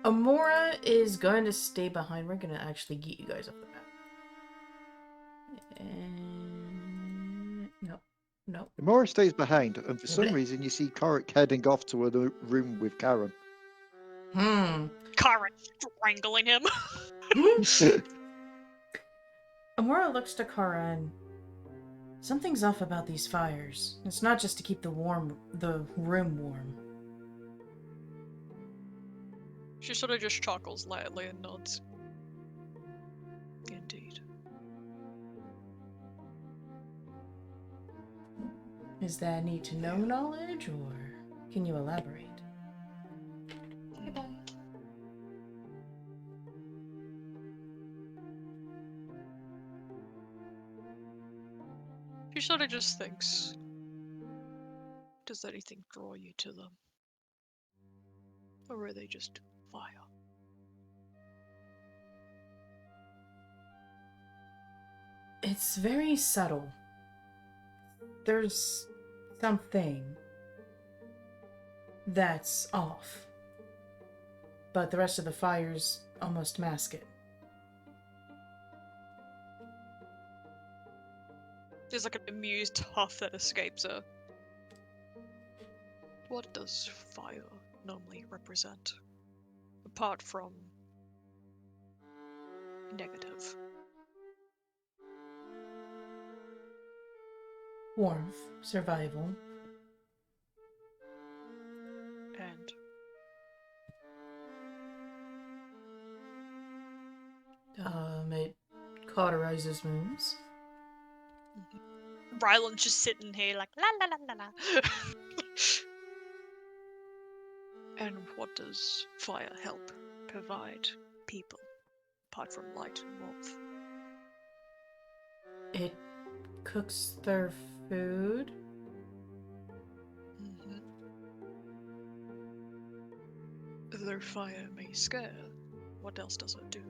A: Amora is going to stay behind. We're going to actually get you guys off the map. And... No.
D: Amora stays behind, and for some
A: Blech.
D: reason you see Korik heading off to a room with Karen.
E: Karen strangling him.
A: Amora looks to Kara and... Something's off about these fires. It's not just to keep the room warm.
E: She sort of just chuckles lightly and nods. Indeed.
A: Is that need to know knowledge, or can you elaborate? Goodbye.
E: She sort of just thinks, does anything draw you to them? Or are they just fire?
A: It's very subtle. There's something that's off. But the rest of the fires almost mask it.
E: There's like an amused huff that escapes her. What does fire normally represent? Apart from negative.
A: Warmth, survival.
E: And
A: It cauterizes wounds.
E: Ryland's just sitting here like la la la la la. And what does fire help provide people apart from light and warmth?
A: It cooks their food.
E: though fire may scare, what else does it do?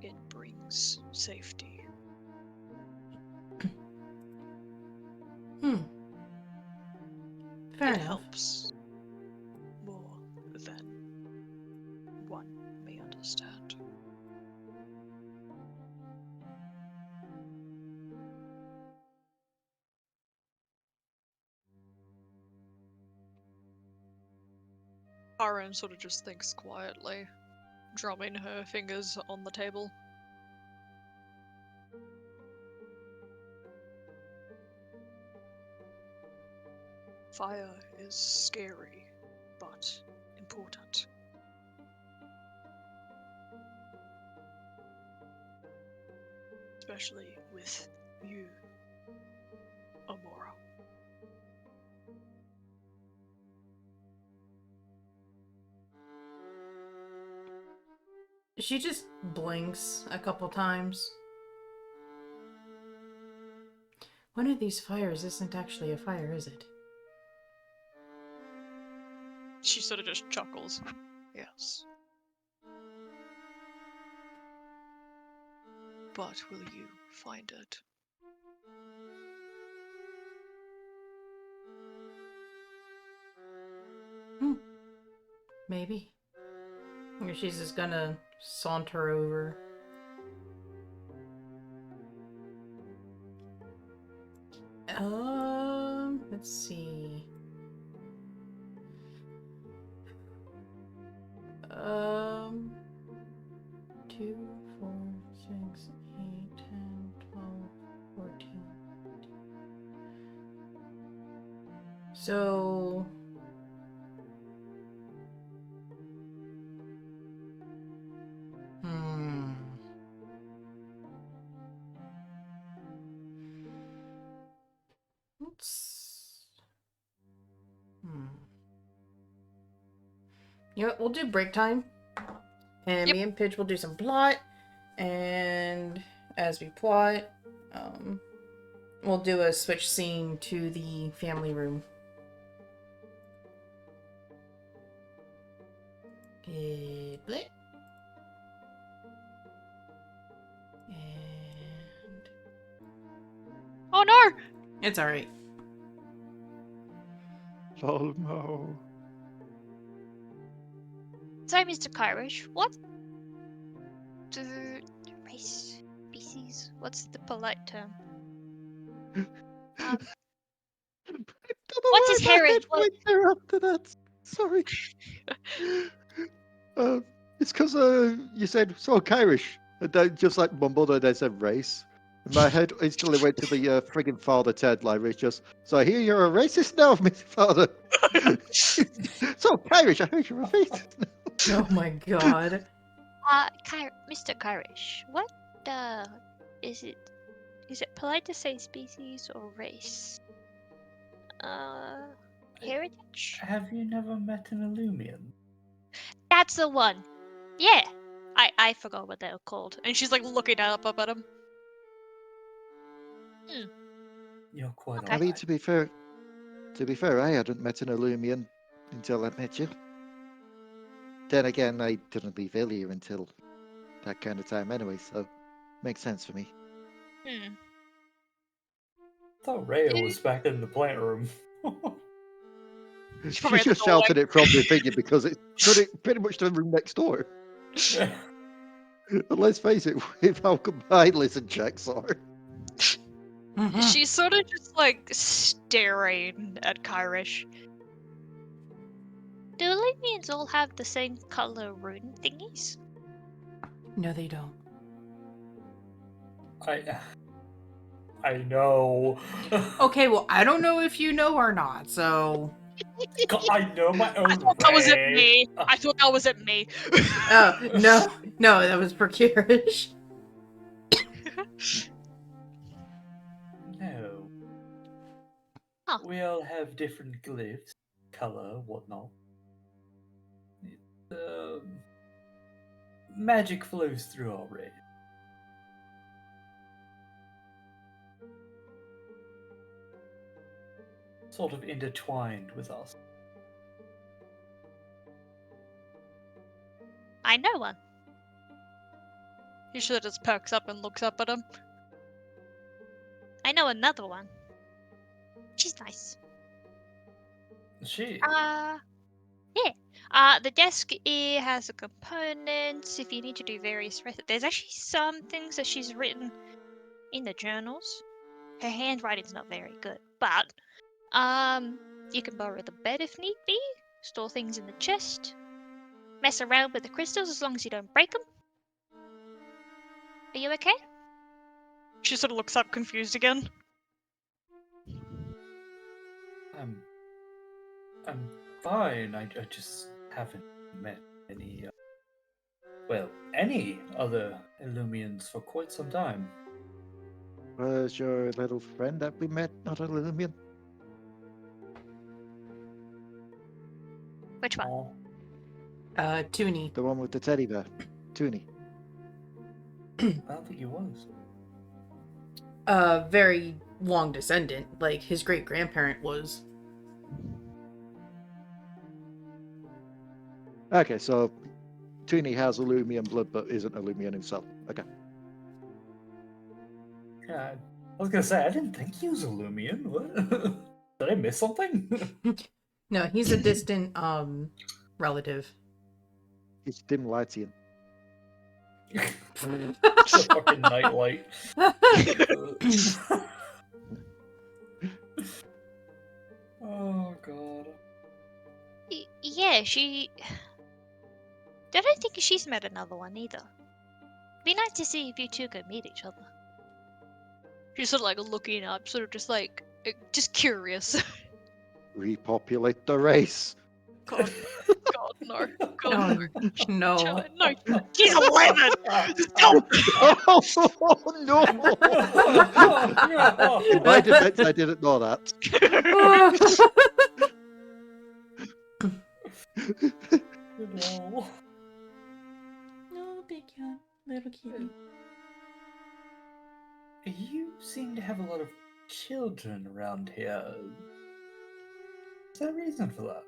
E: It brings safety.
A: Fair
E: It
A: enough.
E: helps more than one may understand. Karen sort of just thinks quietly, drumming her fingers on the table. Fire is scary, but important. Especially with you, Amora.
A: She just blinks a couple times. One of these fires isn't actually a fire, is it?
E: She sort of just chuckles. Yes. But will you find it?
A: Maybe. Or she's just gonna saunter over. Let's see. 2, 4, 6, 8, 10, 12, 14. So let's You know what, we'll do break time. And
E: Yep.
A: me and Pidge will do some plot. And as we plot, we'll do a switch scene to the family room. Blip. And
E: Oh no!
A: it's alright.
D: Oh no.
F: Sorry, Mr. Kyrish. What? The race, species? What's the polite term? What's his heritage? What?
D: After that. Sorry. It's because you said so Irish, and then just like mumbled and then said race. In my head instantly went to the friggin' Father Ted line, where it's just, so I hear you're a racist now, Mr. Father. So Irish, I heard you're a racist.
A: Oh my god.
F: Mr. Kyrish, what is it? Is it polite to say species or race? Heritage?
B: Have you never met an Illumian?
F: That's the one. Yeah. I forgot what they were called.
E: And she's like looking up at him.
B: You're quite
F: Okay.
D: I mean,
B: alright.
D: to be fair, I hadn't met an Illumian until I met you. Then again, I didn't leave earlier until that kind of time anyway, so makes sense for me.
B: I thought Rhea was back in the plant room.
D: She
E: probably at the
D: just
E: doorway.
D: shouted it from the thingy because it's pretty much the room next door. But let's face it, with how combined listen checks are.
E: She's sort of just like staring at Kyrish.
F: Do Olympians all have the same color rune thingies?
A: No, they don't.
B: I know.
A: Okay, well, I don't know if you know or not, so.
B: I know my own
E: I thought that was at
B: way.
E: me. I thought that was at me.
A: Oh, no, that was Procurish.
B: No.
F: Huh.
B: We all have different glyphs, color, whatnot. Magic flows through already. sort of intertwined with us.
F: I know one.
E: He sort of just perks up and looks up at him.
F: I know another one. She's nice.
B: She.
F: Yeah. The desk has the components. If you need to do various, there's actually some things that she's written in the journals. Her handwriting's not very good, but you can borrow the bed if need be. Store things in the chest. Mess around with the crystals as long as you don't break them. Are you okay?
E: She sort of looks up confused again.
B: I'm fine. I just haven't met any, any other Illumians for quite some time.
D: Was your little friend that we met not a Lumion?
F: Which one?
B: Oh,
A: Toonie.
D: The one with the teddy bear? Toonie.
B: I don't think he was.
A: Very long descendant. Like, his great-grandparent was.
D: Okay, so Toonie has Illumian blood but isn't Illumian himself. Okay.
B: Yeah, I was gonna say, I didn't think he was a Lumion. What? Did I miss something?
A: No, he's a distant, relative.
D: He's dim lightian.
B: It's a fucking nightlight. Oh god.
F: Yeah, she. I don't think she's met another one either. Be nice to see if you two could meet each other.
E: She's sort of like looking up, sort of just curious.
D: Repopulate the race.
E: God, God, no. God,
A: Oh,
E: no.
A: no.
E: Child, no. He's 11! Go!
D: Oh no! In my defense, I didn't know that.
B: No.
A: No, big cat, little kitty.
B: You seem to have a lot of children around here. Is there a reason for that?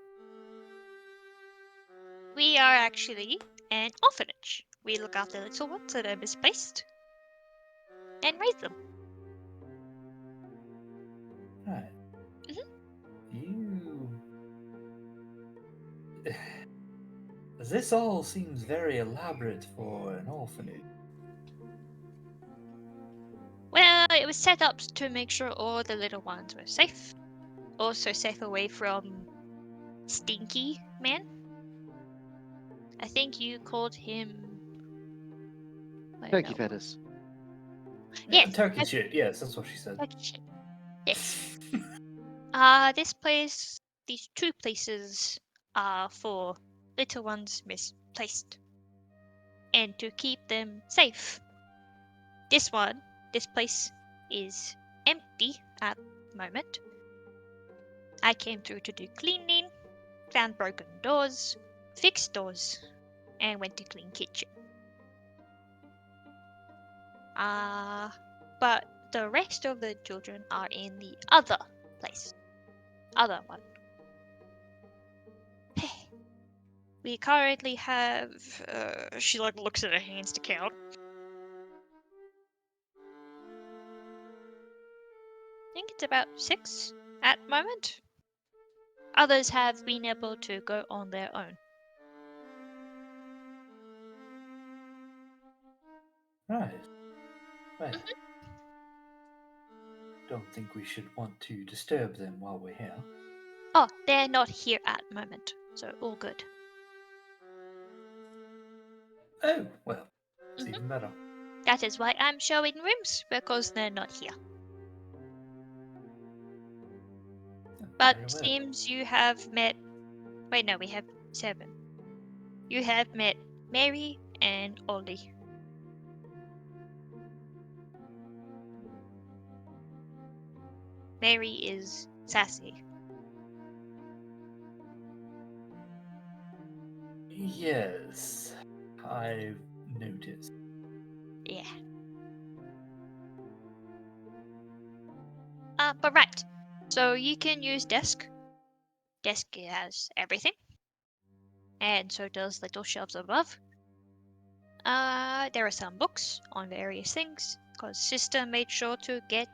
F: We are actually an orphanage. We look after little ones that are misplaced and raise them.
B: Right. You. This all seems very elaborate for an orphanage.
F: Well, it was set up to make sure all the little ones were safe. Also safe away from Stinky Man. I think you called him... I don't
D: Turkey
F: know.
D: feathers.
F: Yes,
B: Turkey
F: that's-
B: shit, yes, that's what she said.
F: Turkey shit. Yes. This place, these two places are for little ones misplaced. And to keep them safe. This place is empty at the moment. I came through to do cleaning, found broken doors, fixed doors, and went to clean kitchen. But the rest of the children are in the other place. Other one. We currently have,
E: She like looks at her hands to count.
F: I think it's about 6 at the moment. Others have been able to go on their own.
B: Right. Well, don't think we should want to disturb them while we're here.
F: Oh, they're not here at the moment, so all good.
B: Oh, well, it's even better.
F: That is why I'm showing rooms, because they're not here. But
B: Very well.
F: seems you have met... Wait, no, we have 7. You have met Mary and Ollie. Mary is sassy.
B: Yes, I've noticed.
F: Yeah. But right. So you can use desk. Desk has everything. And so does little shelves above. There are some books on various things, because sister made sure to get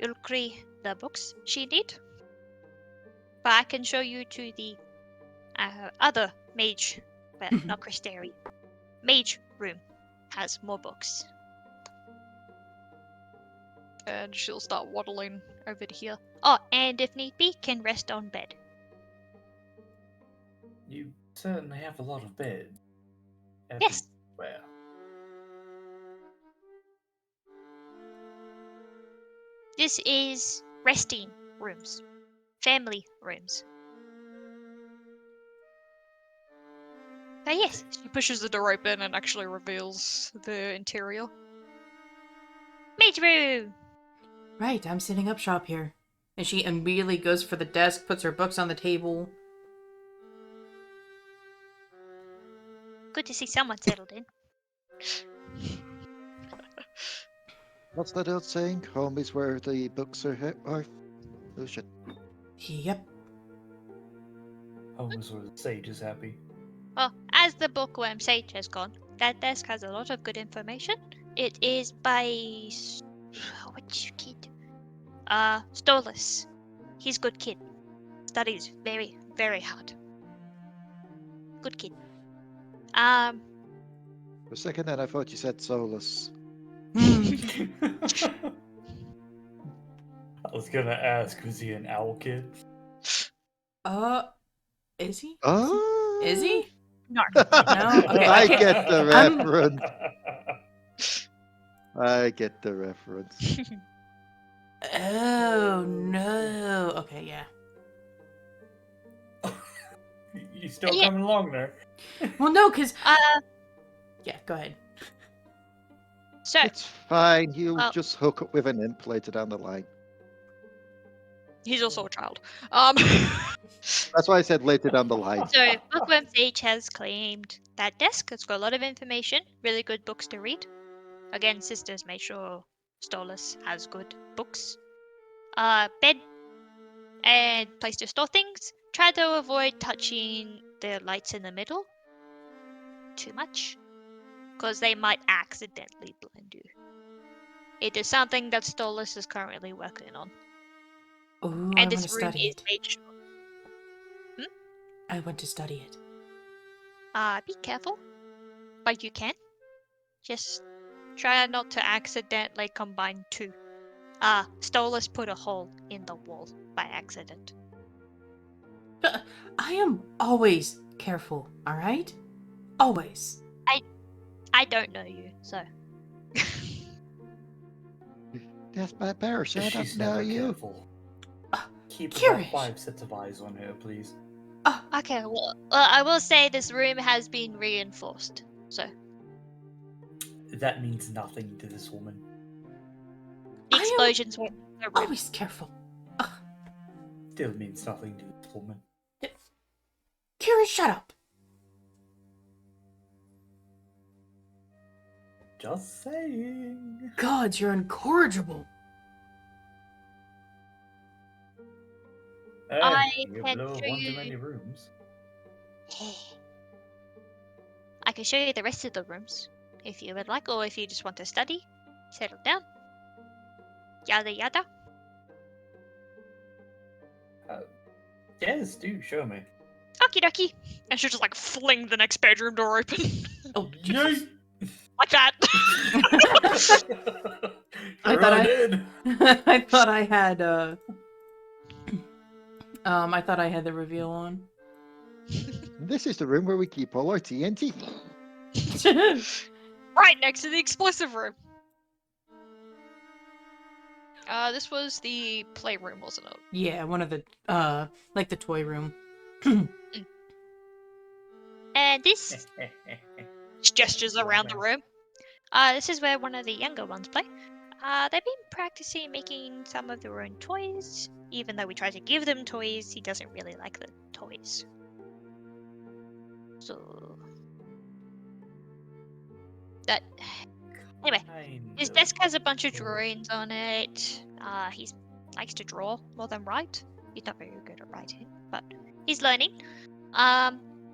F: Ulkri the books she need. But I can show you to the other mage, well, not Crysteri, mage room has more books.
E: And she'll start waddling over to here.
F: Oh, and if need be, can rest on bed.
B: You certainly have a lot of beds.
F: Yes.
B: Everywhere.
F: This is resting rooms, family rooms. But yes,
E: She pushes the door open and actually reveals the interior.
F: mage room.
A: Right, I'm setting up shop here. And she immediately goes for the desk, puts her books on the table.
F: Good to see someone settled in.
D: What's that old saying? Home is where the books are. Oh shit.
A: Yep.
B: Home is where the sage is happy.
F: Well, as the bookworm sage has gone, that desk has a lot of good information. It is by which kid? Stolas. He's good kid. Studies very, very hard. Good kid.
D: For a second then I thought you said Solus.
B: I was gonna ask, was he an owl kid?
A: Is he?
D: Oh,
A: Is he?
F: No.
A: No? Okay,
D: I
A: okay.
D: get the
A: I'm-
D: reference. I get the reference.
A: Oh, no. Okay, yeah.
B: You still
F: Yeah.
B: coming along there?
A: Well, no, because...
F: Uh,
A: Yeah, go ahead.
F: so
D: It's fine. You'll
F: Well-
D: just hook up with an imp later down the line.
E: He's also a child.
D: That's why I said later down the line.
F: So, Bookworm Sage has claimed that desk. It's got a lot of information, really good books to read. Again, sisters made sure Stolas has good books. Bed and place to store things. Try to avoid touching the lights in the middle too much, because they might accidentally blend you. It is something that Stolas is currently working on.
A: Oh, I
F: And
A: want
F: this
A: to
F: room
A: study
F: is
A: it.
F: made sure.
A: I want to study it.
F: Be careful, but you can. Just try not to accidentally combine two. Stolas put a hole in the wall by accident.
A: I am always careful, alright? Always.
F: I don't know you, so.
D: That's my parish. I
B: She's
D: don't know
B: never
D: you.
B: careful. Keep
A: Curious.
B: about 5 sets of eyes on her, please.
F: Okay, well, I will say this room has been reinforced, so.
B: That means nothing to this woman.
F: The
A: I am
F: explosions were in the room.
A: Always careful.
B: Still means nothing to this woman.
A: Kira, shut up.
B: Just saying.
A: Gods, you're incorrigible.
B: Hey,
F: I
B: you
F: can
B: blew
F: show
B: one too
F: you-
B: many rooms.
F: I can show you the rest of the rooms, if you would like, or if you just want to study, settle down. Yada yada.
B: Yes, do show me.
F: Okie dokie.
E: and she'll just like fling the next bedroom door open.
A: Oh, Jesus.
B: Yay!
E: Like that.
A: I
B: Sure
A: thought I-
B: did.
A: I thought I had, I thought I had the reveal on.
D: This is the room where we keep all our TNT.
E: Right next to the explosive room. This was the playroom, wasn't it?
A: Yeah, one of the, like the toy room.
F: And this
E: She gestures around the room.
F: this is where one of the younger ones play. They've been practicing making some of their own toys. Even though we try to give them toys, he doesn't really like the toys. So that anyway, his
B: Kind
F: desk
B: of.
F: has a bunch of drawings on it. He's likes to draw more than write. He's not very good at writing, but he's learning.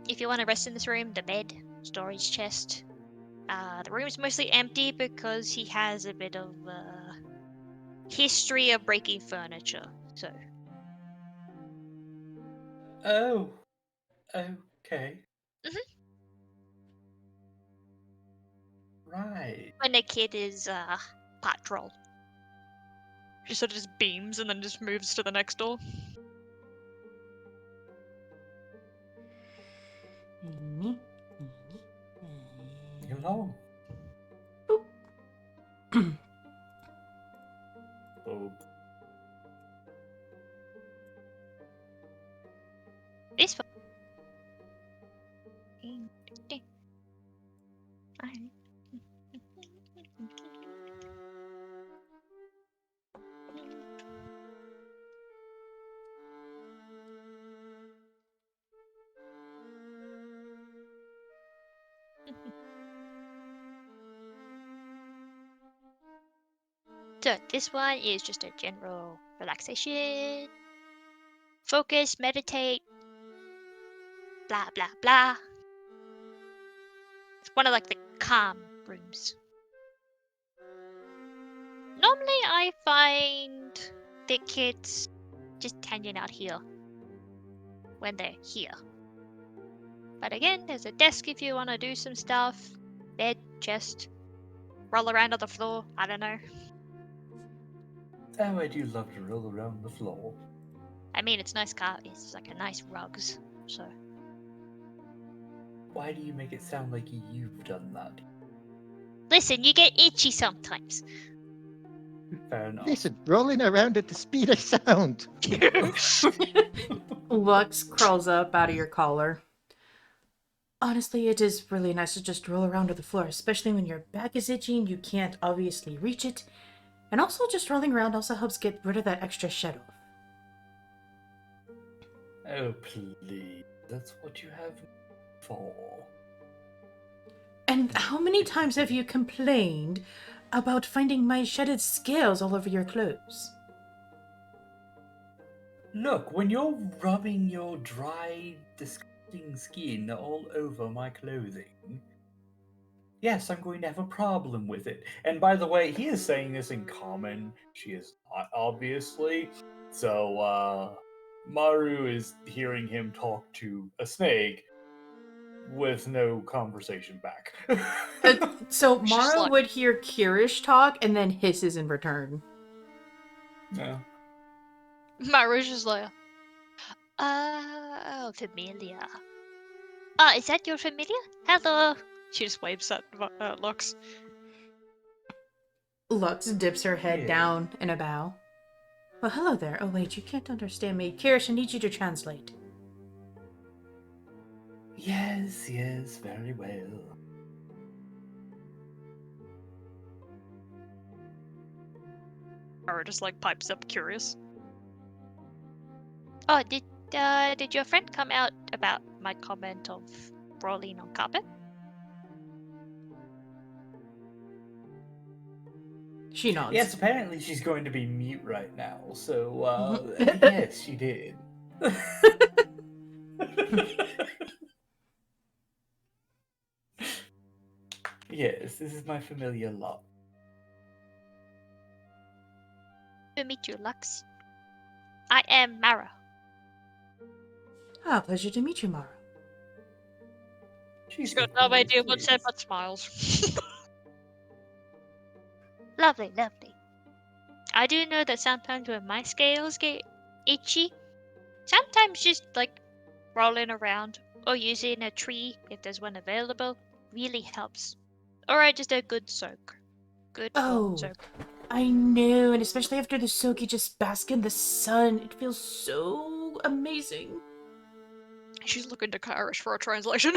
F: If you want to rest in this room, the bed, storage chest. The room is mostly empty because he has a bit of history of breaking furniture. So
B: Oh, okay.
F: Mhm.
B: Right.
F: when a kid is part troll.
E: She sort of just beams and then just moves to the next door.
B: Hello. Oh,
F: This one. So this one is just a general relaxation, focus, meditate, blah blah blah. It's one of like the calm rooms. Normally I find the kids just hanging out here when they're here. But again, there's a desk if you want to do some stuff, bed, chest, roll around on the floor, I don't know.
B: oh, I do love to roll around the floor.
F: I mean, it's nice it's like a nice rugs, so.
B: Why do you make it sound like you've done that?
F: Listen, you get itchy sometimes.
B: Fair enough.
D: Listen, rolling around at the speed of sound.
A: Lux crawls up out of your collar. Honestly, it is really nice to just roll around on the floor, especially when your back is itching, you can't obviously reach it. And also, just rolling around also helps get rid of that extra shed off.
B: Oh, please. That's what you have me for.
A: And how many times have you complained about finding my shedded scales all over your clothes?
B: Look, when you're rubbing your dry, disgusting skin all over my clothing, yes, I'm going to have a problem with it. And by the way, he is saying this in common. She is not, obviously. So, Maru is hearing him talk to a snake with no conversation back.
A: So
E: She's
A: Mara
E: like-
A: would hear Kirish talk and then hisses in return.
B: Yeah.
E: Maru's just like,
F: Oh, familiar. Is that your familiar? Hello.
E: she just waves at Lux.
A: Lux dips her head
B: Yeah.
A: down in a bow. Well, hello there. Oh, wait, you can't understand me. Kirish, I need you to translate.
B: Yes, yes, very well.
E: Maru just like pipes up curious.
F: Oh, did your friend come out about my comment of rolling on carpet?
A: She nods.
B: Yes, apparently she's going to be mute right now, so, yes, she did. Yes, this is my familiar lot.
F: To meet you, Lux. I am Mara.
A: Ah, pleasure to meet you, Mara.
E: She's got no idea what said but smiles.
F: Lovely, lovely. I do know that sometimes when my scales get itchy, sometimes just like rolling around or using a tree if there's one available really helps. Or just a good soak. Good warm
A: Oh.
F: soak.
A: I know, and especially after the soak, you just bask in the sun. It feels so amazing.
E: She's looking to Karish for a translation.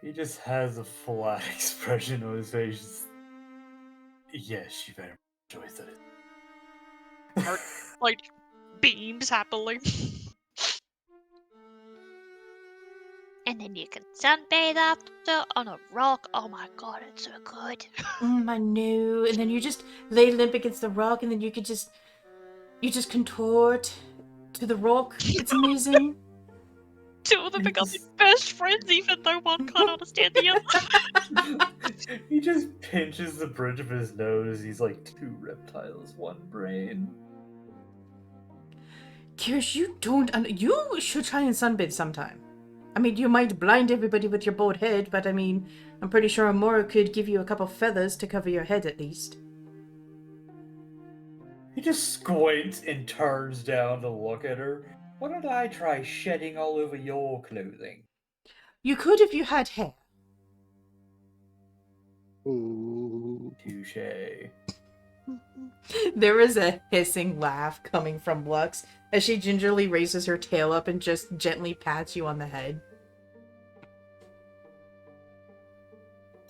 B: He just has a flat expression on his face. Just... Yes, she very much enjoys it.
E: like beams happily.
F: and then you can sunbathe after on a rock. Oh my god, it's so good.
A: I know. And then you just lay limp against the rock, and then you just contort to the rock. It's amazing.
F: Two of them
B: You
F: become
B: just-
F: best friends, even though one can't understand the other.
B: He just pinches the bridge of his nose. He's like 2 reptiles, 1 brain.
A: Kirsch, you should try and sunbathe sometime. I mean, you might blind everybody with your bald head, but I mean, I'm pretty sure Amora could give you a couple feathers to cover your head at least.
B: He just squints and turns down to look at her. Why don't I try shedding all over your clothing?
A: You could if you had hair.
D: Ooh.
B: Touche.
A: There is a hissing laugh coming from Lux as she gingerly raises her tail up and just gently pats you on the head.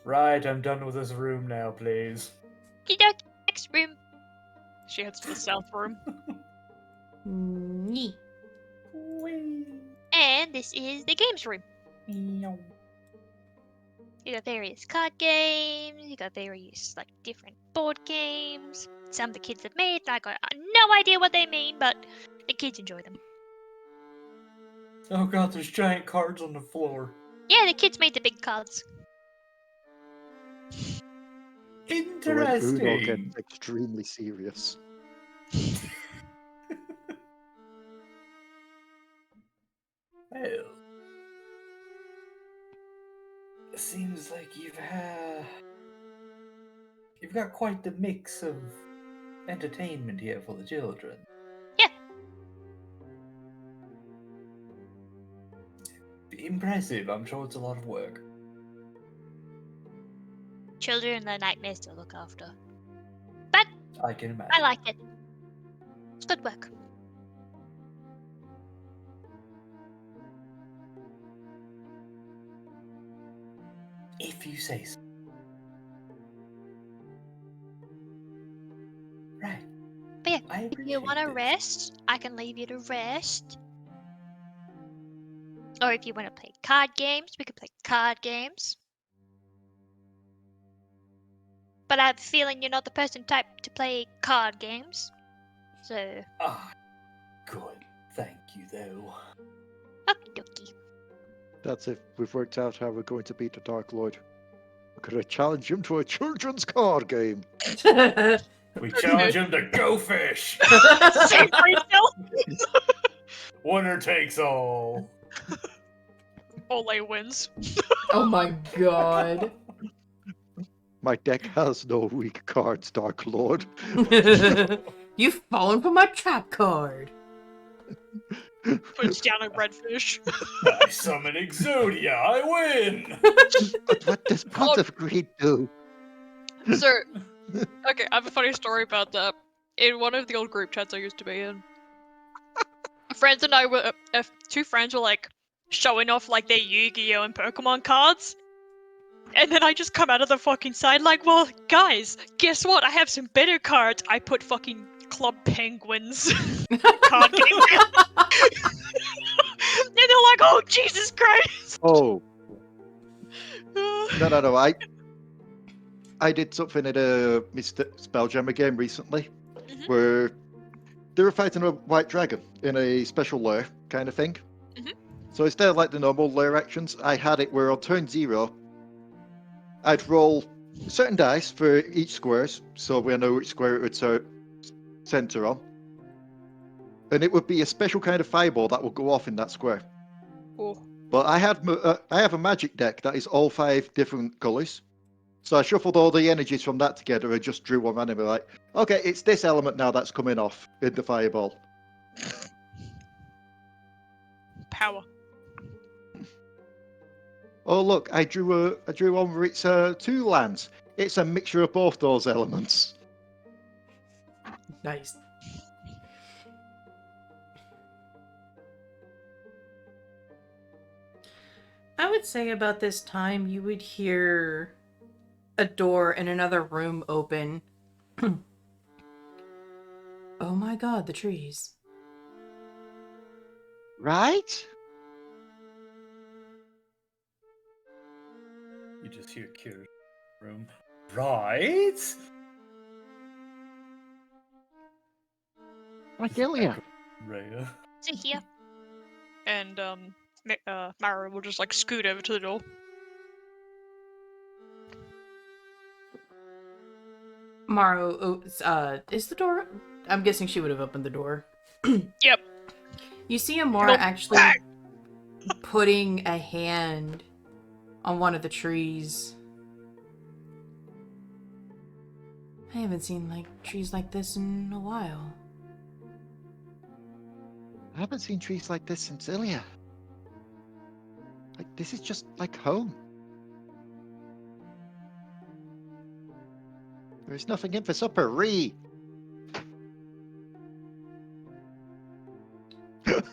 B: Right, I'm done with this room now, please.
F: Okey-doke, next room.
E: She heads to the south room.
A: Nee.
F: And this is the games room. You got various card games, you got various like different board games. Some the kids have made, I got no idea what they mean, but the kids enjoy them.
B: Oh god, there's giant cards on the floor.
F: Yeah, the kids made the big cards.
D: The Red Uno
B: Interesting.
D: gets extremely serious.
B: Well, seems like you've got quite the mix of entertainment here for the children.
F: Yeah.
B: Impressive. I'm sure it's a lot of work.
F: Children are nightmares to look after.
B: I can imagine.
F: I like it. It's good work.
B: If you say so. Right.
F: But yeah,
B: I
F: if you
B: appreciate
F: want to
B: this.
F: rest, I can leave you to rest. Or if you want to play card games, we can play card games. But I have a feeling you're not the person type to play card games. So,
B: Ah, good. Thank you, though.
F: okie dokie.
D: That's if we've worked out how we're going to beat the Dark Lord. We're going to challenge him to a children's card game.
B: We challenge him to go fish.
E: Same free
B: Winner takes all.
E: Ole wins.
A: Oh my god.
D: My deck has no weak cards, Dark Lord.
A: You've fallen for my trap card.
E: Puts down a redfish.
B: I summon Exodia. I win.
D: But what does Pot of Greed do?
E: So, okay, I have a funny story about that. In one of the old group chats I used to be in, friends and I were, two friends were like showing off like their Yu-Gi-Oh and Pokemon cards. And then I just come out of the fucking side like, well, guys, guess what? I have some better cards. I put fucking Club Penguins card game. And they're like, oh, Jesus Christ!
D: Oh, no. I did something at a Mr. Spelljammer game recently
E: Mhm.
D: where they were fighting a white dragon in a special lair kind of thing.
E: Mhm.
D: So instead of like the normal lair actions, I had it where on turn 0, I'd roll certain dice for each squares, so we know which square it would center on. And it would be a special kind of fireball that would go off in that square.
E: Oh.
D: But I have a magic deck that is all 5 different colours. So I shuffled all the energies from that together and just drew one randomly like, okay, it's this element now that's coming off in the fireball.
E: Power.
D: Oh look, I drew one where it's 2 lands. It's a mixture of both those elements.
A: Nice. I would say about this time you would hear a door in another room open. Oh my god, the trees.
D: Right?
B: You just hear Kira's room. Right?
D: Like Ilya.
B: Rhea.
F: See here.
E: And Mara will just like scoot over to the door.
A: Maru, is the door? I'm guessing she would have opened the door.
E: Yep.
A: You see Amora
E: Nope.
A: actually putting a hand on one of the trees. I haven't seen like trees like this in a while.
D: I haven't seen trees like this since Ilya. Like, this is just like home. There's nothing in for supper, Ree.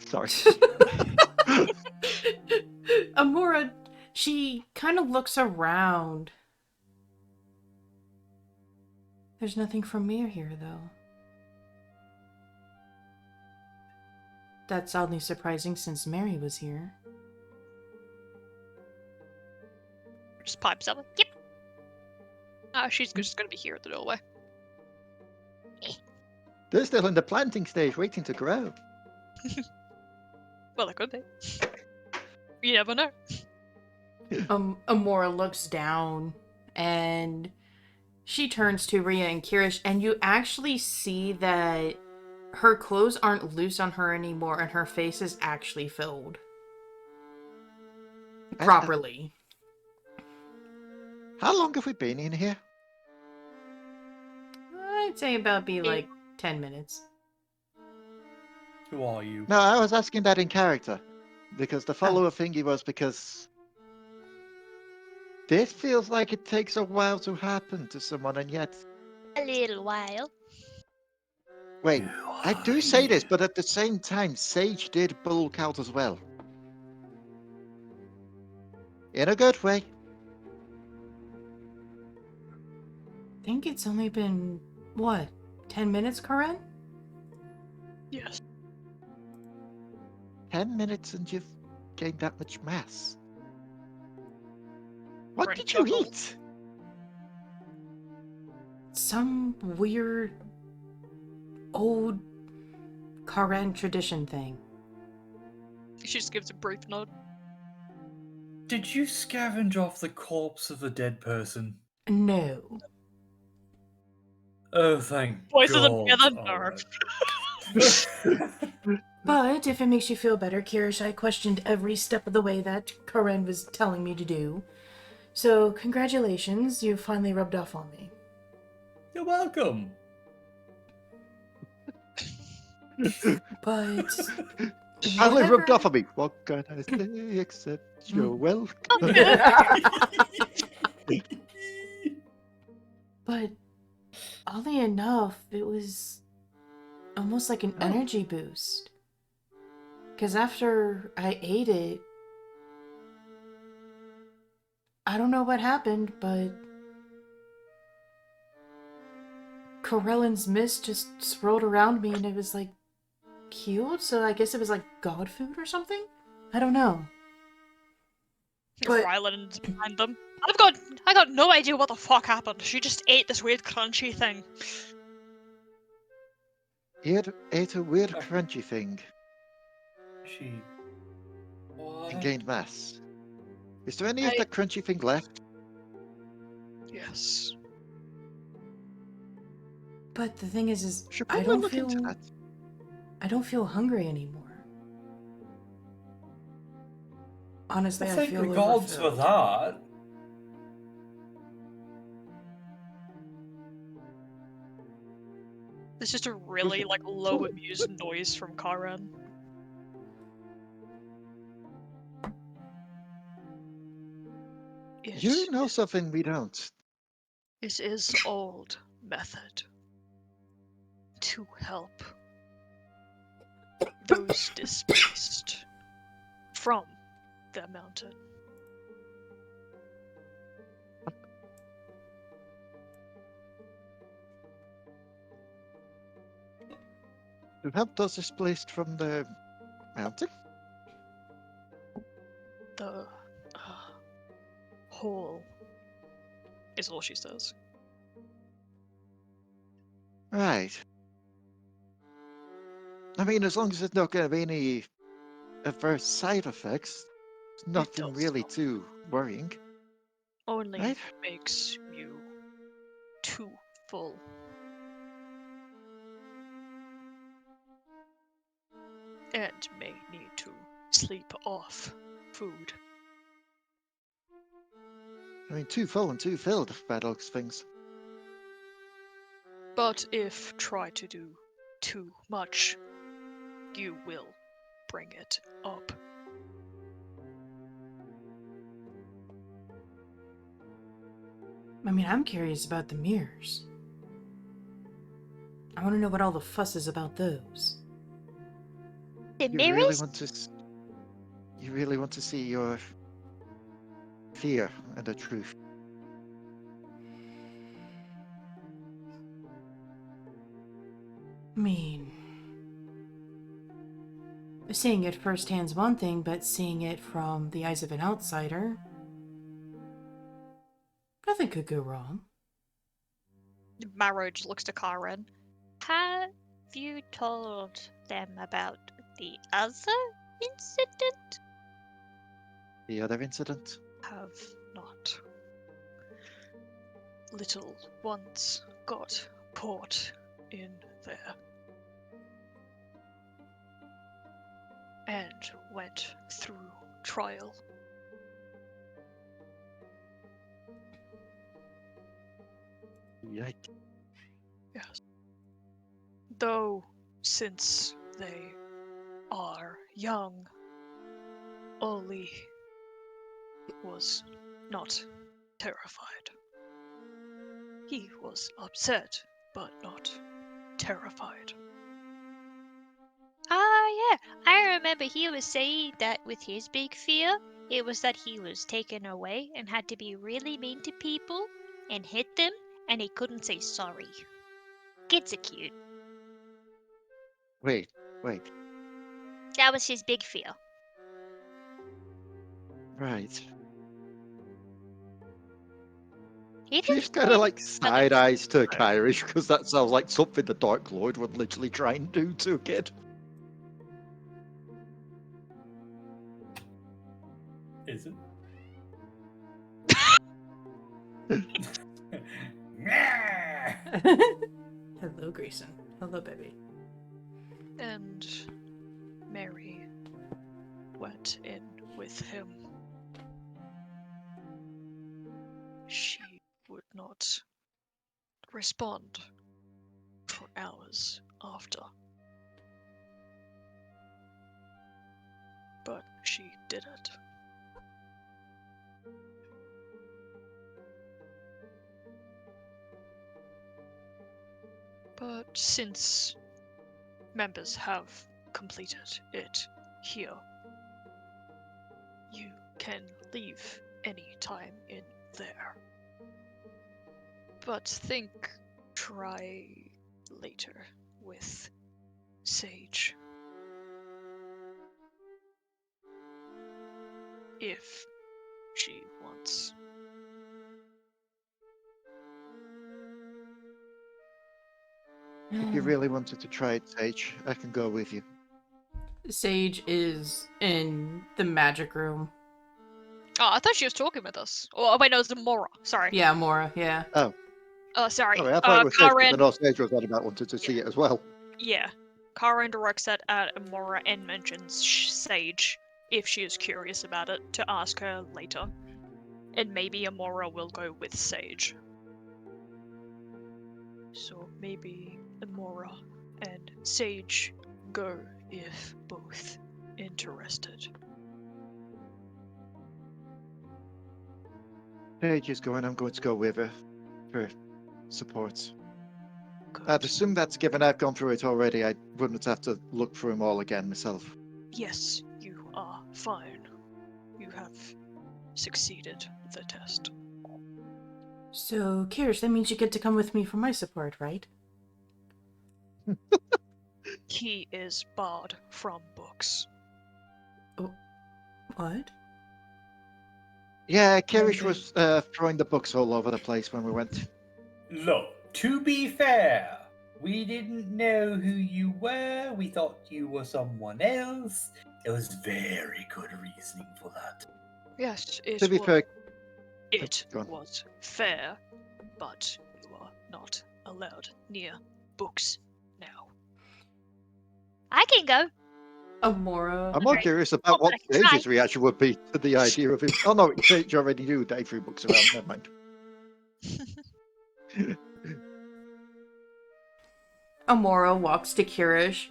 D: Sorry.
A: Amora, she kind of looks around. There's nothing from Mir here, though. That's oddly surprising since Mary was here.
E: Just pipes up. Yep. She's just gonna be here at the doorway.
D: They're still in the planting stage, waiting to grow.
E: Well, it could be. You never know.
A: Amora looks down and she turns to Rhea and Kirish, and you actually see that her clothes aren't loose on her anymore and her face is actually filled properly.
D: How long have we been in here?
A: I'd say about be like 10 minutes.
B: Who are you?
D: No, I was asking that in character. Because the follow-up thingy was because this feels like it takes a while to happen to someone, and yet...
F: A little while.
D: Wait, I do say this, but at the same time, Sage did bulk out as well. In a good way.
A: I think it's only been, what, 10 minutes, Karen?
E: Yes.
D: 10 minutes and you've gained that much mass. What
E: Right,
D: did you
E: chuckle.
D: eat?
A: Some weird old Karen tradition thing.
E: She just gives a brief nod.
B: Did you scavenge off the corpse of a dead person?
A: No.
B: Oh, thank
E: Voices
B: God.
E: of the other
B: Alright.
A: But if it makes you feel better, Kirish, I questioned every step of the way that Karen was telling me to do. So, congratulations, you finally rubbed off on me.
B: You're welcome.
A: But
D: Finally rubbed
A: whatever.
D: off on me. What can I say except you're welcome?
A: But oddly enough, it was almost like an energy boost. Because after I ate it, I don't know what happened, but Corellan's mist just swirled around me and it was like healed, so I guess it was like god food or something? I don't know. But-
E: Ryland's behind them. I got no idea what the fuck happened. She just ate this weird crunchy thing.
D: He ate a weird crunchy thing
B: She. What?
D: and gained mass. Is there any of
E: I-
D: that crunchy thing left?
E: Yes.
A: But the thing is
D: Should
A: I
D: probably
A: don't
D: look into
A: feel
D: that.
A: I don't feel hungry anymore. Honestly, I
B: Thank
A: feel
B: the gods for
A: overfilled.
B: that.
E: It's just a really like low amused noise from Karen.
D: You know something we don't.
E: It is old method to help those displaced from the mountain.
D: To help those displaced from the mountain?
E: The whole is all she says.
D: Right. I mean, as long as there's not going to be any adverse side effects, it's nothing
E: does
D: really
E: not.
D: too worrying.
E: Only
D: Right.
E: makes you too full. And may need to sleep off food.
D: I mean, too full and too filled, bad luck things.
E: But if try to do too much, you will bring it up.
A: I mean, I'm curious about the mirrors. I want to know what all the fuss is about those.
F: The
D: You really
F: mirrors?
D: want to. You really want to see your fear and the truth.
A: I mean, seeing it firsthand's one thing, but seeing it from the eyes of an outsider, nothing could go wrong.
E: Marrow just looks to Karen.
F: Have you told them about the other incident?
D: The other incident?
E: Have not. Little ones got caught in there. And went through trial.
D: Yikes.
E: Yes. Though, since they are young, Oli was not terrified. He was upset, but not terrified.
F: Ah, yeah. I remember he was saying that with his big fear, it was that he was taken away and had to be really mean to people and hit them, and he couldn't say sorry. Kids are cute.
D: Wait.
F: That was his big fear.
D: Right.
F: He
D: She's
F: didn't
D: kind
F: say
D: of like side
F: other
D: eyes to
E: things.
D: Kyrish because that sounds like something the Dark Lord would literally try and do to a kid.
B: Is it?
A: Hello, Grayson. Hello, baby.
E: And Mary went in with him. She would not respond for hours after. But she did it. But since members have completed it here, you can leave any time in there. But try later with Sage. If she wants.
D: If you really wanted to try it, Sage, I can go with you.
A: Sage is in the magic room.
E: Oh, I thought she was talking with us. Oh, wait, no, it's Mora. Sorry.
A: Yeah, Mora, yeah.
D: Oh,
E: Sorry.
D: sorry, I thought it was Sage, but
E: Karen.
D: then Sage was on about wanted to see it as well.
E: Yeah. Karen directs that at Amora and mentions Sage if she is curious about it to ask her later. And maybe Amora will go with Sage. So maybe Amora and Sage go if both interested.
D: Sage is going, I'm going to go with her for support.
E: Good.
D: I'd assume that's given I've gone through it already, I wouldn't have to look through them all again myself.
E: Yes, you are fine. You have succeeded the test.
A: So, Kirish, that means you get to come with me for my support, right?
E: He is barred from books.
A: What?
D: Yeah, Kirish
A: Okay.
D: was throwing the books all over the place when we went.
B: Look, to be fair, we didn't know who you were. We thought you were someone else. There was very good reasoning for that.
E: Yes,
D: To be fair,
E: it
D: go on.
E: was fair, but you are not allowed near books now.
F: I can go.
A: Amora.
D: I'm more
F: Right.
D: curious
F: Oh,
D: about
F: but
D: what
F: I can try.
D: Sage's reaction would be to the idea of him. Oh no, Sage already knew they threw books around. Never mind.
A: Amora walks to Kirish,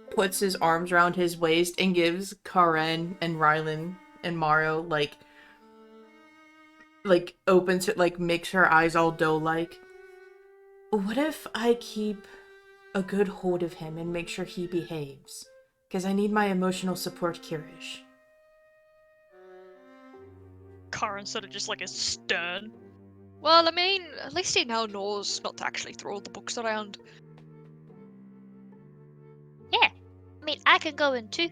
A: puts his arms around his waist, and gives Karen and Rylan and Maro opens it, like makes her eyes all doe-like. What if I keep a good hold of him and make sure he behaves? Because I need my emotional support, Kirish.
E: Karen sort of just like is stern. Well, I mean, at least he now knows not to actually throw the books around.
F: Yeah. I mean, I can go in too.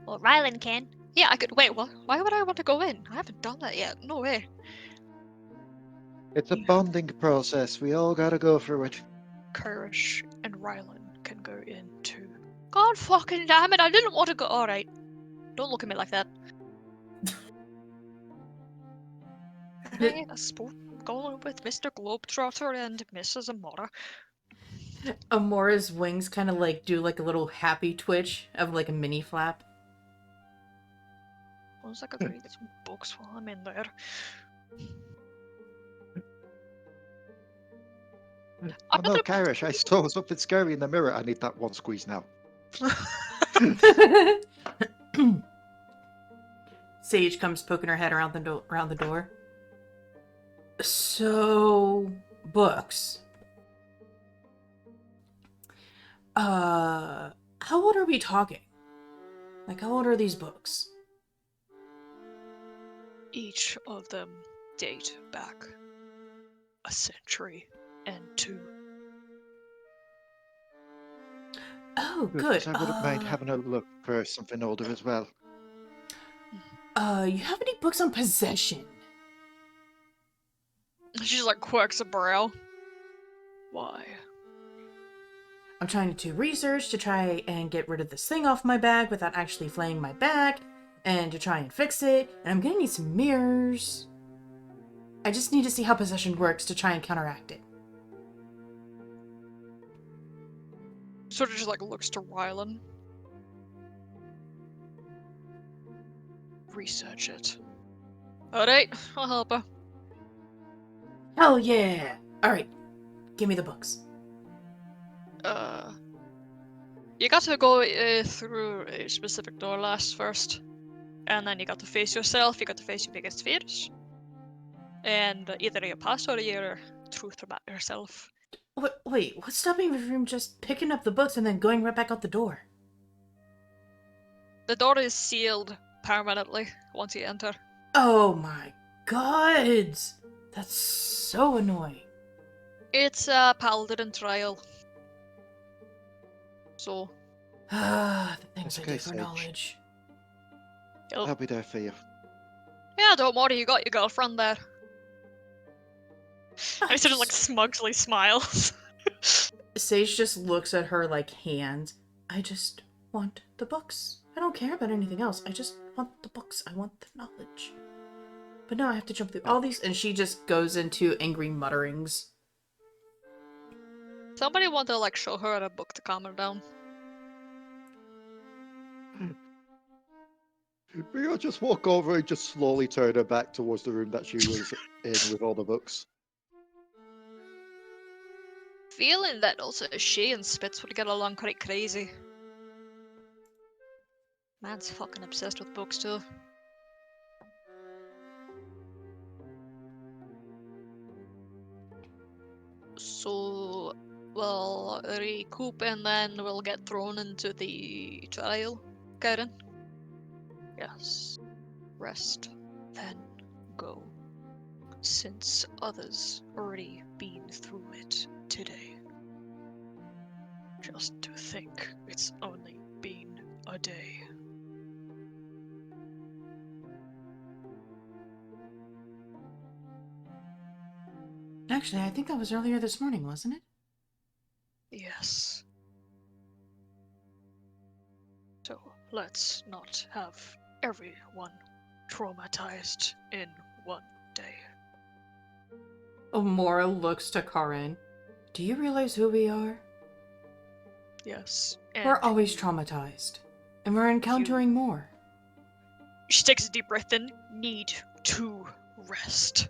F: Or Rylan can.
E: Yeah, I could. Wait, what? Why would I want to go in? I haven't done that yet. No way.
D: It's a bonding process. We all gotta go through it.
E: Kirish and Rylan can go in too. God fucking damn it! I didn't want to go. All right, don't look at me like that. Hey, I suppose I'm going with Mr. Globetrotter and Mrs. Amora.
A: Amora's wings kind of like do like a little happy twitch of like a mini flap.
E: Once I could read some books while I'm in there.
D: Oh no, Kirish, I saw something scary in the mirror. I need that one squeeze now.
A: Sage comes poking her head around the door. So, books. How old are we talking? Like, how old are these books?
E: Each of them date back a century and two.
A: Oh,
D: Good,
A: good.
D: 'cause I wouldn't mind having a look for something older as well.
A: You have any books on possession?
E: She's like quirks a brow. Why?
A: I'm trying to research to try and get rid of this thing off my back without actually flaying my back, and to try and fix it, and I'm gonna need some mirrors. I just need to see how possession works to try and counteract it.
E: Sort of just like looks to Rylan. Research it. Alright, I'll help her.
A: Hell yeah! Alright, give me the books.
E: You got to go through a specific door last first. And then you got to face yourself, you got to face your biggest fears. And either you pass or you're truth about yourself.
A: Wait, what's stopping me from just picking up the books and then going right back out the door?
E: The door is sealed permanently once you enter.
A: Oh my god! That's so annoying.
E: It's a paladin trial. So,
A: Ah, the things
D: That's
A: I
D: okay,
A: do for
D: Sage.
A: knowledge.
D: I'll be there for you.
E: yeah, don't worry, you got your girlfriend there. And he sort of like smugly smiles.
A: Sage just looks at her like hand. I just want the books. I don't care about anything else. I just want the books. I want the knowledge. But now I have to jump through all these, and she just goes into angry mutterings.
E: Somebody want to like show her a book to calm her down.
D: We'll just walk over and just slowly turn her back towards the room that she was in with all the books.
E: Feeling that also she and Spitz would get along quite crazy. Man's fucking obsessed with books too. So we'll recoup and then we'll get thrown into the trial, Karen. Yes. Rest, then go. Since others already been through it today. Just to think it's only been a day.
A: Actually, I think that was earlier this morning, wasn't it?
E: Yes. So let's not have everyone traumatized in one day.
A: Mora looks to Karin. Do you realize who we are?
E: Yes.
A: We're
E: And
A: always traumatized. And we're encountering more.
E: she takes a deep breath in. Need to rest.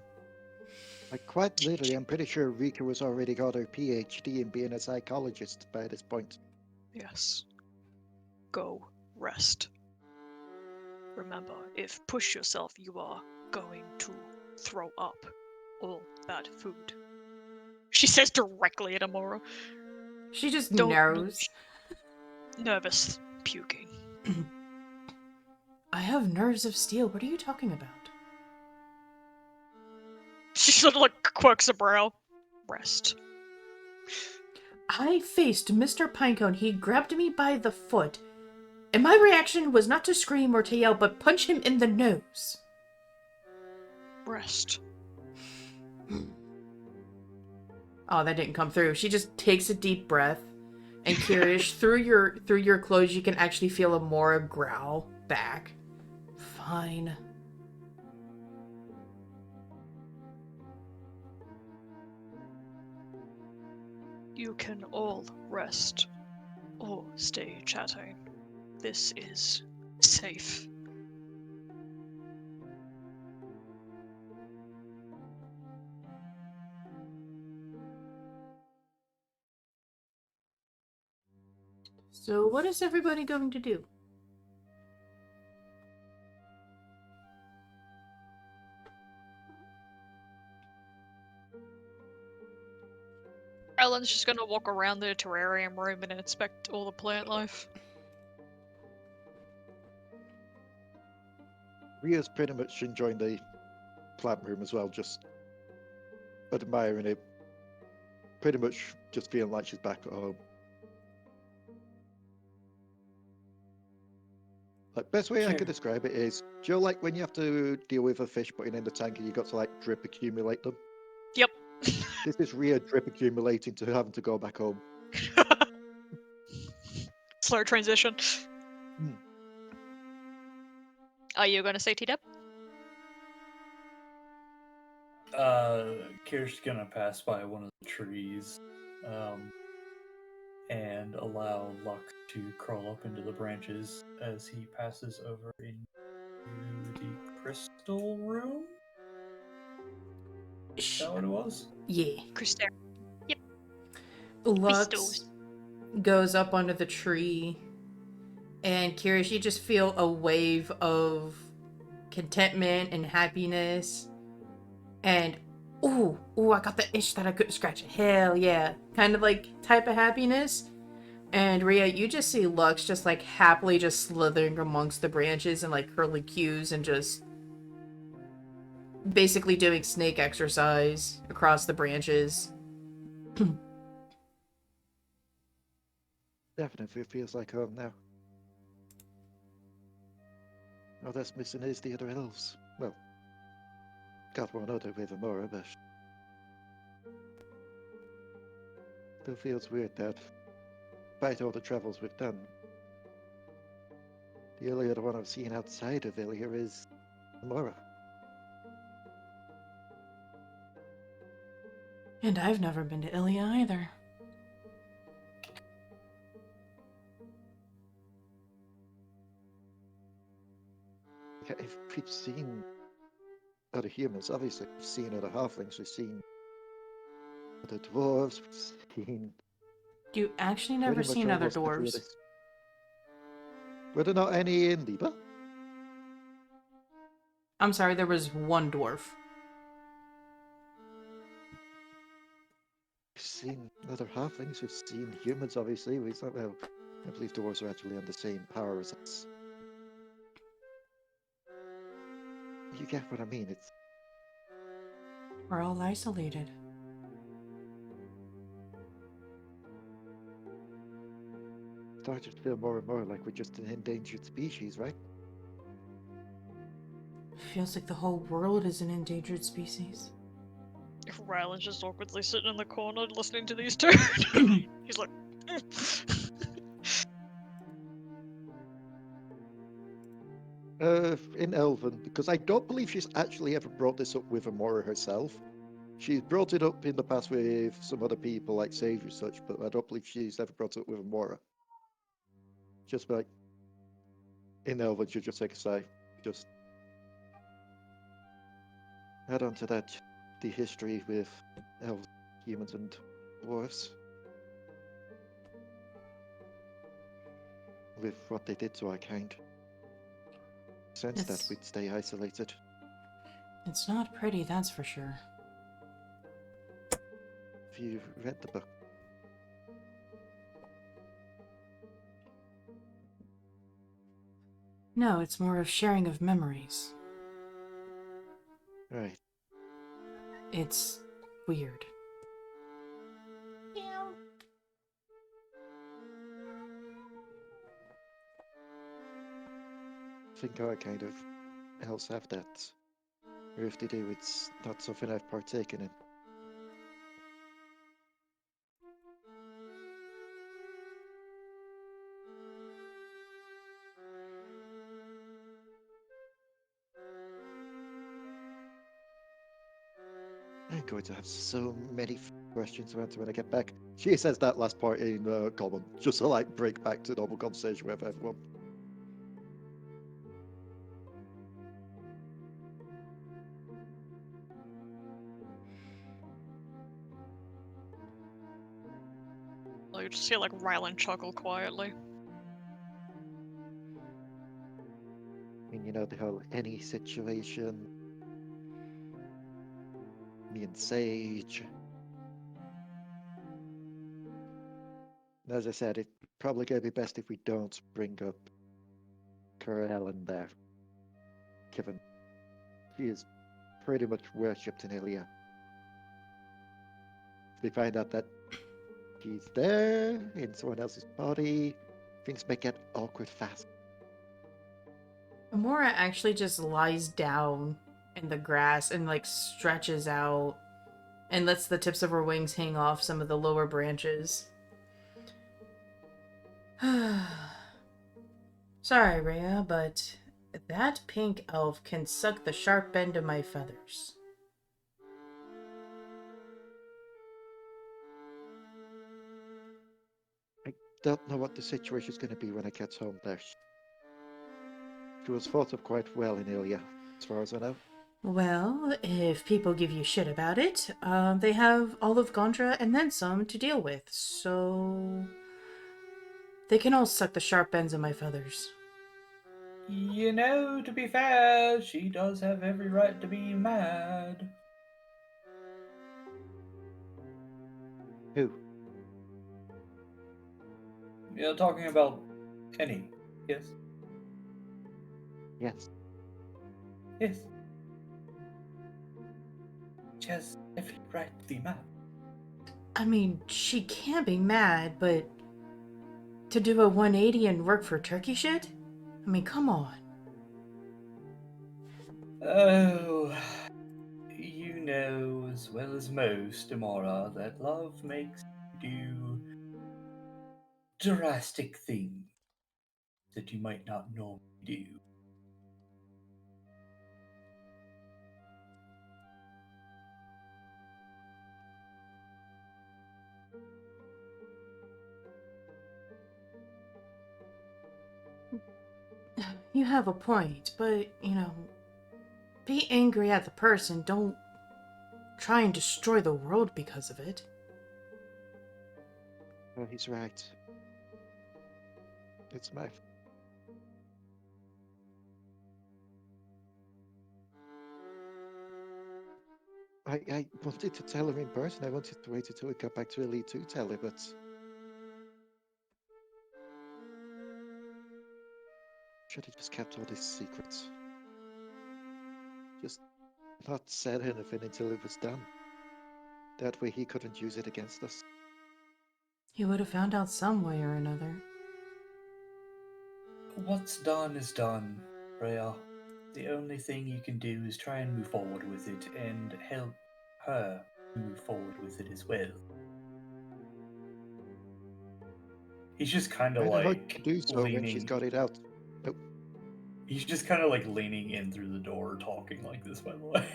D: Like, quite literally, I'm pretty sure Rika was already got her PhD in being a psychologist by this point.
E: Yes. Go rest. Remember, if push yourself, you are going to throw up all that food. She says directly at Amora.
A: She just
E: Don't-
A: knows.
E: Nervous puking.
A: I have nerves of steel. What are you talking about?
E: She sort of like quirks a brow. Rest.
A: I faced Mr. Pinecone. He grabbed me by the foot. And my reaction was not to scream or to yell, but punch him in the nose.
E: Rest.
A: Oh, that didn't come through. She just takes a deep breath. And Kirish, through your clothes, you can actually feel Amora growl back. Fine.
E: You can all rest. Or stay chatting. This is safe.
A: So what is everybody going to do?
E: Ellen's just gonna walk around the terrarium room and inspect all the plant life.
D: Ria's pretty much enjoying the plant room as well, just admiring it. Pretty much just feeling like she's back at home. Like, best way I
B: Sure.
D: could describe it is, do you know, like when you have to deal with a fish putting in the tank and you got to like drip accumulate them?
E: Yep.
D: This is Ria drip accumulating to having to go back home.
E: Slow transition.
D: Hmm.
E: Are you gonna say T-Dep?
B: Kir's gonna pass by one of the trees, and allow Lux to crawl up into the branches as he passes over into the crystal room. Is that what it was?
A: Yeah.
F: Crystal.
A: Lux
F: Crystals.
A: goes up under the tree, and Kirish, you just feel a wave of contentment and happiness, and ooh, I got the itch that I couldn't scratch. Hell yeah, kind of like type of happiness. And Ria, you just see Lux just like happily just slithering amongst the branches and like curly cues and just basically doing snake exercise across the branches.
D: Definitely feels like home now. All that's missing is the other elves. Well, got one other with Amora, but still feels weird that, despite all the travels we've done, the only other one I've seen outside of Ilia is Amora.
A: And I've never been to Ilia either.
D: Yeah, if we've seen other humans, obviously we've seen other halflings, we've seen other dwarves, we've seen
A: You actually never
D: pretty much
A: seen other
D: almost every
A: dwarves.
D: other... Were there not any in Liba?
A: I'm sorry, there was one dwarf.
D: We've seen other halflings, we've seen humans, obviously. We thought, well, I believe dwarves are actually on the same power as us. You get what I mean? It's
A: We're all isolated.
D: starting to feel more and more like we're just an endangered species, right?
A: Feels like the whole world is an endangered species.
E: Rylan's just awkwardly sitting in the corner listening to these two. He's like,
D: In Elven, because I don't believe she's actually ever brought this up with Amora herself. She's brought it up in the past with some other people like Sage or such, but I don't believe she's ever brought it up with Amora. Just like in Elven, she'll just take a side. Just add on to that the history with elves, humans, and dwarves. With what they did to our kind. Sense that
A: It's-
D: we'd stay isolated.
A: It's not pretty, that's for sure.
D: Have you read the book?
A: No, it's more of sharing of memories.
D: Right.
A: It's weird.
D: I think our kind of elves have that. Or if they do, it's not something I've partaken in. I'm going to have so many questions to answer when I get back. She says that last part in common, just to like break back to normal conversation with everyone.
E: you just hear like Rylan chuckle quietly.
D: I mean, you know, the whole any situation. Me and Sage. And as I said, it's probably going to be best if we don't bring up Ellen there. Given she is pretty much worshipped in Ilia. If we find out that she's there in someone else's body, things may get awkward fast.
A: Amora actually just lies down in the grass and like stretches out and lets the tips of her wings hang off some of the lower branches. Sorry, Rhea, but that pink elf can suck the sharp end of my feathers.
D: I don't know what the situation's going to be when I get home there. She was thought of quite well in Ilia, as far as I know.
A: Well, if people give you shit about it, they have all of Gondra and then some to deal with, so they can all suck the sharp ends of my feathers.
B: You know, to be fair, she does have every right to be mad.
D: Who?
B: You're talking about Penny, yes?
D: Yes.
B: Yes. She has every right to be mad.
A: I mean, she can be mad, but to do a 180 and work for turkey shit? I mean, come on.
B: Oh, you know as well as most, Amora, that love makes you do drastic things that you might not normally do.
A: You have a point, but, you know, be angry at the person, don't try and destroy the world because of it.
D: Oh, he's right. It's my... I wanted to tell her in person. I wanted to wait until we got back to Elite to tell her, but... Should have just kept all these secrets. Just not said anything until it was done. That way he couldn't use it against us.
A: He would have found out some way or another.
B: What's done is done, Rhea. The only thing you can do is try and move forward with it and help her move forward with it as well. He's just kind of
D: Kinda hard
B: like
D: to do so when she's
B: leaning.
D: got it out.
B: He's just kind of like leaning in through the door, talking like this. By the way.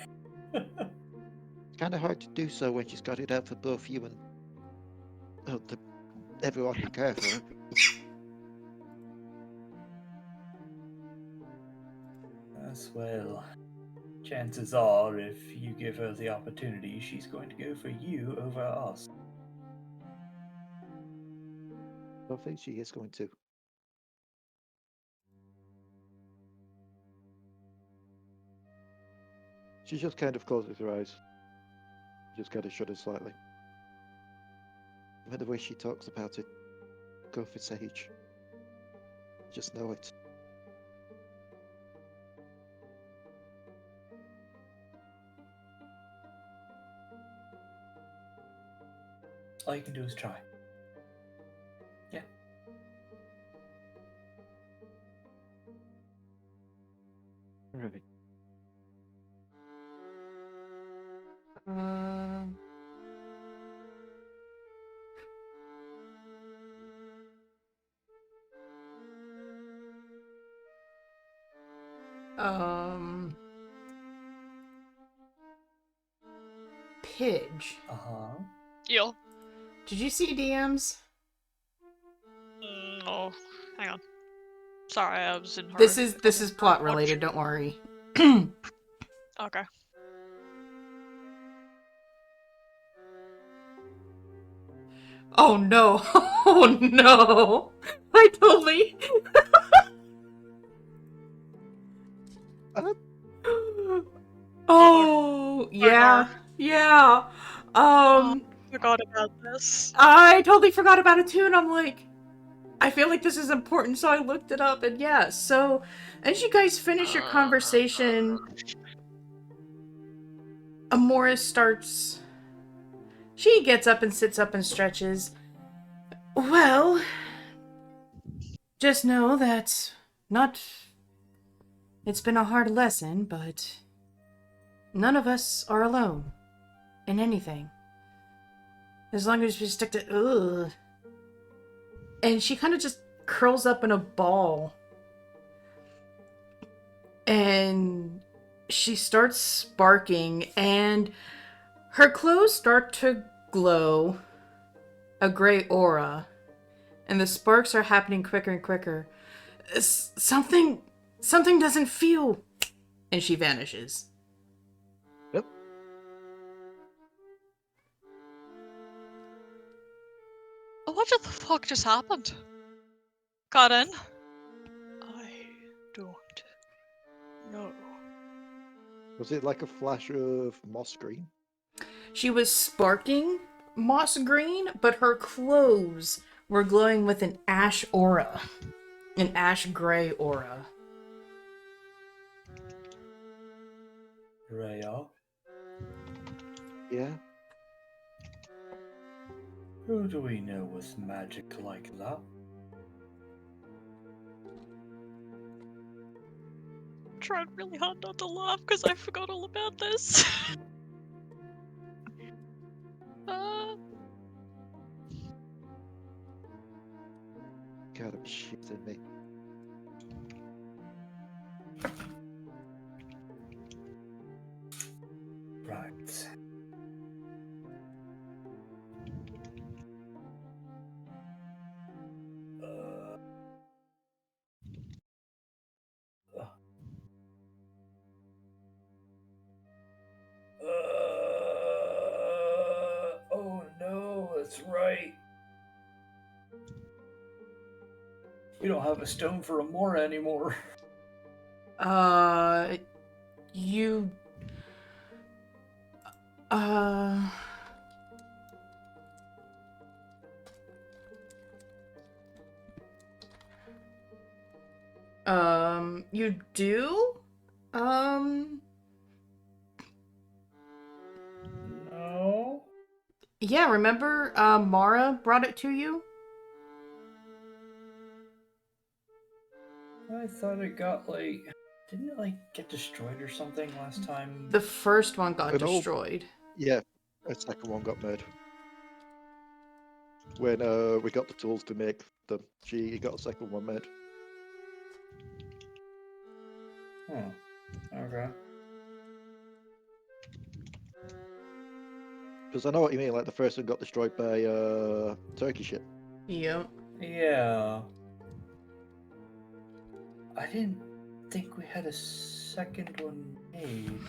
D: It's kind of hard to do so when she's got it out for both you and everyone who cares for her.
B: As well. Chances are, if you give her the opportunity, she's going to go for you over us.
D: I don't think she is going to. She just kind of closes her eyes. Just kind of shudders slightly. Even the way she talks about it, go for Sage. Just know it.
B: All you can do is try. Yeah.
D: Right.
A: Pidge.
B: Uh-huh.
E: Yo.
A: Did you see DMs?
E: No. Hang on. Sorry, I was in her.
A: This is plot related, don't worry.
E: Okay.
A: Oh no. Oh no. I totally Oh yeah. Yeah.
E: Forgot about this.
A: I totally forgot about it too, and I'm like, I feel like this is important, so I looked it up, and yeah, so as you guys finish your conversation, Amoris starts. She gets up and sits up and stretches. Well, just know that it's been a hard lesson, but none of us are alone in anything. As long as we stick to, ugh. And she kind of just curls up in a ball. And she starts sparking, and her clothes start to glow a gray aura. And the sparks are happening quicker and quicker. Something doesn't feel. And she vanishes.
D: Yep.
E: What the fuck just happened? Karen? I don't know.
D: Was it like a flash of moss green?
A: She was sparking moss green, but her clothes were glowing with an ash aura. An ash gray aura.
B: Rhea,
D: Yeah.
B: who do we know with magic like that?
E: I'm trying really hard not to laugh because I forgot all about this.
D: Gotta be shitting me.
B: Right. Oh no, that's right. We don't have a stone for Amora anymore.
A: You... You do?
B: No.
A: Yeah, remember, Mara brought it to you?
B: I thought it got like... Didn't it like get destroyed or something last time?
A: The first one got
D: An old-
A: destroyed.
D: Yeah. A second one got made. When we got the tools to make them, she got a second one made.
B: Hmm. Okay.
D: Because I know what you mean, like the first one got destroyed by turkey ship.
A: Yep.
B: Yeah. I didn't think we had a second one made.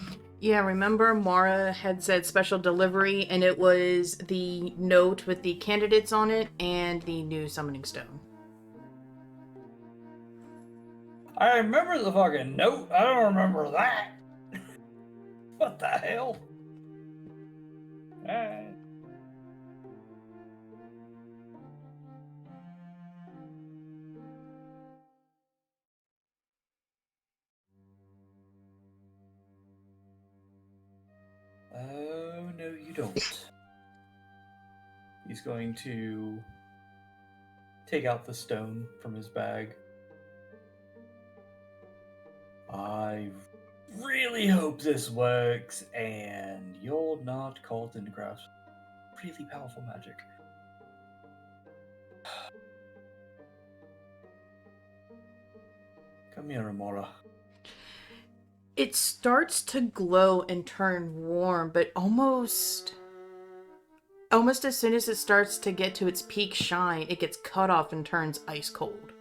A: Yeah, remember Mara had said special delivery, and it was the note with the candidates on it and the new summoning stone.
B: I remember the fucking note. I don't remember that. What the hell? Alright. Oh, no, you don't. He's going to take out the stone from his bag. I really hope this works, and you're not caught in the grasp of really powerful magic. Come here, Amora.
A: It starts to glow and turn warm, but almost as soon as it starts to get to its peak shine, it gets cut off and turns ice cold.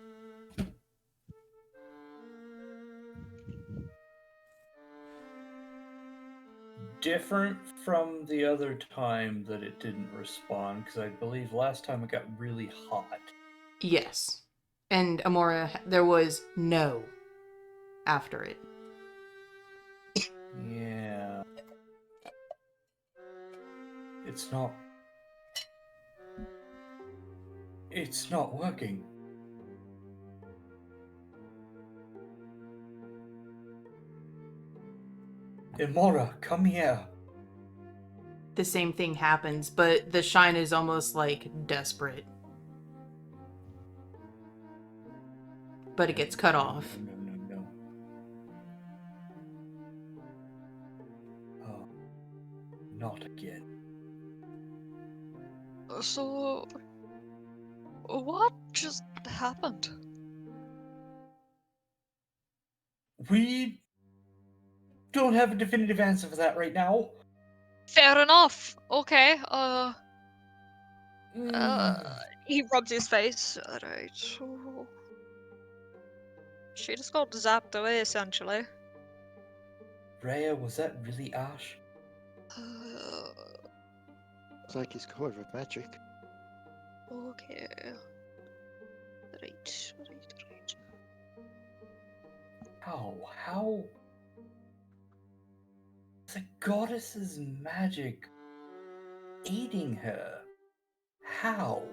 B: Different from the other time that it didn't respond, because I believe last time it got really hot.
A: Yes. And Amora, there was no after it.
B: Yeah. It's not... It's not working. Amora, come here.
A: The same thing happens, but the shine is almost like desperate. But it gets cut off.
B: No. Oh, not again.
E: So, what just happened?
B: We don't have a definitive answer for that right now.
E: Fair enough. Okay.
B: Mm.
E: He rubs his face. Alright. So... She just got zapped away, essentially.
B: Rhea, was that really Ash?
D: It's like he's covered with magic.
E: Okay. Right.
B: How? The goddess's magic aiding her? How?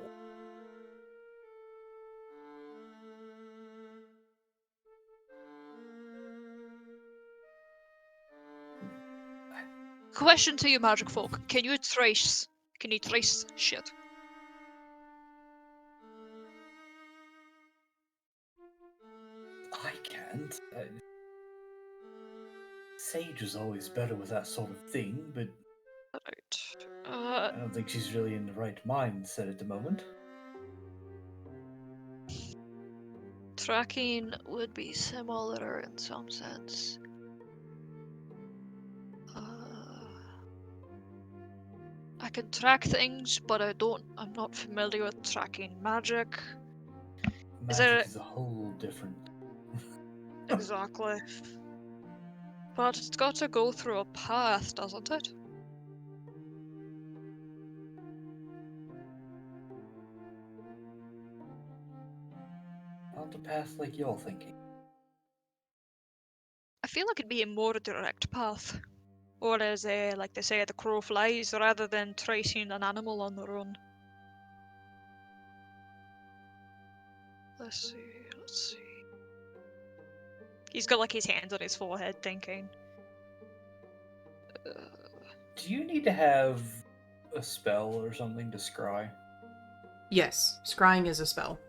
E: Question to you, magic folk. Can you trace shit?
B: I can't. Sage was always better with that sort of thing, but
E: Alright.
B: I don't think she's really in the right mindset at the moment.
E: Tracking would be similar in some sense. I can track things, but I'm not familiar with tracking magic.
B: Magic is a whole different.
E: Exactly. But it's got to go through a path, doesn't it?
B: Not a path like you're thinking.
E: I feel like it'd be a more direct path. Or as like they say, the crow flies, rather than tracing an animal on the run. Let's see. He's got like his hands on his forehead thinking.
B: Do you need to have a spell or something to scry?
A: Yes, scrying is a spell.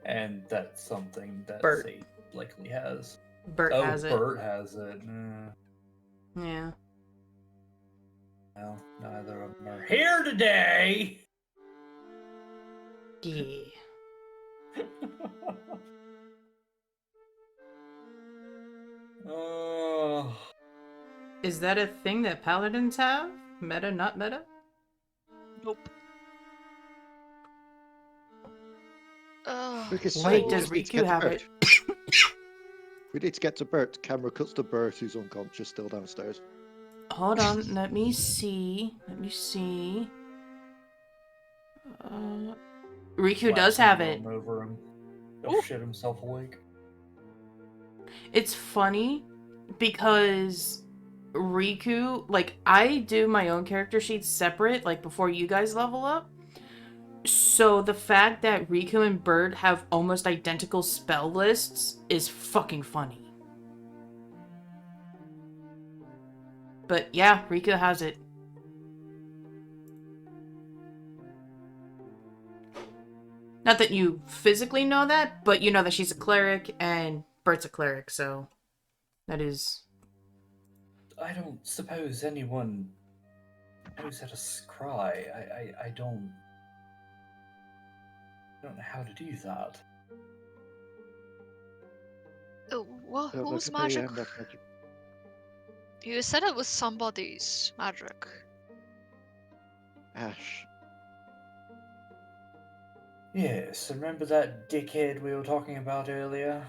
B: And that's something that
A: Bert.
B: Sage likely has.
A: Bert has it.
B: Bert has it.
A: Yeah.
B: Well, neither of them are here today.
A: Yeah.
B: Oh,
A: Is that a thing that paladins have? Meta, not meta?
E: Nope. Oh,
D: Okay, so
A: Wait,
D: we
A: does
D: just need to
A: Riku
D: get to
A: have
D: Bert.
A: it?
D: We need to get to Bert. Camera cuts to Bert, who's unconscious, still downstairs.
A: Hold on, let me see. Riku does
B: Blasting
A: have it.
B: Rome over him. He'll
E: Ooh.
B: shit himself awake.
A: It's funny because Riku, like, I do my own character sheets separate, like, before you guys level up. So the fact that Riku and Bird have almost identical spell lists is fucking funny. But yeah, Riku has it. Not that you physically know that, but you know that she's a cleric and Bert's a cleric, so that is...
B: I don't suppose anyone knows how to scry. I don't know how to do that.
E: oh, what
D: Look
E: was
D: at the,
E: magic?
D: that's magic.
E: You said it was somebody's magic.
D: Ash.
B: Yes, remember that dickhead we were talking about earlier?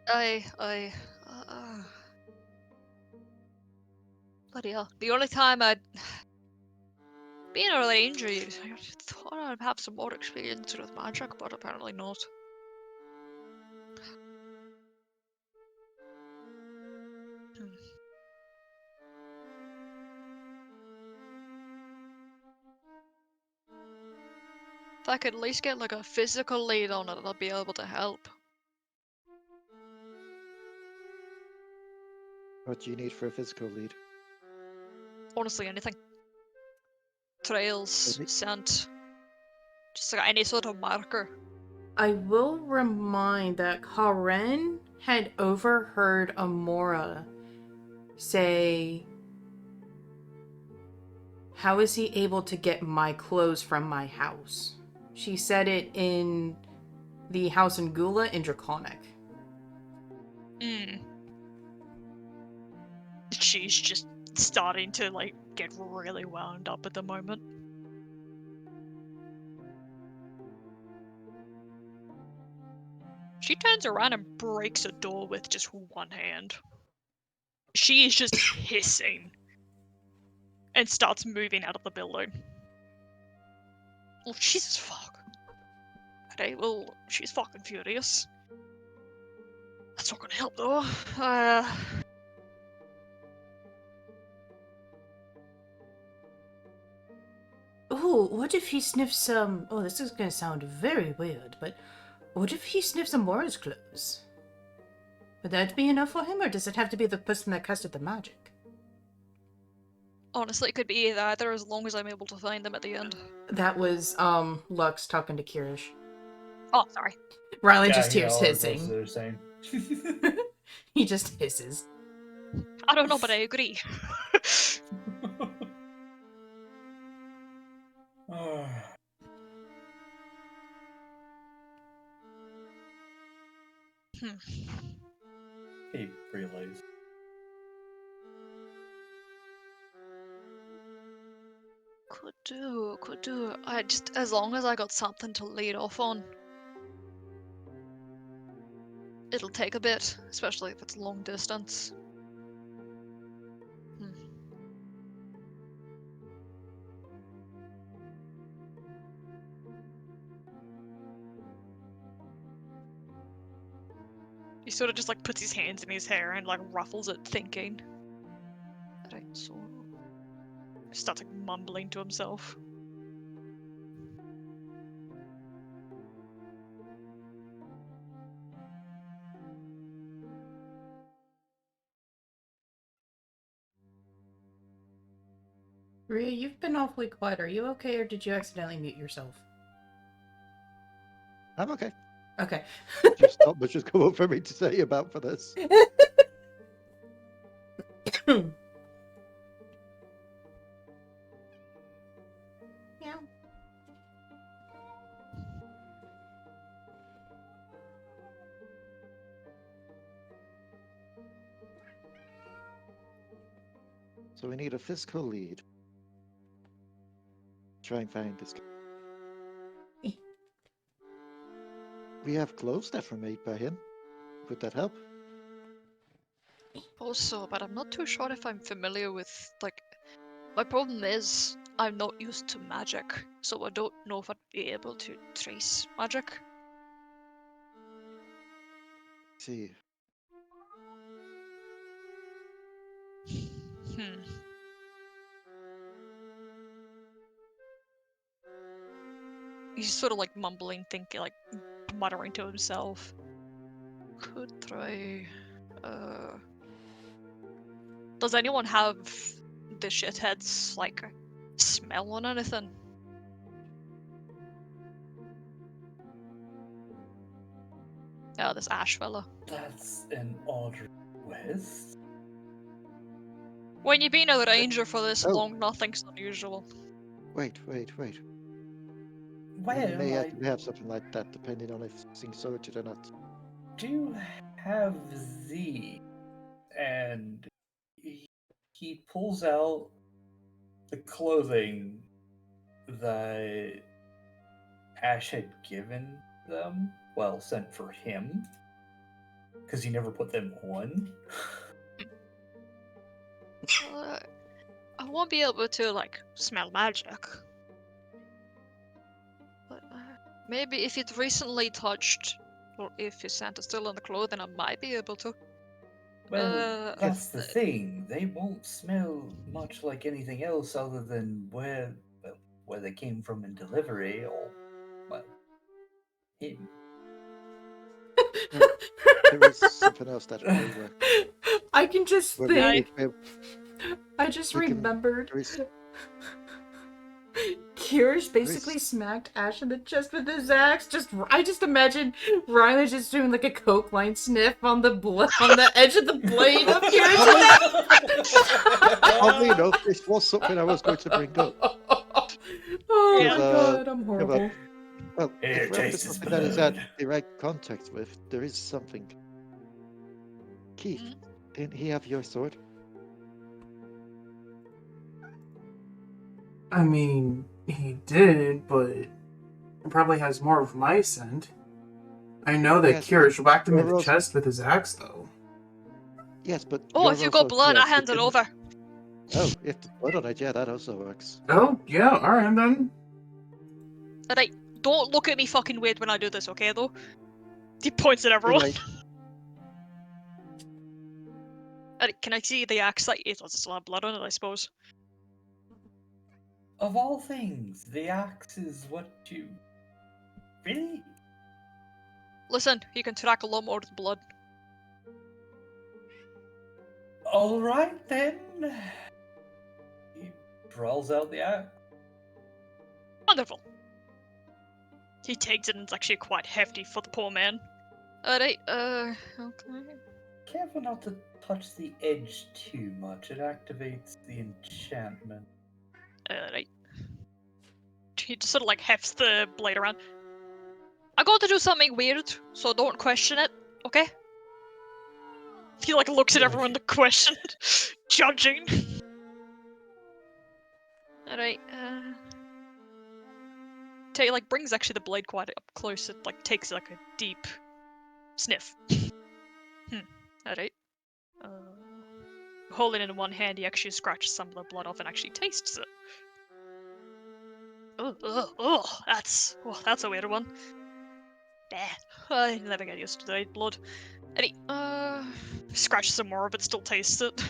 E: I, bloody hell. The only time I'd been a ranger, I thought I'd have some more experience with magic, but apparently not. Hmm. If I could at least get like a physical lead on it, I'd be able to help.
D: What do you need for a physical lead?
E: Honestly, anything. Trails,
D: Any-
E: scent, just like any sort of marker.
A: I will remind that Karen had overheard Amora say, "How is he able to get my clothes from my house?" She said it in the house in Gula in Draconic.
E: She's just starting to like get really wound up at the moment. She turns around and breaks a door with just one hand. She is just hissing and starts moving out of the building. Oh, Jesus fuck. Okay, well, she's fucking furious. That's not gonna help though.
A: Oh, what if he sniffs some... Oh, this is gonna sound very weird, but what if he sniffs Amora's clothes? Would that be enough for him, or does it have to be the person that casted the magic?
E: Honestly, it could be either as long as I'm able to find them at the end.
A: That was, Lux talking to Kirish.
E: Oh, sorry.
A: Rylan
B: Yeah,
A: just hears
B: all of us
A: hissing.
B: are the same.
A: He just hisses.
E: I don't know, but I agree.
B: He realized.
E: Could do. I just, as long as I got something to lead off on. It'll take a bit, especially if it's long distance. He sort of just like puts his hands in his hair and like ruffles it, thinking. Right, so starts like mumbling to himself.
A: Rhea, you've been awfully quiet. Are you okay, or did you accidentally mute yourself?
D: I'm okay.
A: Okay.
D: Just not much has come up for me to say about for this. So we need a physical lead. Try and find this guy. We have clothes that were made by him. Would that help?
E: Also, but I'm not too sure if I'm familiar with, like, my problem is I'm not used to magic, so I don't know if I'd be able to trace magic.
D: See.
E: Hmm. He's sort of like mumbling, thinking, like muttering to himself. Could try. Does anyone have the shitheads like smell on anything? Yeah, this Ash fella.
B: That's an odd request.
E: When you've been a ranger for this
D: Oh.
E: long, nothing's unusual.
D: Wait. We
B: Well,
D: may
B: I
D: actually have something like that, depending on if things sorted or not.
B: do have Z, and he pulls out the clothing that Ash had given them. Well, sent for him, because he never put them on.
E: I won't be able to like smell magic. But maybe if you'd recently touched, or if your scent is still on the clothing, I might be able to.
B: Well, that's the thing. They won't smell much like anything else other than where they came from in delivery, or well, him.
D: There is something else that may work.
A: I can just
D: Where
A: think.
D: we-
A: I just
D: we can-
A: remembered.
D: there is-
A: Kirish basically smacked Ash in the chest with his axe. I just imagine Riley just doing like a coke line sniff on the on the edge of the blade of Kirish's axe.
D: Oddly enough, this was something I was going to bring up.
A: Oh
E: Yeah.
A: my god, I'm horrible.
D: Well,
B: It
D: if weapon is
B: tastes
D: something that is at
B: bad.
D: direct contact with, there is something. Keith, didn't he have your sword?
G: I mean, he did, but it probably has more of my scent. I know that
D: Yes,
G: Kirish whacked him in the
D: Rose-
G: chest with his axe, though.
D: Yes, but.
E: Oh,
D: you're
E: if you
D: also
E: got blood, I
D: correct,
E: hand it
D: didn't-
E: over.
D: Oh, if there's blood on it, yeah, that also works.
G: Oh, yeah, alright then.
E: Alright, don't look at me fucking weird when I do this, okay, though? He points at everyone.
D: Right.
E: Alright, can I see the axe that it does still have blood on it, I suppose?
B: Of all things, the axe is what you really.
E: Listen, you can track a lot more with blood.
B: All right then. He draws out the axe.
E: Wonderful. He takes it and it's actually quite hefty for the poor man. Alright, okay.
B: Careful not to touch the edge too much. It activates the enchantment.
E: Alright. He just sort of like hefts the blade around. I'm going to do something weird, so don't question it, okay? He like looks at everyone to question it, judging. Alright, like brings actually the blade quite up close. It like takes like a deep sniff. Alright. Holding it in one hand, he actually scratches some of the blood off and actually tastes it. That's a weird one. I never get used to the blood. And he, scratches some more, but still tastes it.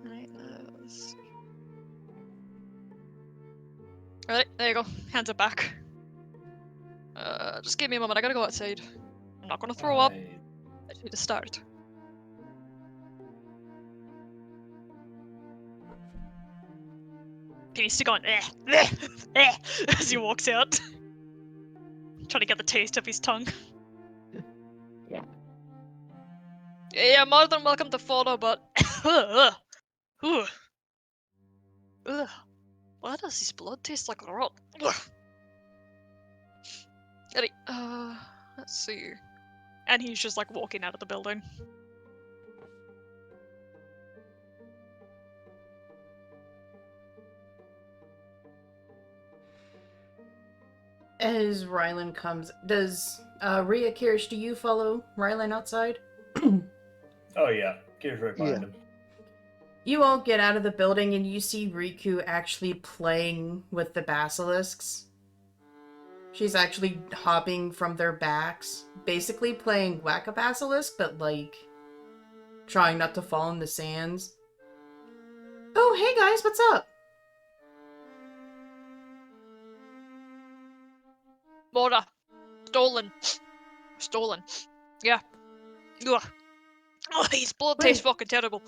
E: Right, let's see. Alright, there you go. Hands it back. Just give me a moment, I gotta go outside. I'm not gonna throw up. I just need to start. He's still going, as he walks out. Trying to get the taste of his tongue.
D: Yeah.
E: Yeah, more than welcome to follow, but... Ugh. Why does his blood taste like rot? Alright, let's see. And he's just like walking out of the building.
A: As Rylan comes, does Rhea Kirish, do you follow Rylan outside?
B: Oh yeah, Kira's right behind
D: Yeah.
B: him.
A: You all get out of the building and you see Riku actually playing with the basilisks. She's actually hopping from their backs, basically playing Whack-A-Basilisk, but like trying not to fall in the sands. Oh, hey guys, what's up?
E: Mora. Stolen. Stolen. Yeah. Ugh. Oh, his blood tastes
A: Wait.
E: fucking terrible.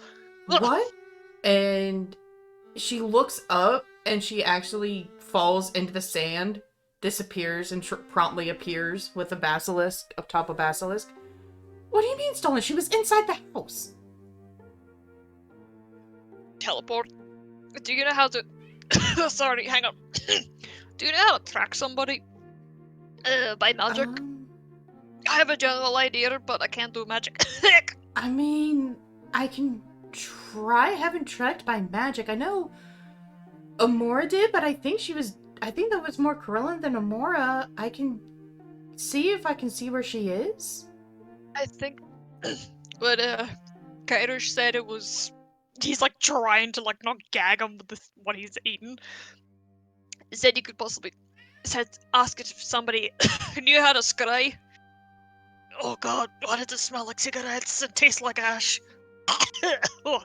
E: Ugh.
A: What? And she looks up and she actually falls into the sand, disappears, and promptly appears with a basilisk up top of basilisk. What do you mean stolen? She was inside the house.
E: Teleport. Do you know how to... Sorry, hang on. Do you know how to track somebody? By magic? I have a general idea, but I can't do magic.
A: I mean, I can try. I haven't tracked by magic. I know Amora did, but I think that was more Corellin than Amora. I can see if I can see where she is.
E: I think what Kairosh said it was he's like trying to like not gag him with what he's eaten. Said you could possibly ask if somebody knew how to scry. Oh god, why does it smell like cigarettes and taste like ash? Oh,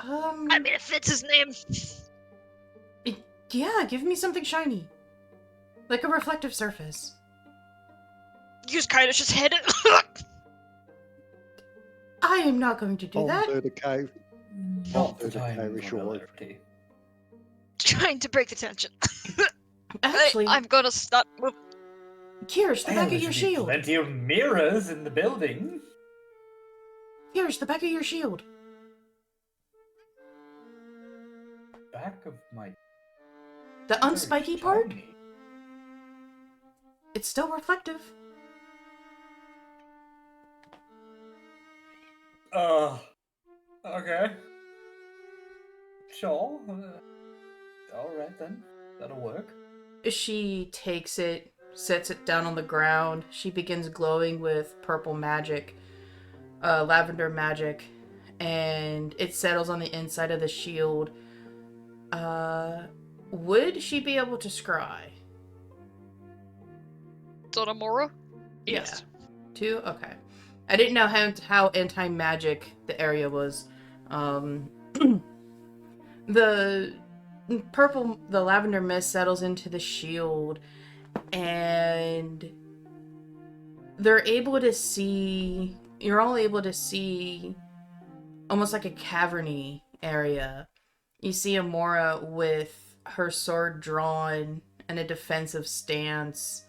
E: I mean it fits his name.
A: Yeah, give me something shiny. Like a reflective surface.
E: Use Kairosh's head.
A: I am not going to do that.
D: Under the cave.
B: Not
D: the
B: the time
D: time
B: for
D: for
B: hilarity.
E: Trying to break the tension.
A: Actually,
E: I'm gonna start with
A: Kirish, the
B: Well,
A: back
B: there
A: of your
B: should be
A: shield.
B: Plenty of mirrors in the building.
A: Kirish, the back of your shield.
B: Back of my.
A: The unspiky part?
B: shiny.
A: It's still reflective.
B: Okay. Sure. Alright then. That'll work.
A: She takes it, sets it down on the ground. She begins glowing with purple magic, lavender magic, and it settles on the inside of the shield. Would she be able to scry?
E: Donomora? Yes.
A: Yeah. 2? Okay. I didn't know how anti-magic the area was. The lavender mist settles into the shield, and you're all able to see almost like a caverny area. You see Amora with her sword drawn in a defensive stance,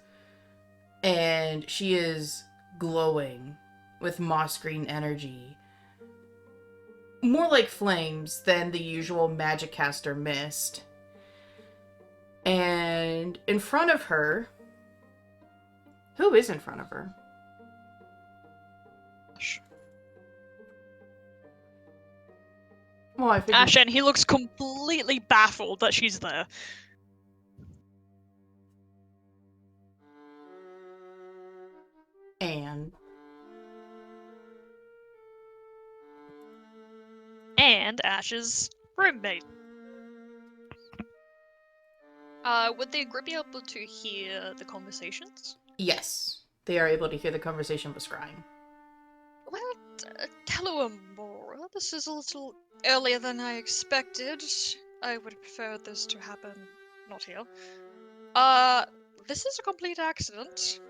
A: and she is glowing with moss green energy. More like flames than the usual magic caster mist. And in front of her... Who is in front of her? Well, I figured...
E: Ash, and he looks completely baffled that she's there. And Ash's roommate. Would the group be able to hear the conversations?
A: Yes. They are able to hear the conversation with Scrying.
E: Well, hello, Amora. This is a little earlier than I expected. I would prefer this to happen not here. This is a complete accident.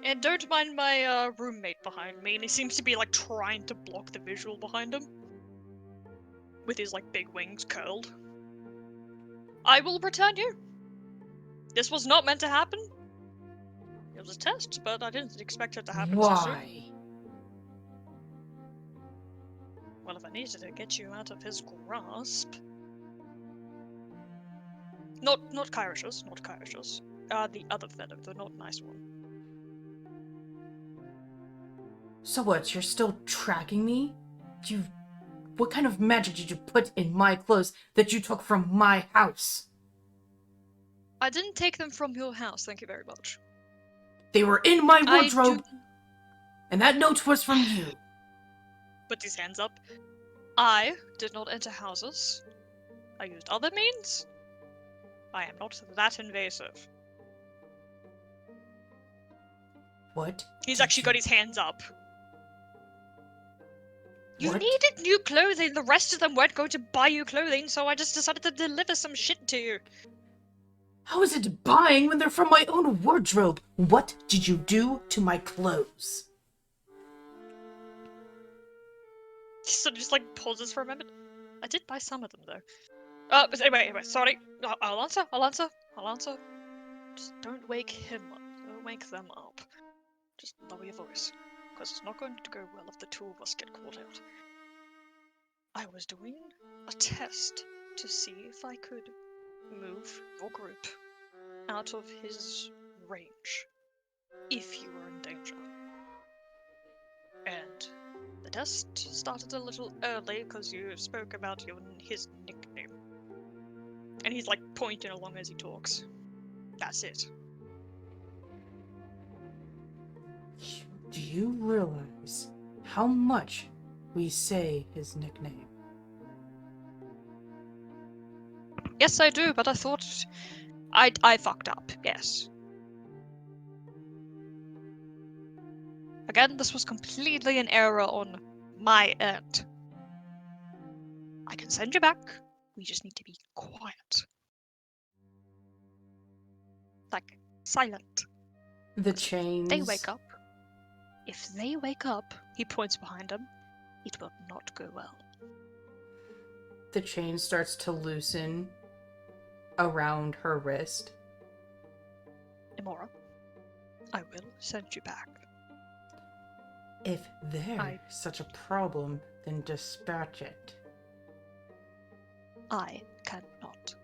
E: And don't mind my roommate behind me, and he seems to be like trying to block the visual behind him. With his like big wings curled. I will return you. This was not meant to happen. It was a test, but I didn't expect it to happen so soon.
A: Why?
E: Well, if I needed to get you out of his grasp... Not Kyrish's, not Kyrish's. The other fellow, the not nice one.
A: So what, you're still tracking me? What kind of magic did you put in my clothes that you took from my house?
E: I didn't take them from your house, thank you very much.
A: They were in my
E: I
A: wardrobe,
E: do-
A: and that note was from you.
E: Put his hands up. I did not enter houses. I used other means. I am not that invasive.
A: What?
E: He's
A: did
E: actually
A: you-
E: got his hands up. You
A: What?
E: needed new clothing. The rest of them weren't going to buy you clothing, so I just decided to deliver some shit to you.
A: How is it buying when they're from my own wardrobe? What did you do to my clothes?
E: So just like pauses for a moment. I did buy some of them though. But anyway, sorry. I'll answer. Just don't wake him up. Don't wake them up. Just lower your voice, because it's not going to go well if the two of us get called out. I was doing a test to see if I could move your group out of his range if you were in danger. And the test started a little early because you spoke about his nickname. And he's like pointing along as he talks. That's it.
A: Do you realize how much we say his nickname?
E: Yes, I do, but I thought I fucked up. Yes. Again, this was completely an error on my end. I can send you back. We just need to be quiet. Like, silent.
A: The chains.
E: They wake up. If they wake up, he points behind him, it will not go well.
A: The chain starts to loosen around her wrist.
E: Imora, I will send you back.
A: If they're such a problem, then dispatch it.
E: I cannot.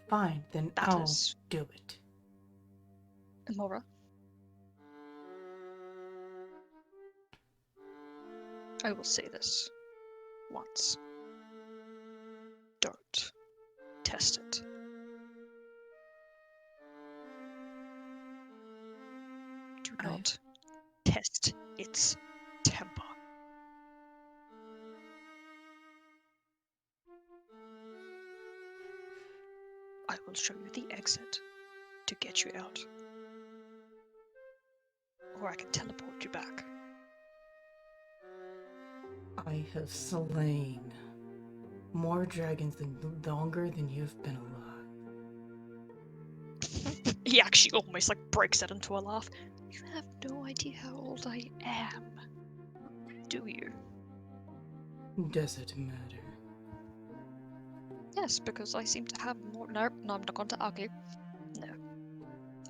A: Fine, then
E: That
A: I'll
E: is-
A: do it.
E: Imora, I will say this once. Don't test it. Do
A: I-
E: not test its temper. I will show you the exit to get you out. Or I can teleport you back.
A: I have slain more dragons longer than you've been alive.
E: He actually almost like breaks that into a laugh. You have no idea how old I am, do you?
A: Does it matter?
E: Yes, because I seem to have more. No, I'm not going to argue. No.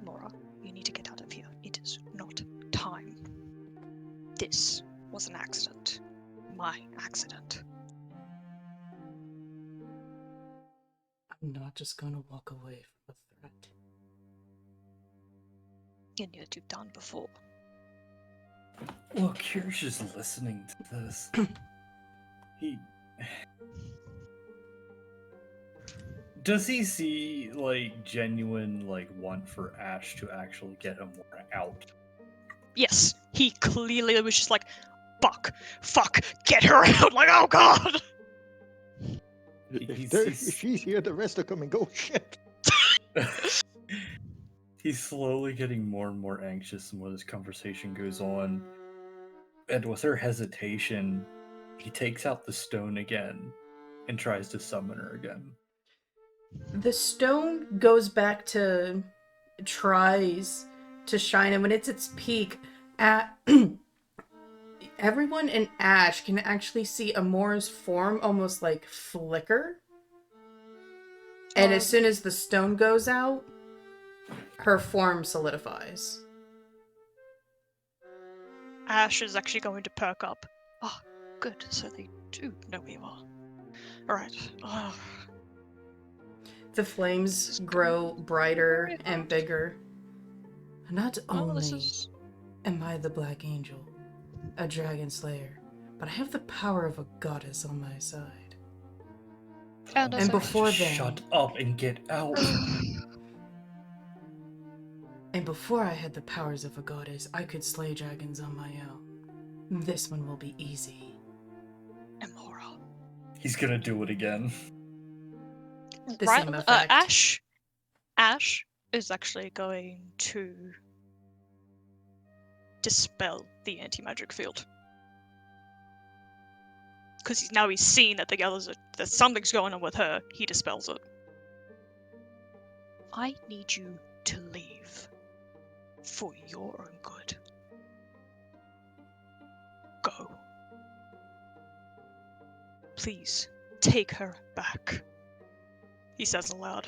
E: Mora, you need to get out of here. It is not time. This was an accident. My accident.
A: I'm not just gonna walk away from a threat.
E: And yet you've done before.
B: Look, Kirsch is listening to this. Does he see like genuine like want for Ash to actually get Imora out?
E: Yes, he clearly was just like, fuck, get her out. Like, oh god.
D: If she's here, the rest are coming. Go shit.
B: He's slowly getting more and more anxious the more this conversation goes on. And with her hesitation, he takes out the stone again and tries to summon her again.
A: The stone goes back to tries to shine, and when it's its peak, everyone in Ash can actually see Amora's form almost like flicker. And as soon as the stone goes out, her form solidifies.
E: Ash is actually going to perk up. Oh, good. So they do know who you are. Alright. Oh.
A: The flames grow brighter and bigger. Not
E: Oh, this
A: only
E: is...
A: am I the Black Angel, a dragon slayer, but I have the power of a goddess on my side.
E: And
A: And before then,
B: Shut up and get out.
A: And before I had the powers of a goddess, I could slay dragons on my own. This one will be easy.
E: Immoral.
B: He's gonna do it again.
A: The
E: Right,
A: same effect.
E: Ash is actually going to dispel the anti-magic field. Because he's seen that the others that something's going on with her, he dispels it. I need you to leave. For your own good. Go. Please, take her back. He says aloud.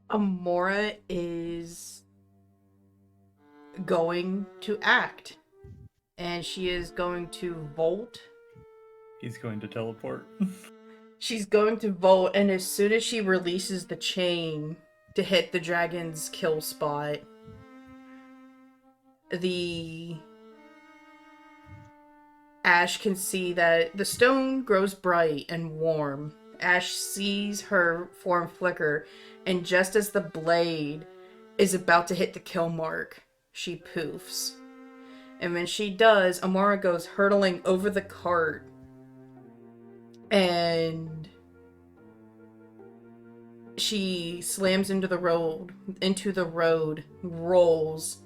A: Amora is going to act. And she is going to volt.
B: He's going to teleport.
A: She's going to volt, and as soon as she releases the chain to hit the dragon's kill spot, the Ash can see that the stone grows bright and warm. Ash sees her form flicker, and just as the blade is about to hit the kill mark, she poofs. And when she does, Amora goes hurtling over the cart and she slams into the road, rolls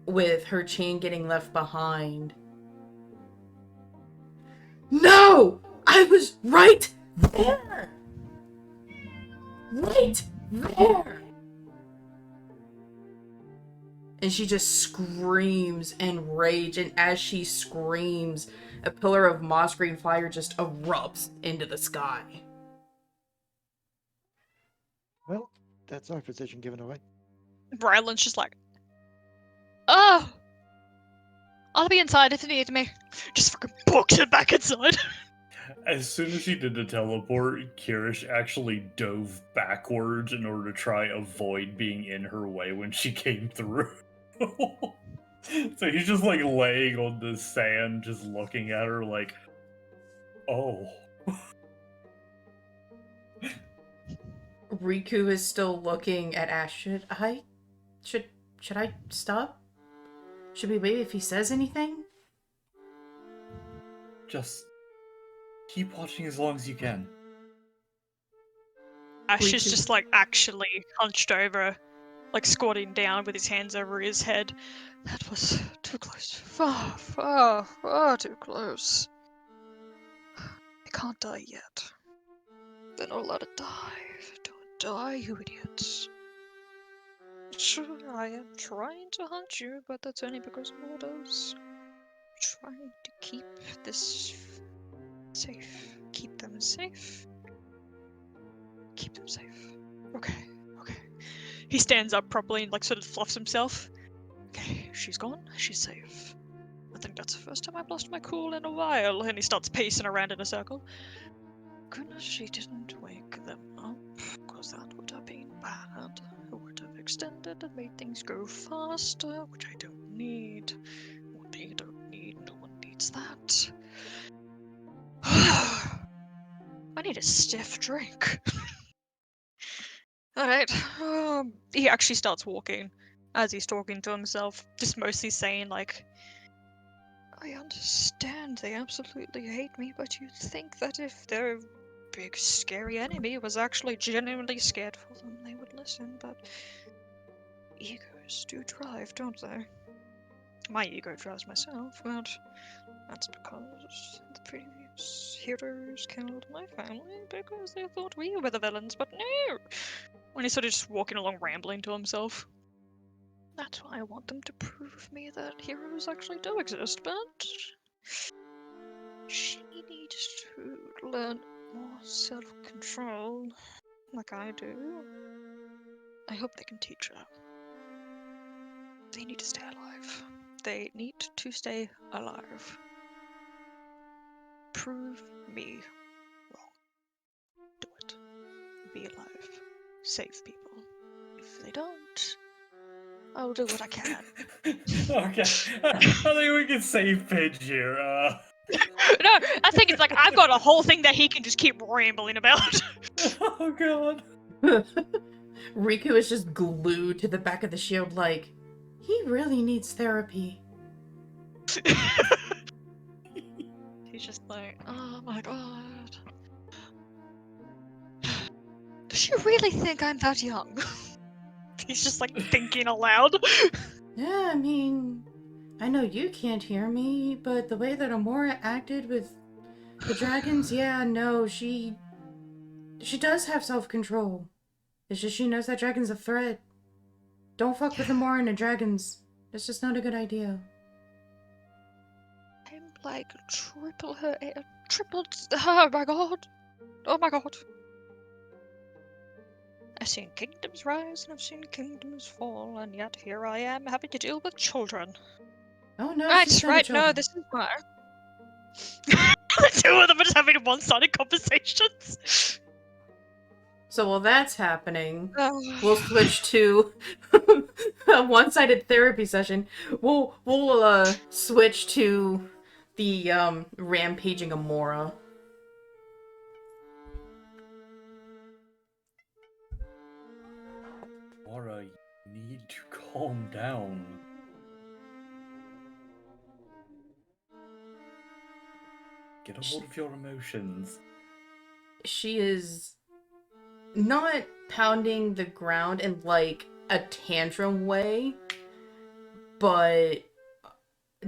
A: with her chain getting left behind. No! I was right there! Right there! And she just screams in rage, and as she screams, a pillar of moss green fire just erupts into the sky.
D: Well, that's our position given away.
E: Ryland's just like, oh! I'll be inside if you need me. Just fucking books it back inside.
B: As soon as he did the teleport, Kirish actually dove backwards in order to try avoid being in her way when she came through. So he's just like laying on the sand, just looking at her like, oh.
A: Riku is still looking at Ash. Should I stop? Should we wait if he says anything?
B: Just keep watching as long as you can.
E: Ash is just like actually hunched over, like squatting down with his hands over his head. That was too close. Far, far, far too close. I can't die yet. They're not allowed to die. Don't die, you idiots. Sure, I am trying to hunt you, but that's only because of orders. I'm trying to keep this safe. Keep them safe. Keep them safe. Okay, okay. He stands up properly and like sort of fluffs himself. Okay, she's gone. She's safe. I think that's the first time I've lost my cool in a while. And he starts pacing around in a circle. Goodness, she didn't wake them up, because that would have been bad. It would have extended and made things go faster, which I don't need. What they don't need, no one needs that. I need a stiff drink. Alright, he actually starts walking as he's talking to himself, just mostly saying like, I understand they absolutely hate me, but you'd think that if their big scary enemy was actually genuinely scared for them, they would listen, but egos do drive, don't they? My ego drives myself, but that's because the previous heroes killed my family because they thought we were the villains, but no! When he's sort of just walking along rambling to himself. That's why I want them to prove me that heroes actually do exist, but she needs to learn more self-control, like I do. I hope they can teach her. They need to stay alive. They need to stay alive. Prove me wrong. Do it. Be alive. Save people. If they don't, I'll do what I can.
B: Okay, I think we can save Pidge here.
E: No, I think it's like I've got a whole thing that he can just keep rambling about.
B: Oh god.
A: Riku is just glued to the back of the shield like, he really needs therapy.
E: He's just like, oh my god. Does she really think I'm that young? He's just like thinking aloud.
A: Yeah, I mean, I know you can't hear me, but the way that Amora acted with the dragons, yeah, no, she does have self-control. It's just she knows that dragon's a threat. Don't fuck with Amora and the dragons. That's just not a good idea.
E: I'm like triple her, oh my god. Oh my god. I've seen kingdoms rise and I've seen kingdoms fall, and yet here I am having to deal with children.
A: Oh no,
E: Right,
A: she's not a
E: right, no,
A: children.
E: this is why. The two of them are just having one-sided conversations.
A: So while that's happening,
E: Oh.
A: we'll switch to a one-sided therapy session. We'll switch to the rampaging Amora.
B: Mara, you need to calm down. Get a hold of your emotions.
A: She is not pounding the ground in like a tantrum way, but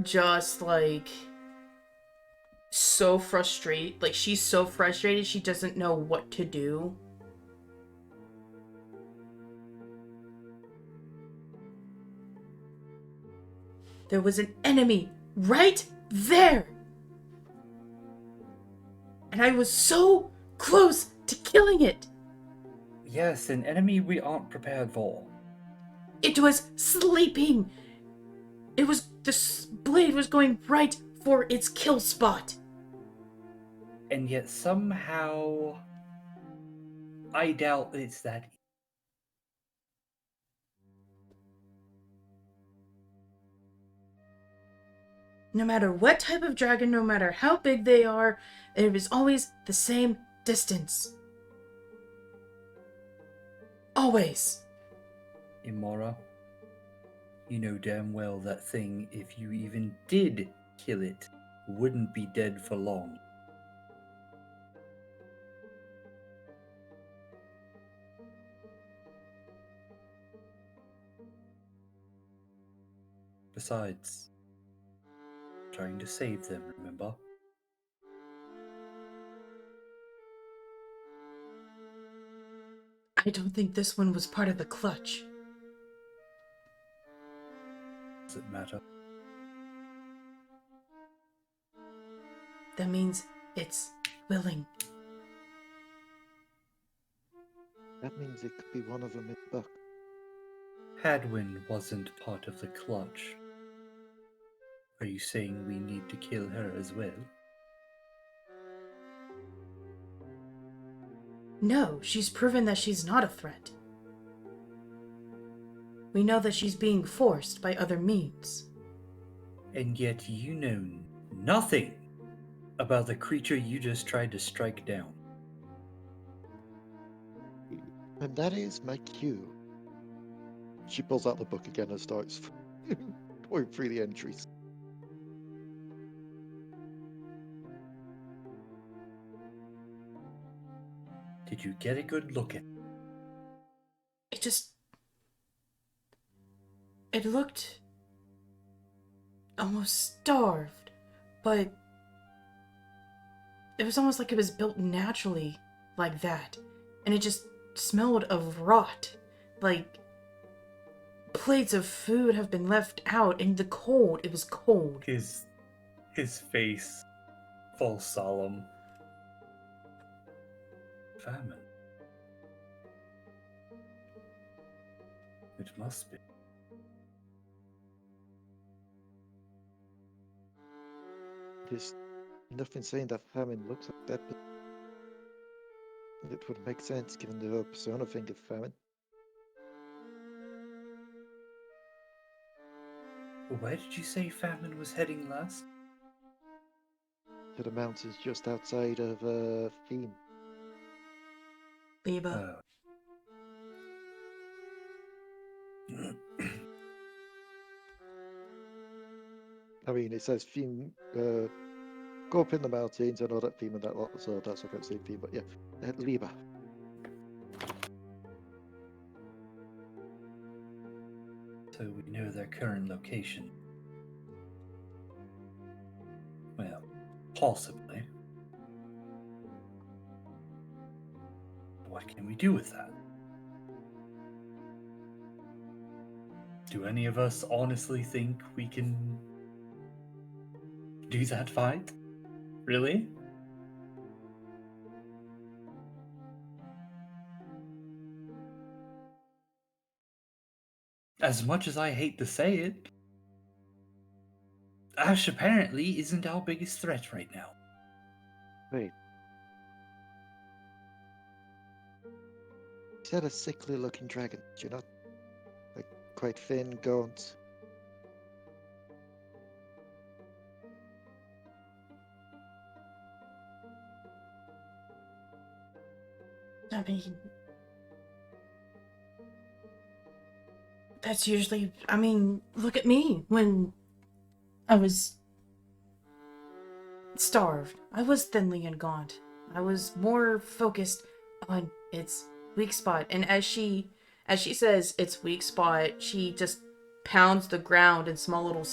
A: just like so frustrated. Like she's so frustrated she doesn't know what to do. There was an enemy right there! And I was so close to killing it!
B: Yes, an enemy we aren't prepared for.
A: It was sleeping! It was... the blade was going right for its kill spot!
B: And yet somehow... I doubt it's that.
A: No matter what type of dragon, no matter how big they are, it is always the same distance. Always.
B: Imora, you know damn well that thing, if you even did kill it, wouldn't be dead for long. Besides, trying to save them, remember?
A: I don't think this one was part of the clutch.
B: Does it matter?
A: That means it's willing.
D: That means it could be one of them in the book.
B: Hadwin wasn't part of the clutch. Are you saying we need to kill her as well?
A: No, she's proven that she's not a threat. We know that she's being forced by other means.
B: And yet you know nothing about the creature you just tried to strike down.
D: And that is my cue. She pulls out the book again and starts going through the entries.
B: Did you get a good look at it?
A: It looked almost starved, but it was almost like it was built naturally like that. And it just smelled of rot. Like plates of food have been left out in the cold. It was cold.
B: His face falls solemn. Famine. It must be.
D: There's nothing saying that famine looks like that, but it would make sense given the whole persona thing of famine.
B: Where did you say famine was heading last?
D: To the mountains just outside of Theme.
A: Biba.
D: I mean, it says theme, go up in the mountains and all that theme and that lot, so that's okay, same theme, but yeah. Liba.
B: So we know their current location. Well, possibly. What can we do with that? Do any of us honestly think we can do that fight? Really? As much as I hate to say it, Ash apparently isn't our biggest threat right now.
D: Wait. Is that a sickly looking dragon? Do you not? Like, quite thin, gaunt.
A: I mean, that's usually, I mean, look at me when I was starved. I was thinly and gaunt. I was more focused on its weak spot. And as she says its weak spot, she just pounds the ground and small little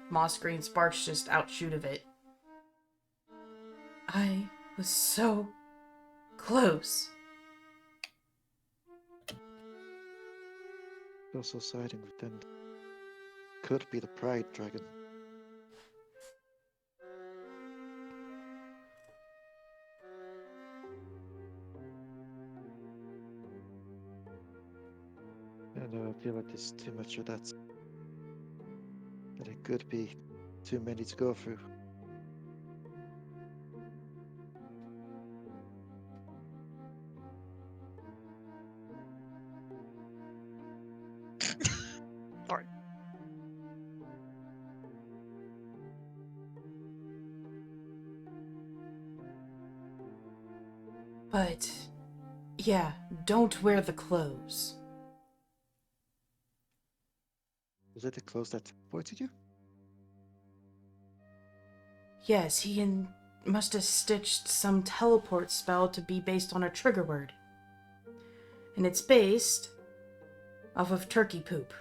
A: moss green sparks just outshoot of it. I was so close.
D: Also siding with them. Could be the Pride Dragon. I know, I feel like there's too much of that. That it could be too many to go through.
E: Sorry.
A: But, yeah, don't wear the clothes.
D: Was it the clothes that pointed you?
A: Yes, must have stitched some teleport spell to be based on a trigger word. And it's based off of turkey poop.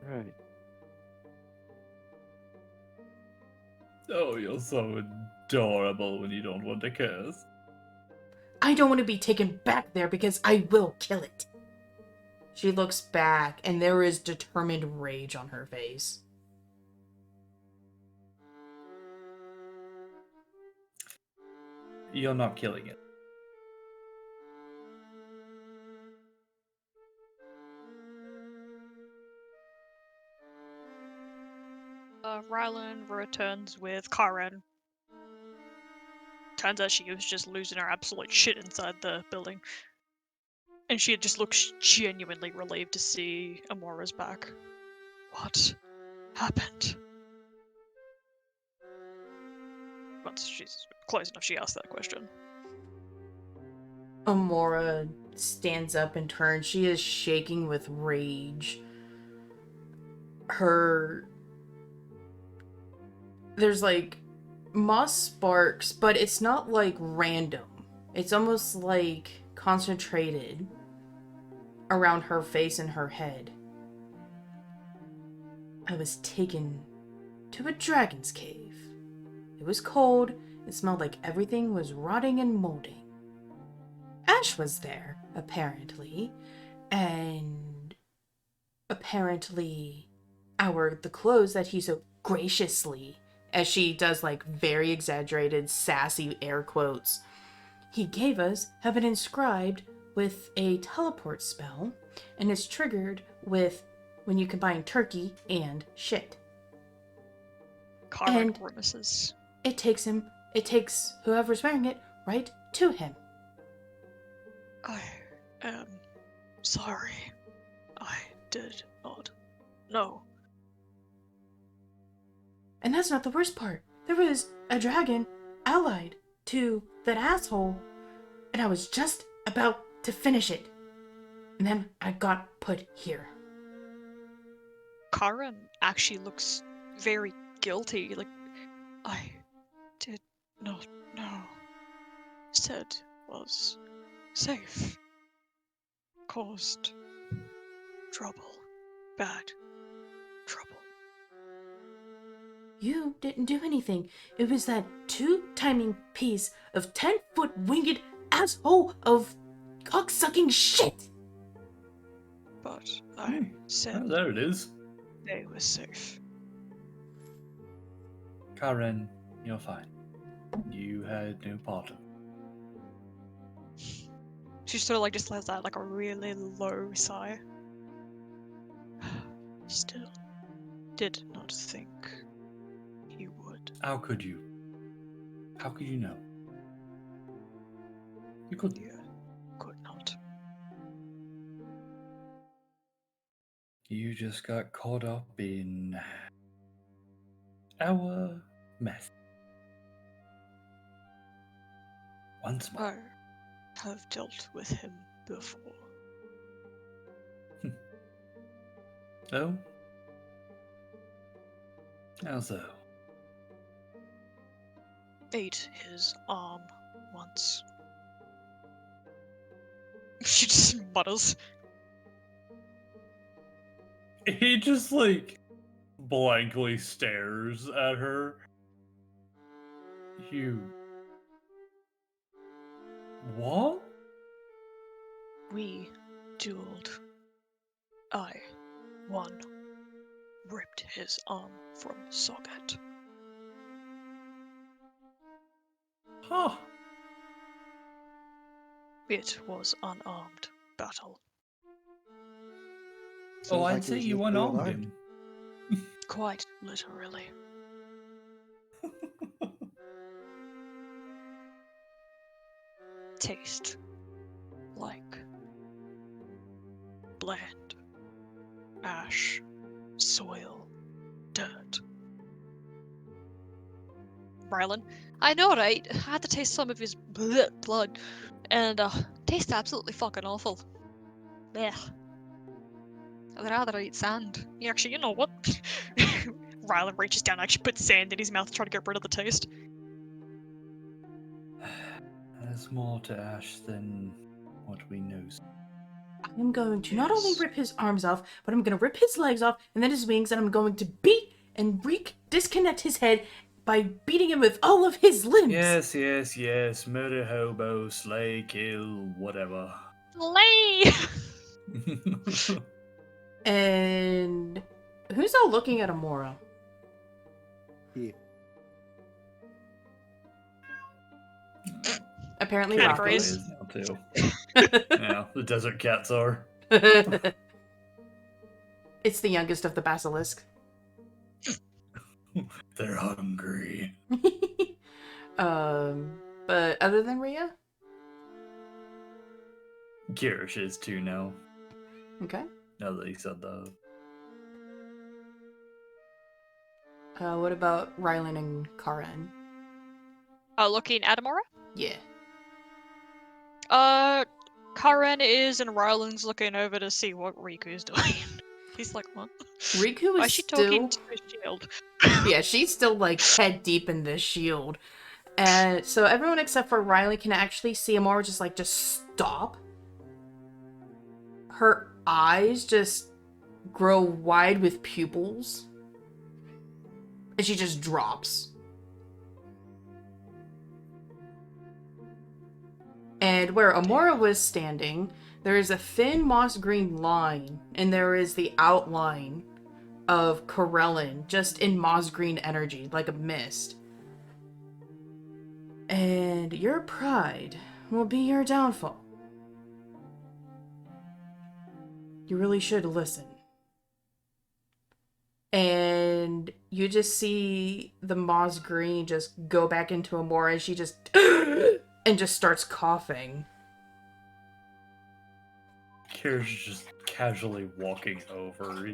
D: Right.
B: Oh, you're so adorable when you don't want to curse.
A: I don't want to be taken back there because I will kill it. She looks back and there is determined rage on her face.
B: You're not killing it.
E: Rylan returns with Karen. Turns out she was just losing her absolute shit inside the building. And she just looks genuinely relieved to see Amora's back. What happened? Once she's close enough, she asks that question.
A: Amora stands up and turns. She is shaking with rage. There's like moss sparks, but it's not like random. It's almost like concentrated around her face and her head. I was taken to a dragon's cave. It was cold. It smelled like everything was rotting and molding. Ash was there, apparently, and apparently the clothes that he so graciously, as she does like very exaggerated, sassy air quotes, he gave us have been inscribed with a teleport spell, and it's triggered with when you combine turkey and shit.
E: Karen
A: And-
E: grimaces.
A: It takes whoever's wearing it right to him.
E: I am sorry. I did not know.
A: And that's not the worst part. There was a dragon allied to that asshole, and I was just about to finish it. and then I got put here.
E: Karen actually looks very guilty. Like, I did not know. Said was safe. Caused trouble. Bad trouble.
A: You didn't do anything. It was that two-timing piece of 10-foot winged asshole of cock-sucking shit.
E: But I said
B: There it is.
E: they were safe.
B: Karen, you're fine. You had no part of it.
E: She sort of like just lets out like a really low sigh. Still, did not think you would.
B: How could you? How could you know? You couldn't.
E: You could not.
B: You just got caught up in our mess. Once more.
E: I have dealt with him before.
B: Oh? How so?
E: Ate his arm once. She just mutters.
B: He just like blankly stares at her. You. What?
E: We dueled. I won. Ripped his arm from socket.
B: Huh.
E: It was unarmed battle.
B: Oh,
D: Sounds
B: I'd
D: like he
B: say
D: was
B: you
D: literally
B: unarmed
D: aligned.
B: him.
E: Quite literally. Taste like bland ash, soil, dirt. Rylan, I know, right? I had to taste some of his blood, and tastes absolutely fucking awful. Blech. I'd rather eat sand. Actually, you know what? Rylan reaches down, actually puts sand in his mouth to try to get rid of the taste.
B: There's more to Ash than what we know.
A: I'm going to not only
B: Yes.
A: rip his arms off, but I'm going to rip his legs off and then his wings, and I'm going to beat and disconnect his head by beating him with all of his limbs.
B: Yes. Murder, hobo, slay, kill, whatever.
E: Lay!
A: And who's all looking at Amora?
D: Yeah.
A: Apparently
E: Cat
A: Rocky.
E: Grace.
B: is now too. Yeah, the desert cats are.
A: It's the youngest of the basilisk.
B: They're hungry.
A: But other than Rhea?
B: Kirish is too now.
A: Okay.
B: Now that he said that.
A: What about Rylan and Karen?
E: Looking at Amora?
A: Yeah.
E: Karen is and Rylan's looking over to see what Riku's doing. He's like, what?
A: Riku
E: Why
A: is
E: is she
A: still...
E: talking to his shield?
A: Yeah, she's still like head deep in this shield. And so everyone except for Riley can actually see Amora just stop. Her eyes just grow wide with pupils. And she just drops. And where Amora was standing, there is a thin moss green line, and there is the outline of Corellin just in moss green energy, like a mist. And your pride will be your downfall. You really should listen. And you just see the moss green just go back into Amora, and she just and just starts coughing.
B: Kirish is just casually walking over.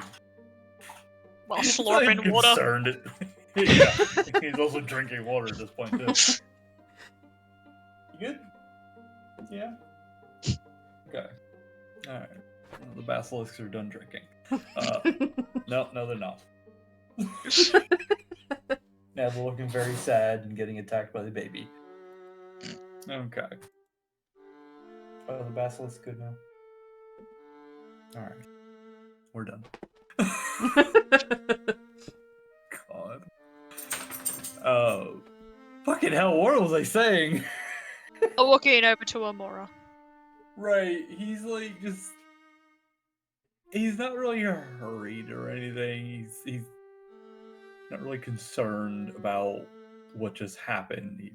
E: While
B: He's
E: slurping
B: like
E: water.
B: concerned. Yeah, he's also drinking water at this point too. You good? Yeah. Okay. All right. The basilisks are done drinking. No, they're not. Now they're looking very sad and getting attacked by the baby. Okay. Oh, the basilisk good now. Alright. We're done. God. Oh. Fucking hell, what was I saying?
E: Walking over to Amora.
B: Right, he's like just... He's not really hurried or anything. He's not really concerned about what just happened.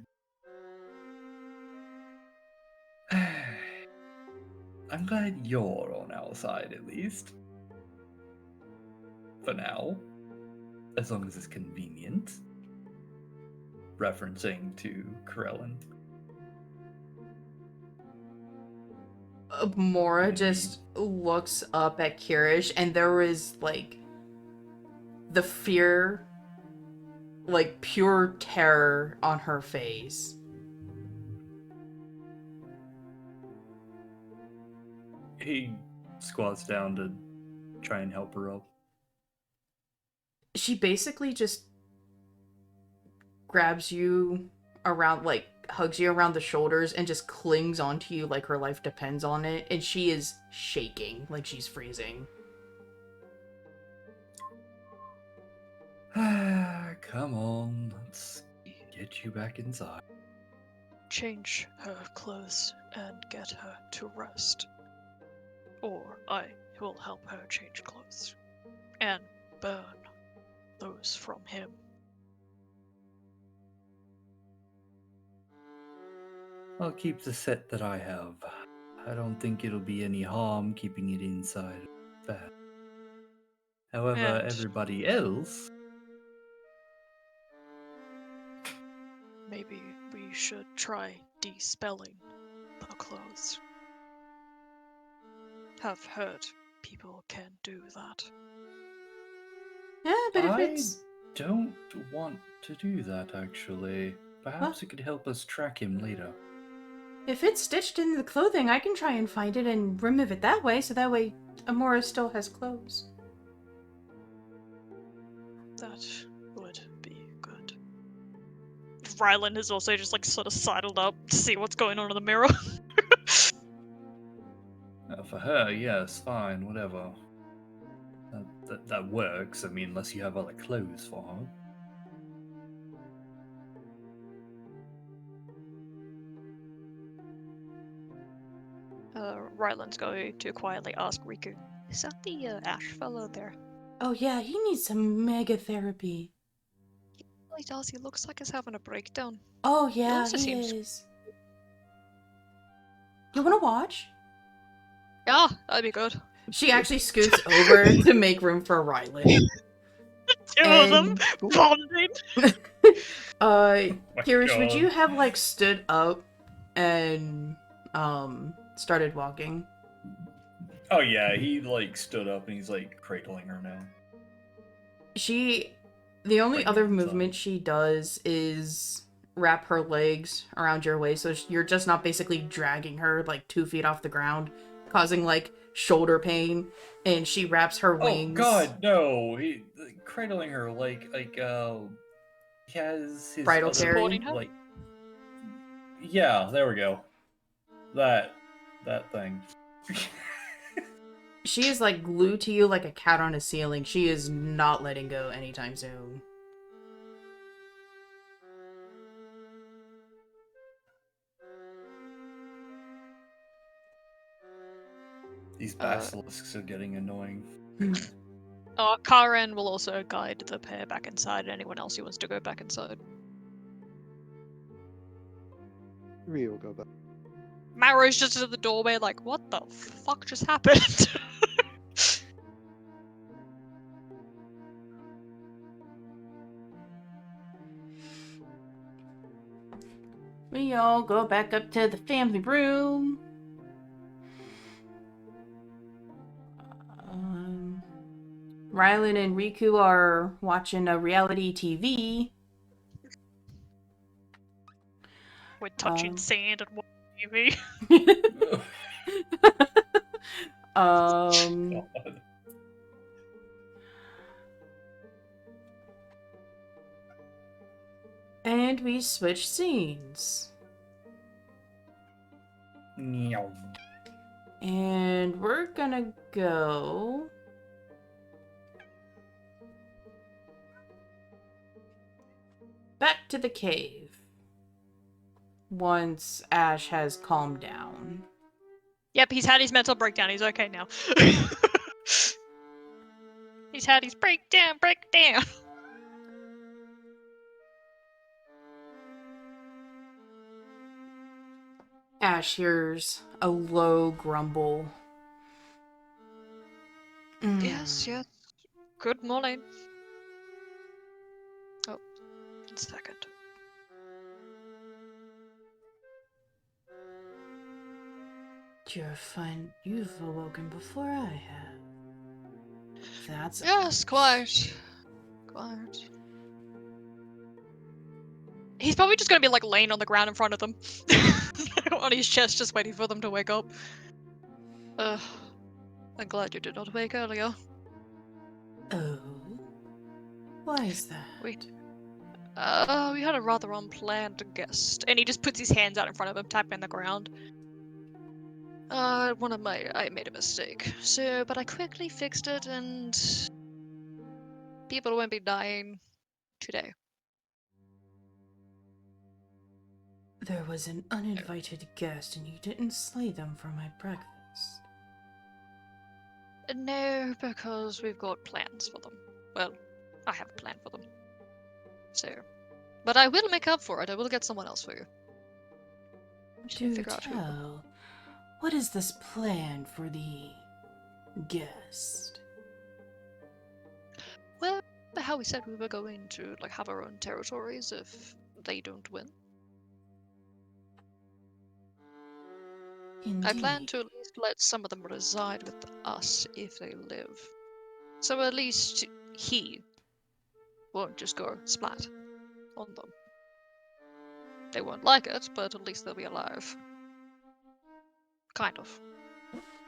B: I'm glad you're on our side, at least. For now. As long as it's convenient. Referencing to Corellin.
A: Mora just looks up at Kirish, and there is, like, the fear, like, pure terror on her face.
B: He squats down to try and help her up.
A: She basically just grabs you around, like, hugs you around the shoulders and just clings onto you like her life depends on it, and she is shaking, like she's freezing.
B: Come on, let's get you back inside.
E: Change her clothes and get her to rest. Or I will help her change clothes. And burn those from him.
B: I'll keep the set that I have. I don't think it'll be any harm keeping it inside there. However,
E: And-
B: everybody else...
E: Maybe we should try de-spelling the clothes. Have heard people can do that.
A: Yeah, but if
B: I
A: it's...
B: don't want to do that, actually. Perhaps it could help us track him later.
A: If it's stitched in the clothing, I can try and find it and remove it that way, so that way Amora still has clothes.
E: That would be good. Rylan has also just like sort of sidled up to see what's going on in the mirror.
B: For her, yes, fine, whatever. That works, I mean, unless you have other clothes for her.
E: Rylan's going to quietly ask Riku, is that the Ash fellow there?
A: Oh yeah, he needs some mega therapy.
E: He really does, he looks like he's having a breakdown.
A: Oh yeah,
E: also
A: he
E: seems-
A: is. You wanna watch?
E: Yeah, that'd be good.
A: She actually scoots over to make room for Rylan.
E: Two of them
A: And-
E: bonding!
B: My
A: Kirish, would
B: God.
A: you have like stood up and started walking?
B: Oh yeah, he like stood up and he's like cradling her now.
A: The only
B: Bring
A: other
B: it inside.
A: movement she does is wrap her legs around your waist, so you're just not basically dragging her like 2 feet off the ground, causing like shoulder pain, and she wraps her wings.
B: Oh God, no! He cradling her like he has his
A: Bridal
B: other,
A: carry?
E: Supporting her?
B: like. Yeah, there we go. That thing.
A: She is like glued to you like a cat on a ceiling. She is not letting go anytime soon.
B: These basilisks are getting annoying.
E: Karen will also guide the pair back inside, and anyone else who wants to go back inside.
H: Rio will go back.
E: Maro's just at the doorway like, what the fuck just happened?
A: We all go back up to the family room. Rylan and Riku are watching a reality TV.
E: We're touching
A: Um.
E: sand and watching TV.
A: Um.
B: God.
A: And we switch scenes.
B: Meow.
A: And we're gonna go. Back to the cave. Once Ash has calmed down.
E: Yep, he's had his mental breakdown. He's okay now. He's had his breakdown.
A: Ash hears a low grumble.
E: Yes, yes. Good morning. Oh, 1 second.
A: You're fine. You've awoken before I have. That's
E: Yes, quite. He's probably just gonna be like laying on the ground in front of them. On his chest, just waiting for them to wake up. I'm glad you did not wake earlier.
A: Oh. Why is that?
E: We had a rather unplanned guest. And he just puts his hands out in front of him, tapping the ground. I made a mistake. So, but I quickly fixed it and people won't be dying today.
A: There was an uninvited guest and you didn't slay them for my breakfast.
E: No, because we've got plans for them. Well, I have a plan for them. So, but I will make up for it. I will get someone else for you. I'm just gonna
A: Do
E: figure out who.
A: tell. What is this plan for the guest?
E: Well, how we said we were going to like have our own territories if they don't win.
A: Indeed.
E: I plan to at least let some of them reside with us if they live. So at least he won't just go splat on them. They won't like it, but at least they'll be alive. Kind of.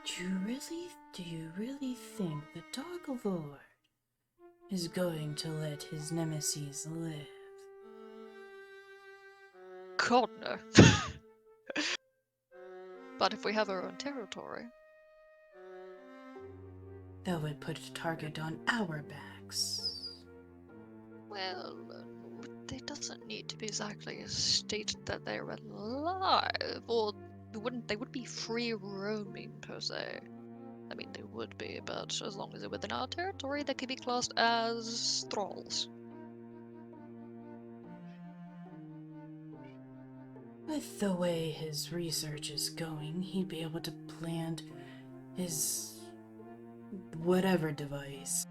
A: Do you really think the Dark Lord is going to let his nemesis live?
E: God, no. But if we have our own territory...
A: That would put a target on our backs.
E: Well, it doesn't need to be exactly stated that they're alive, or they would be free roaming per se. I mean, they would be, but as long as they're within our territory, they could be classed as thralls.
A: With the way his research is going, he'd be able to plant his whatever device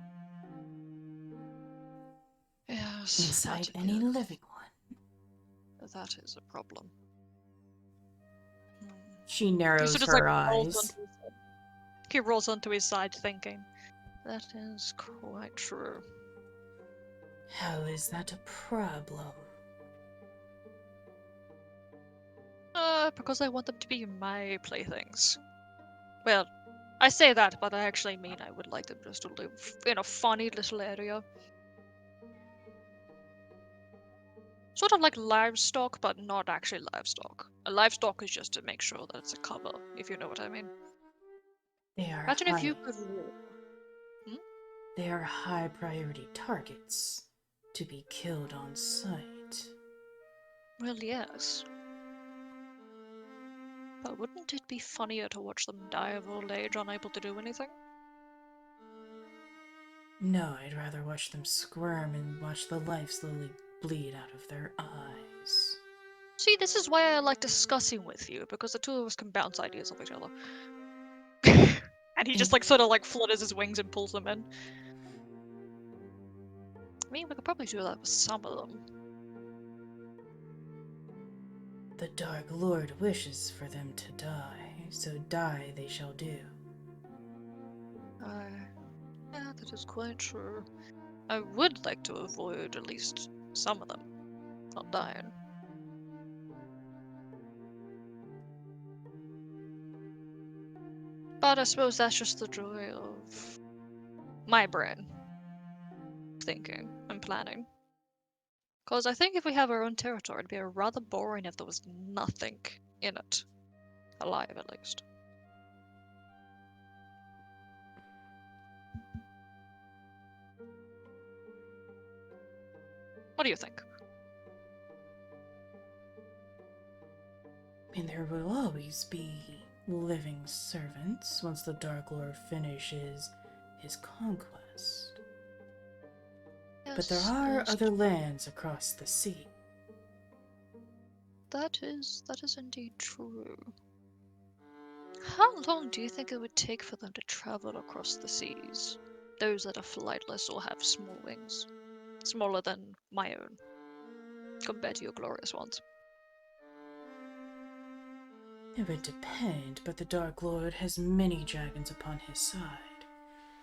E: Yes,
A: inside
E: that
A: any
E: is-
A: living one.
E: That is a problem.
A: She
E: He
A: narrows
E: sort of,
A: her
E: like, rolls
A: eyes.
E: onto his side. He rolls onto his side thinking, that is quite true.
A: How is that a problem?
E: Because I want them to be my playthings. Well, I say that, but I actually mean I would like them just to live in a funny little area. Sort of like livestock, but not actually livestock. A livestock is just to make sure that it's a cover, if you know what I mean.
A: They are
E: Imagine if you could...
A: They are high priority targets to be killed on sight.
E: Well, yes. But wouldn't it be funnier to watch them die of old age unable to do anything?
A: No, I'd rather watch them squirm and watch the life slowly bleed out of their eyes.
E: See, this is why I like discussing with you, because the two of us can bounce ideas off each other. And he just like sort of like flutters his wings and pulls them in. I mean, we could probably do that with some of them.
A: The Dark Lord wishes for them to die, so die they shall do.
E: Yeah, that is quite true. I would like to avoid at least some of them not dying. But I suppose that's just the joy of my brain thinking and planning. Because I think if we have our own territory, it'd be rather boring if there was nothing in it. Alive, at least. What do you think?
A: I mean, there will always be living servants once the Dark Lord finishes his conquest. But there are
E: yes.
A: other lands across the sea.
E: That is indeed true. How long do you think it would take for them to travel across the seas? Those that are flightless or have small wings. Smaller than my own. Compared to your glorious ones.
A: It would depend, but the Dark Lord has many dragons upon his side.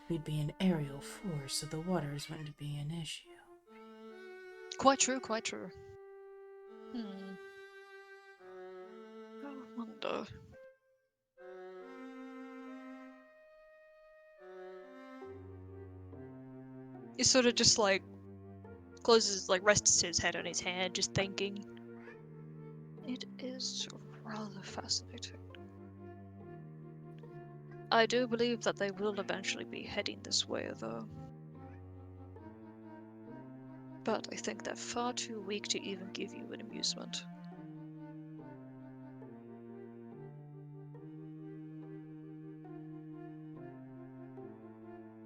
A: We'd be an aerial force, so the waters wouldn't be an issue.
E: Quite true, quite true. I wonder. He sort of just like closes, like rests his head on his hand, just thinking. It is rather fascinating. I do believe that they will eventually be heading this way, though. But I think they're far too weak to even give you an amusement.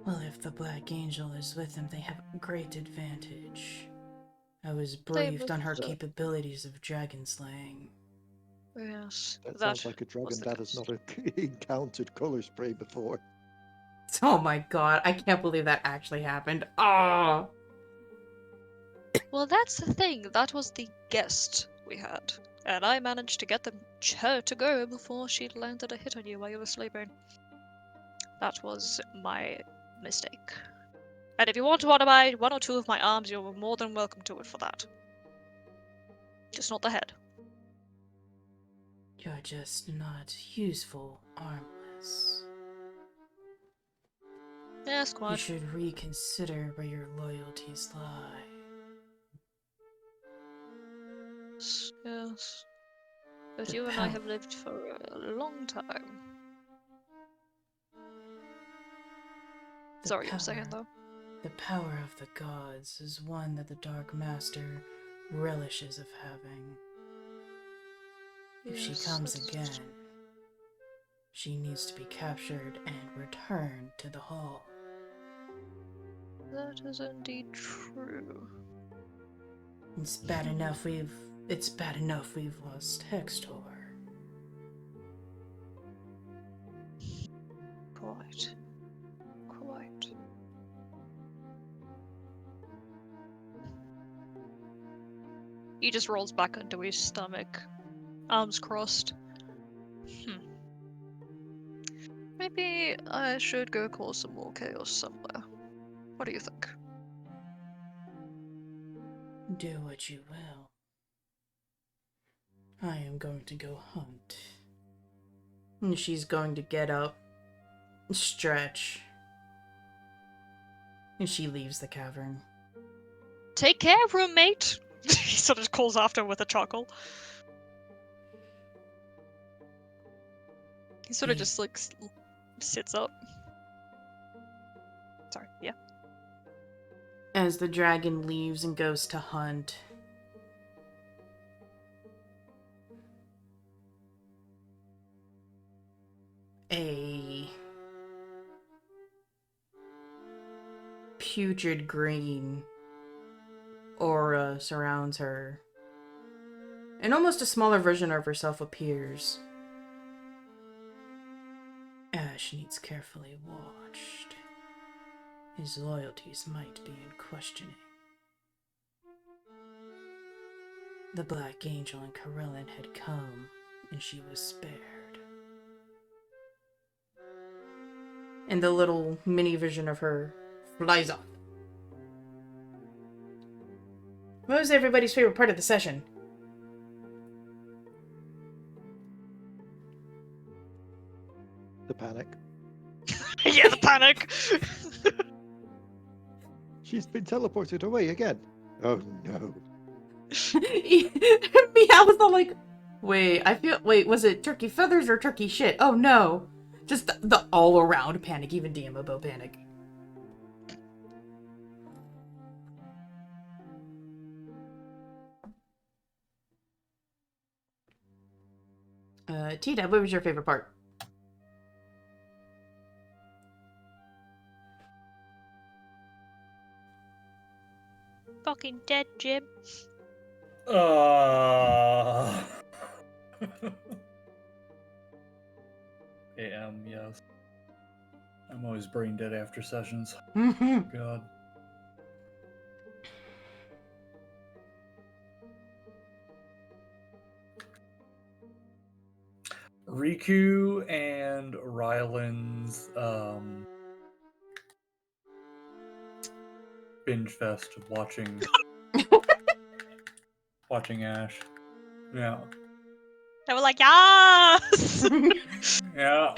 A: Well, if the Black Angel is with them, they have a great advantage. I was
E: They
A: briefed on her
H: would-
A: capabilities of dragon slaying.
E: Yes,
H: That sounds like a
E: was
H: dragon
E: the
H: that has
E: case.
H: not encountered color spray before.
A: Oh my god, I can't believe that actually happened. Ah!
E: Well, that's the thing. That was the guest we had. And I managed to get her to go before she landed a hit on you while you were sleeping. That was my mistake. And if you want to buy one or two of my arms, you're more than welcome to it for that. Just not the head.
A: You're just not useful, armless.
E: Yes,
A: You
E: quite.
A: should reconsider where your loyalties lie.
E: Yes. But
A: The
E: you and I
A: power-
E: have lived for a long time.
A: The
E: Sorry, you were saying
A: power-
E: though?
A: The power of the gods is one that the Dark Master relishes of having. If she
E: Yes,
A: comes
E: that is
A: again,
E: just-
A: she needs to be captured and returned to the hall.
E: That is indeed true.
A: It's bad enough we've lost Hextor.
E: Quite. Quite. He just rolls back onto his stomach, arms crossed. Maybe I should go cause some more chaos somewhere. What do you think?
A: Do what you will. I am going to go hunt. And she's going to get up, stretch, and she leaves the cavern.
E: Take care, roommate! He sort of calls after with a chuckle. He sort of
A: Yeah.
E: just like sits up. Sorry, yeah.
A: As the dragon leaves and goes to hunt, a putrid green aura surrounds her, and almost a smaller version of herself appears. Ash needs carefully watched. His loyalties might be in questioning. The Black Angel and Corellin had come, and she was spared. And the little mini vision of her flies off. What was everybody's favorite part of the session?
H: The panic.
E: Yeah, the panic.
D: She's been teleported away again. Oh no.
A: Meow was all like, wait, was it turkey feathers or turkey shit? Oh no. Just the all around panic, even Diamobo panic. T-Dab, what was your favorite part?
F: Fucking dead, Jim.
B: Yes. I'm always brain dead after sessions.
A: Mhm.
B: God. Riku and Ryland's binge fest of watching Ash. Yeah.
F: They were like, yes!
B: Yeah.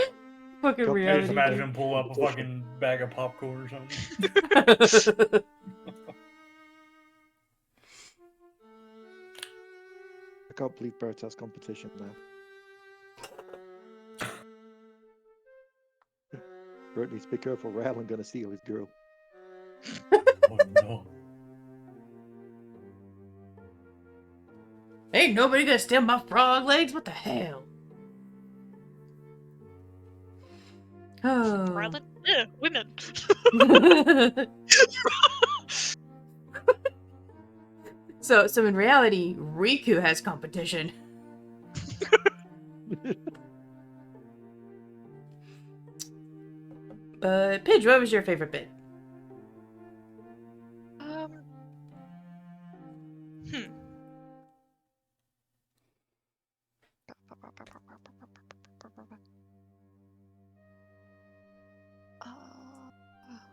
A: Fucking
D: Got
B: I
A: reality.
B: just imagine him pull up a fucking bag of popcorn or something.
D: I can't believe Bert has competition now. Bert needs to be careful. Rylan gonna steal his girl.
B: Oh no.
A: Ain't nobody gonna steal my frog legs. What the hell? Oh.
F: Rylan? Ugh, women.
A: So in reality, Riku has competition. Pidge, what was your favorite bit?
E: Hmm.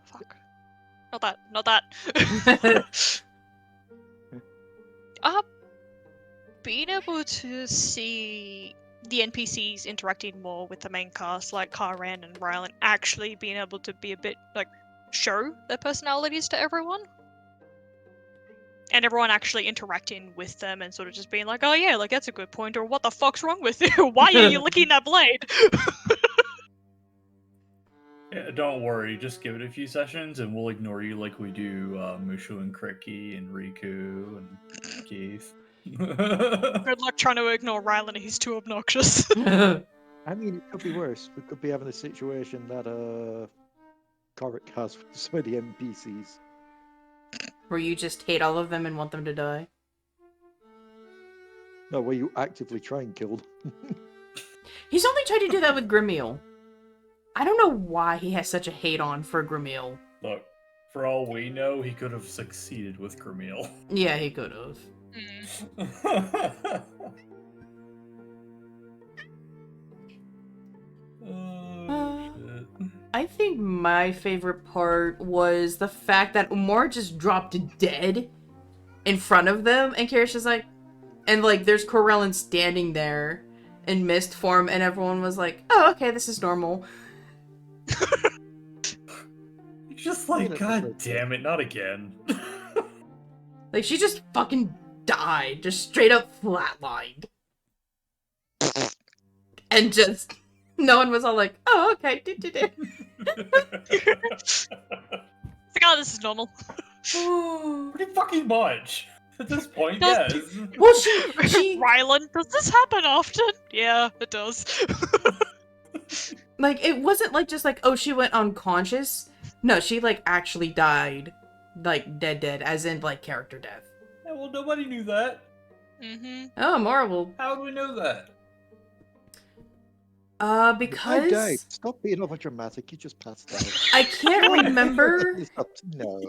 E: Fuck. Not that. Being able to see the NPCs interacting more with the main cast, like Karen and Rylan, actually being able to be a bit, like, show their personalities to everyone. And everyone actually interacting with them and sort of just being like, oh yeah, like, that's a good point, or what the fuck's wrong with you? Why are you licking that blade?
B: Yeah, don't worry, just give it a few sessions and we'll ignore you like we do Mushu and Kriki and Riku and Keith.
E: Good luck trying to ignore Rylan, he's too obnoxious.
D: I mean, it could be worse. We could be having a situation that Korik has with some of the NPCs.
A: Where you just hate all of them and want them to die?
D: No, where you actively try and kill them.
A: He's only tried to do that with Grimiel. I don't know why he has such a hate on for Grimiel.
B: Look, for all we know, he could have succeeded with Grimiel.
A: Yeah, he could have. I think my favorite part was the fact that Umar just dropped dead in front of them, and Kirish is like, and like there's Corellin standing there in mist form, and everyone was like, oh, okay, this is normal.
B: Just like, god damn it, not again.
A: Like, she just fucking died, just straight up flatlined. And just, no one was all like, oh, okay,
E: Like, oh, this is normal.
B: Pretty fucking much. At this point,
E: Does-
B: yes.
A: Well, she
E: Rylan, does this happen often? Yeah, it does.
A: like, it wasn't like just like, oh, she went unconscious. No, she like actually died, like dead, as in like character death.
B: Yeah, well, nobody knew that.
E: Mm-hmm.
A: Oh, Mora will.
B: How do we know that?
D: I
A: Because
D: died. Stop being overdramatic. You just passed out.
A: I can't remember.
D: No.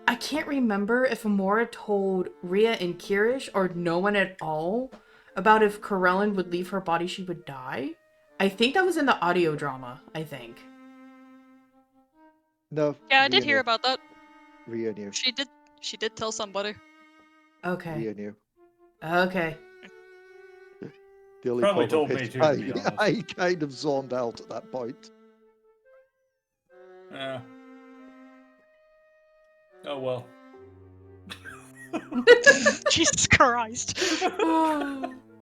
A: I can't remember if Amora told Rhea and Kirish or no one at all about if Corellin would leave her body, she would die. I think that was in the audio drama, I think.
D: No.
E: Yeah, I did
D: Rhea
E: hear
D: knew.
E: about that.
D: Rhea knew.
E: She did tell somebody.
A: Okay.
D: Rhea knew.
A: Okay.
D: The only
B: Probably
D: problem
B: told me
D: is
B: too, to be honest.
D: I kind of zoned out at that point.
B: Yeah. Oh well.
F: Jesus Christ.